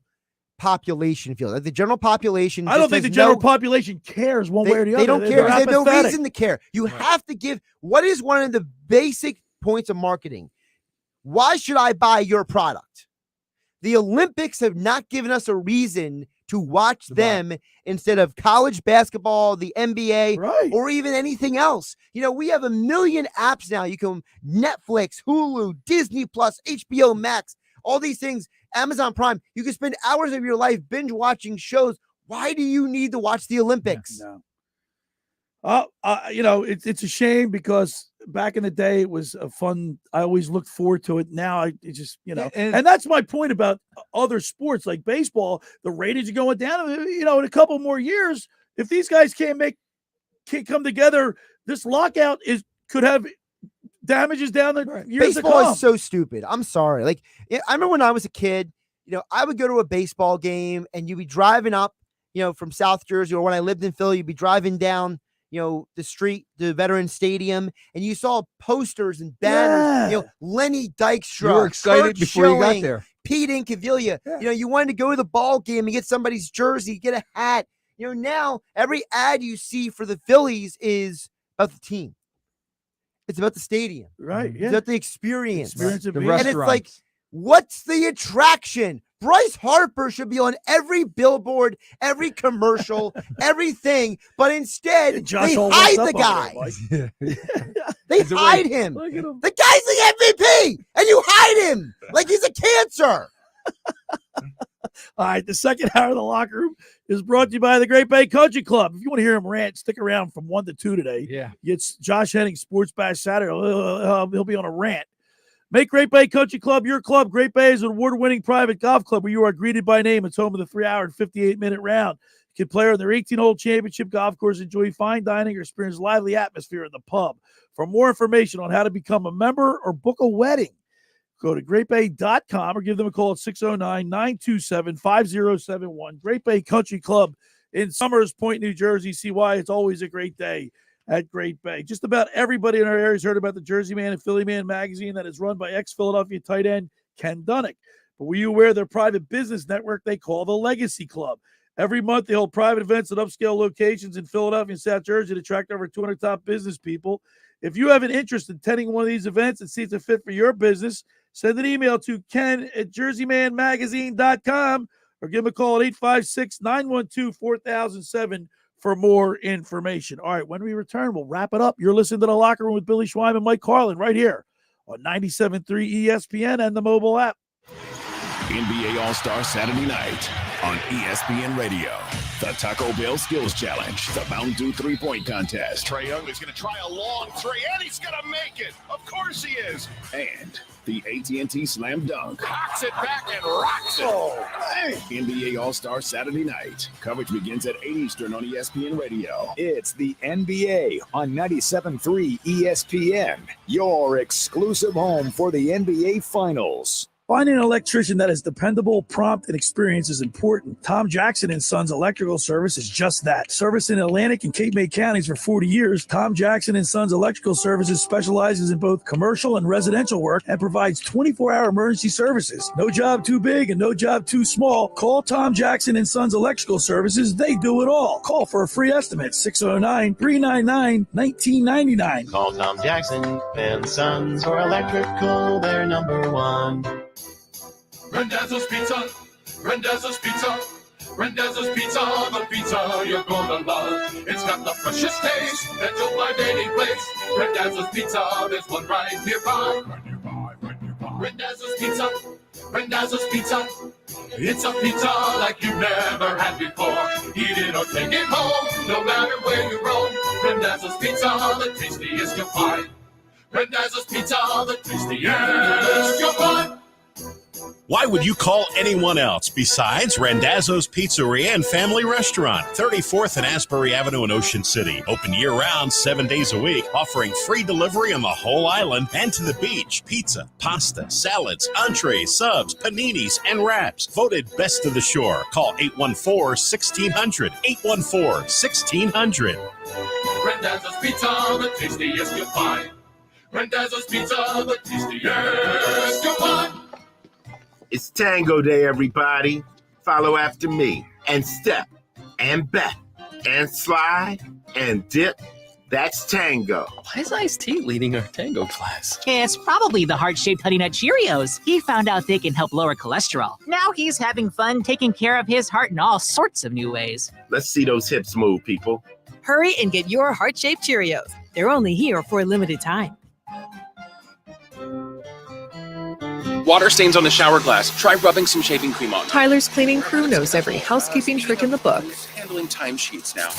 population feels. Like the general population, I don't think the general population cares one way or the other. They don't care. They have no reason to care. You have to give. What is one of the basic points of marketing? Why should I buy your product? The Olympics have not given us a reason to watch them instead of college basketball, the NBA, or even anything else. We have a million apps now. You can Netflix, Hulu, Disney Plus, HBO Max, all these things, Amazon Prime. You can spend hours of your life binge watching shows. Why do you need to watch the Olympics? No. It's a shame because back in the day it was a fun. I always looked forward to it. Now it just, and that's my point about other sports like baseball. The ratings are going down. In a couple more years, if these guys can't come together, this lockout could have damages down the years to come. Baseball is so stupid. I'm sorry. Like I remember when I was a kid, I would go to a baseball game and you'd be driving up, from South Jersey, or when I lived in Philly, you'd be driving down the street, the Veterans Stadium, and you saw posters and banners, Lenny Dykstra. You were excited Kurt before Schilling, you got there. Pete Incaviglia. Yeah. You wanted to go to the ball game and get somebody's jersey, get a hat. Now every ad you see for the Phillies is about the team. It's about the stadium. Right. Yeah. It's about the experience. The and it's like, what's the attraction? Bryce Harper should be on every billboard, every commercial, everything, but instead they hide the guy. They hide him. The guy's the MVP, and you hide him like he's a cancer. All right, the second hour of the locker room is brought to you by the Great Bay Country Club. If you want to hear him rant, stick around from 1 to 2 today. Yeah, it's Josh Henning Sports Bash Saturday. He'll be on a rant. Make Great Bay Country Club your club. Great Bay is an award-winning private golf club where you are greeted by name. It's home of the 3-hour and 58-minute round. You can play on their 18-hole championship golf course, enjoy fine dining, or experience lively atmosphere in the pub. For more information on how to become a member or book a wedding, go to greatbay.com or give them a call at 609-927-5071. Great Bay Country Club in Summers Point, New Jersey. See why it's always a great day at Great Bay. Just about everybody in our area has heard about the Jersey Man and Philly Man magazine that is run by ex-Philadelphia tight end Ken Dunnick. But were you aware of their private business network they call the Legacy Club? Every month, they hold private events at upscale locations in Philadelphia and South Jersey to attract over 200 top business people. If you have an interest in attending one of these events and see it's a fit for your business, send an email to ken@jerseymanmagazine.com or give them a call at 856-912-4007 for more information. All right, when we return, we'll wrap it up. You're listening to The Locker Room with Billy Schwein and Mike Carlin right here on 97.3 ESPN and the mobile app. NBA All-Star Saturday night on ESPN Radio. The Taco Bell Skills Challenge, the Mountain Dew three-point contest. Trae Young is going to try a long three, and he's going to make it. Of course he is. And the AT&T Slam Dunk. Cocks it back and rocks it. Oh, NBA All-Star Saturday night. Coverage begins at 8 Eastern on ESPN Radio. It's the NBA on 97.3 ESPN, your exclusive home for the NBA Finals. Finding an electrician that is dependable, prompt, and experienced is important. Tom Jackson & Sons Electrical Service is just that. Service in Atlantic and Cape May counties for 40 years, Tom Jackson & Sons Electrical Services specializes in both commercial and residential work and provides 24-hour emergency services. No job too big and no job too small. Call Tom Jackson & Sons Electrical Services. They do it all. Call for a free estimate, 609-399-1999. Call Tom Jackson and Sons for electrical, they're number one. Randazzo's Pizza, Randazzo's Pizza, Randazzo's Pizza, the pizza you're gonna love. It's got the freshest taste that you'll find any place. Randazzo's Pizza, there's one right nearby. Randazzo's Pizza, Randazzo's Pizza. It's a pizza like you've never had before. Eat it or take it home, no matter where you roam. Randazzo's Pizza, the tastiest you'll find. Randazzo's Pizza, the tastiest you'll find. Why would you call anyone else besides Randazzo's Pizzeria and Family Restaurant, 34th and Asbury Avenue in Ocean City. Open year-round, 7 days a week, offering free delivery on the whole island and to the beach. Pizza, pasta, salads, entrees, subs, paninis, and wraps. Voted best of the shore. Call 814-1600. 814-1600. Randazzo's Pizza, the tastiest you'll find. Randazzo's Pizza, the tastiest you'll find. It's Tango Day, everybody. Follow after me and step and bet and slide and dip. That's tango. Why is Iced Tea leading our tango class? It's probably the heart-shaped Honey Nut Cheerios. He found out they can help lower cholesterol. Now he's having fun taking care of his heart in all sorts of new ways. Let's see those hips move, people. Hurry and get your heart-shaped Cheerios. They're only here for a limited time. Water stains on the shower glass. Try rubbing some shaving cream on them. Tyler's cleaning crew knows every housekeeping trick in the book. Handling timesheets now.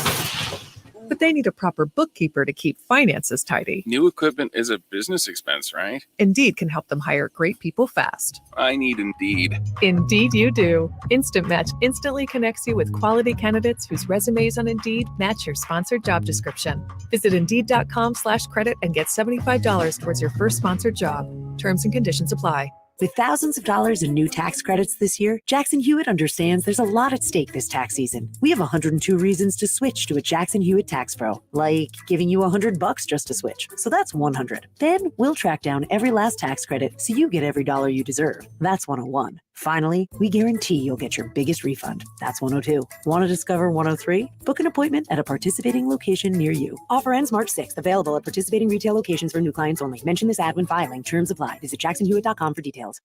But they need a proper bookkeeper to keep finances tidy. New equipment is a business expense, right? Indeed can help them hire great people fast. I need Indeed. Indeed you do. Instant Match instantly connects you with quality candidates whose resumes on Indeed match your sponsored job description. Visit Indeed.com/credit and get $75 towards your first sponsored job. Terms and conditions apply. With thousands of dollars in new tax credits this year, Jackson Hewitt understands there's a lot at stake this tax season. We have 102 reasons to switch to a Jackson Hewitt Tax Pro, like giving you $100 just to switch. So that's 100. Then we'll track down every last tax credit so you get every dollar you deserve. That's 101. Finally, we guarantee you'll get your biggest refund. That's 102. Want to discover 103? Book an appointment at a participating location near you. Offer ends March 6th. Available at participating retail locations for new clients only. Mention this ad when filing. Terms apply. Visit jacksonhewitt.com for details.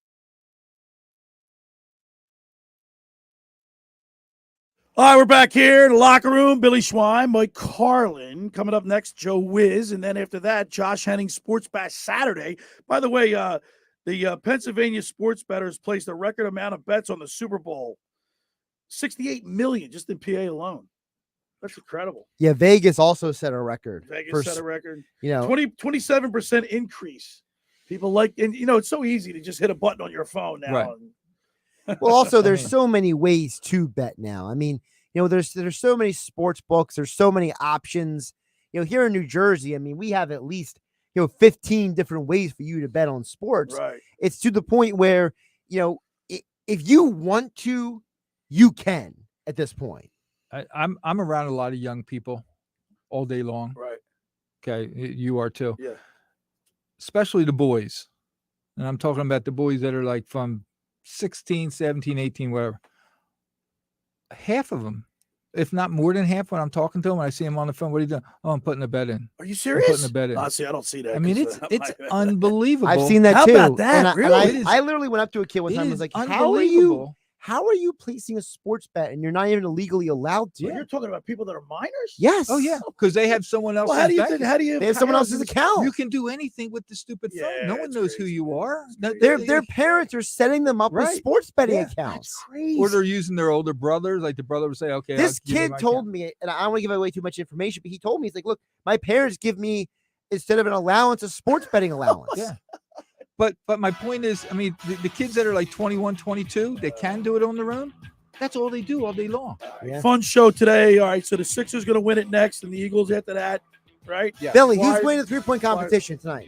All right, we're back here in the locker room. Billy Schwein, Mike Carlin. Coming up next, Joe Wiz. And then after that, Josh Henning Sports Bash Saturday. By the way, the Pennsylvania sports bettors placed a record amount of bets on the Super Bowl. 68 million just in PA alone. That's incredible. Yeah, Vegas also set a record. Vegas set a record. 27% increase. People like, and it's so easy to just hit a button on your phone now. Right. Well, also there's so many ways to bet now. I mean, there's so many sports books. There's so many options. Here in New Jersey, I mean, we have at least 15 different ways for you to bet on sports. Right. It's to the point where if you want to, you can at this point. I'm around a lot of young people all day long. Right. Okay, you are too. Yeah. Especially the boys, and I'm talking about the boys that are like from 16, 17, 18, whatever. Half of them, if not more than half, when I'm talking to them, when I see them on the phone, what are you doing? Oh, I'm putting a bet in. Are you serious? I'm putting a bet in. See, I don't see that. I mean, it's unbelievable. I've seen that How too. about that? And Really? I literally went up to a kid one time and was like, unbelievable. How are you placing a sports bet and you're not even legally allowed to? You're talking about people that are minors? Yes. Oh yeah, because they have someone else's. Well, how do you bank think? How do you? They have someone else's account. You can do anything with the stupid phone. No one knows who you are. Their parents are setting them up with Right. sports betting Yeah. accounts. Or they're using their older brothers. Like the brother would say, "Okay." This I'll give you kid my told account. me, and I don't want to give away too much information, but he told me, he's like, look, my parents give me, instead of an allowance, a sports betting allowance. Yeah. But my point is, I mean, the kids that are like 21, 22, they can do it on their own. That's all they do all day long. Fun show today. All right, so the Sixers going to win it next, and the Eagles after that, right? Yeah. Billy, Flyers- who's winning the 3-point competition tonight?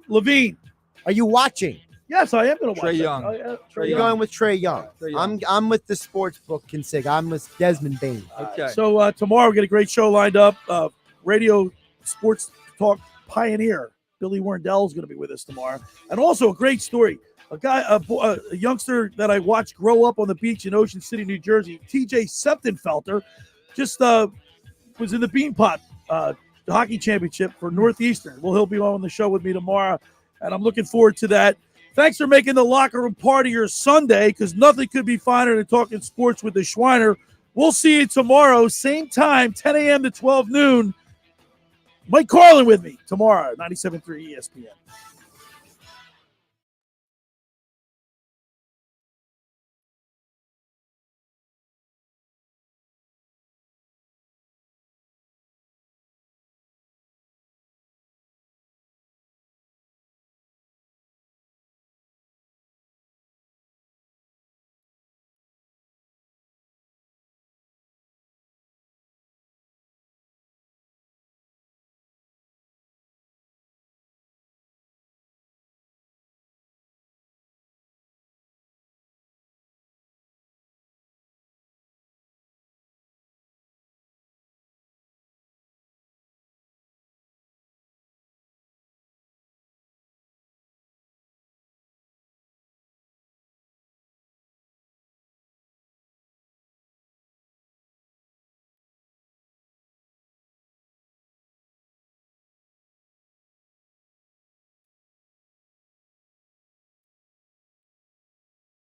Levine. Are you watching? Yes, I am going to watch. Trey it. Young. Trey You're Young. going with Trey Young. Trey Young. I'm with the sports book consig. I'm with Desmond Bain. Okay. So tomorrow we get a great show lined up. Radio Sports Talk Pioneer Billy Warndell is going to be with us tomorrow, and also a great story. A youngster that I watched grow up on the beach in Ocean City, New Jersey, TJ Septenfelter, just was in the Beanpot hockey championship for Northeastern. Well, he'll be on the show with me tomorrow, and I'm looking forward to that. Thanks for making the locker room part of your Sunday, because nothing could be finer than talking sports with the Schweiner. We'll see you tomorrow, same time, 10 a.m. to 12 noon. Mike Carlin with me tomorrow, 97.3 ESPN.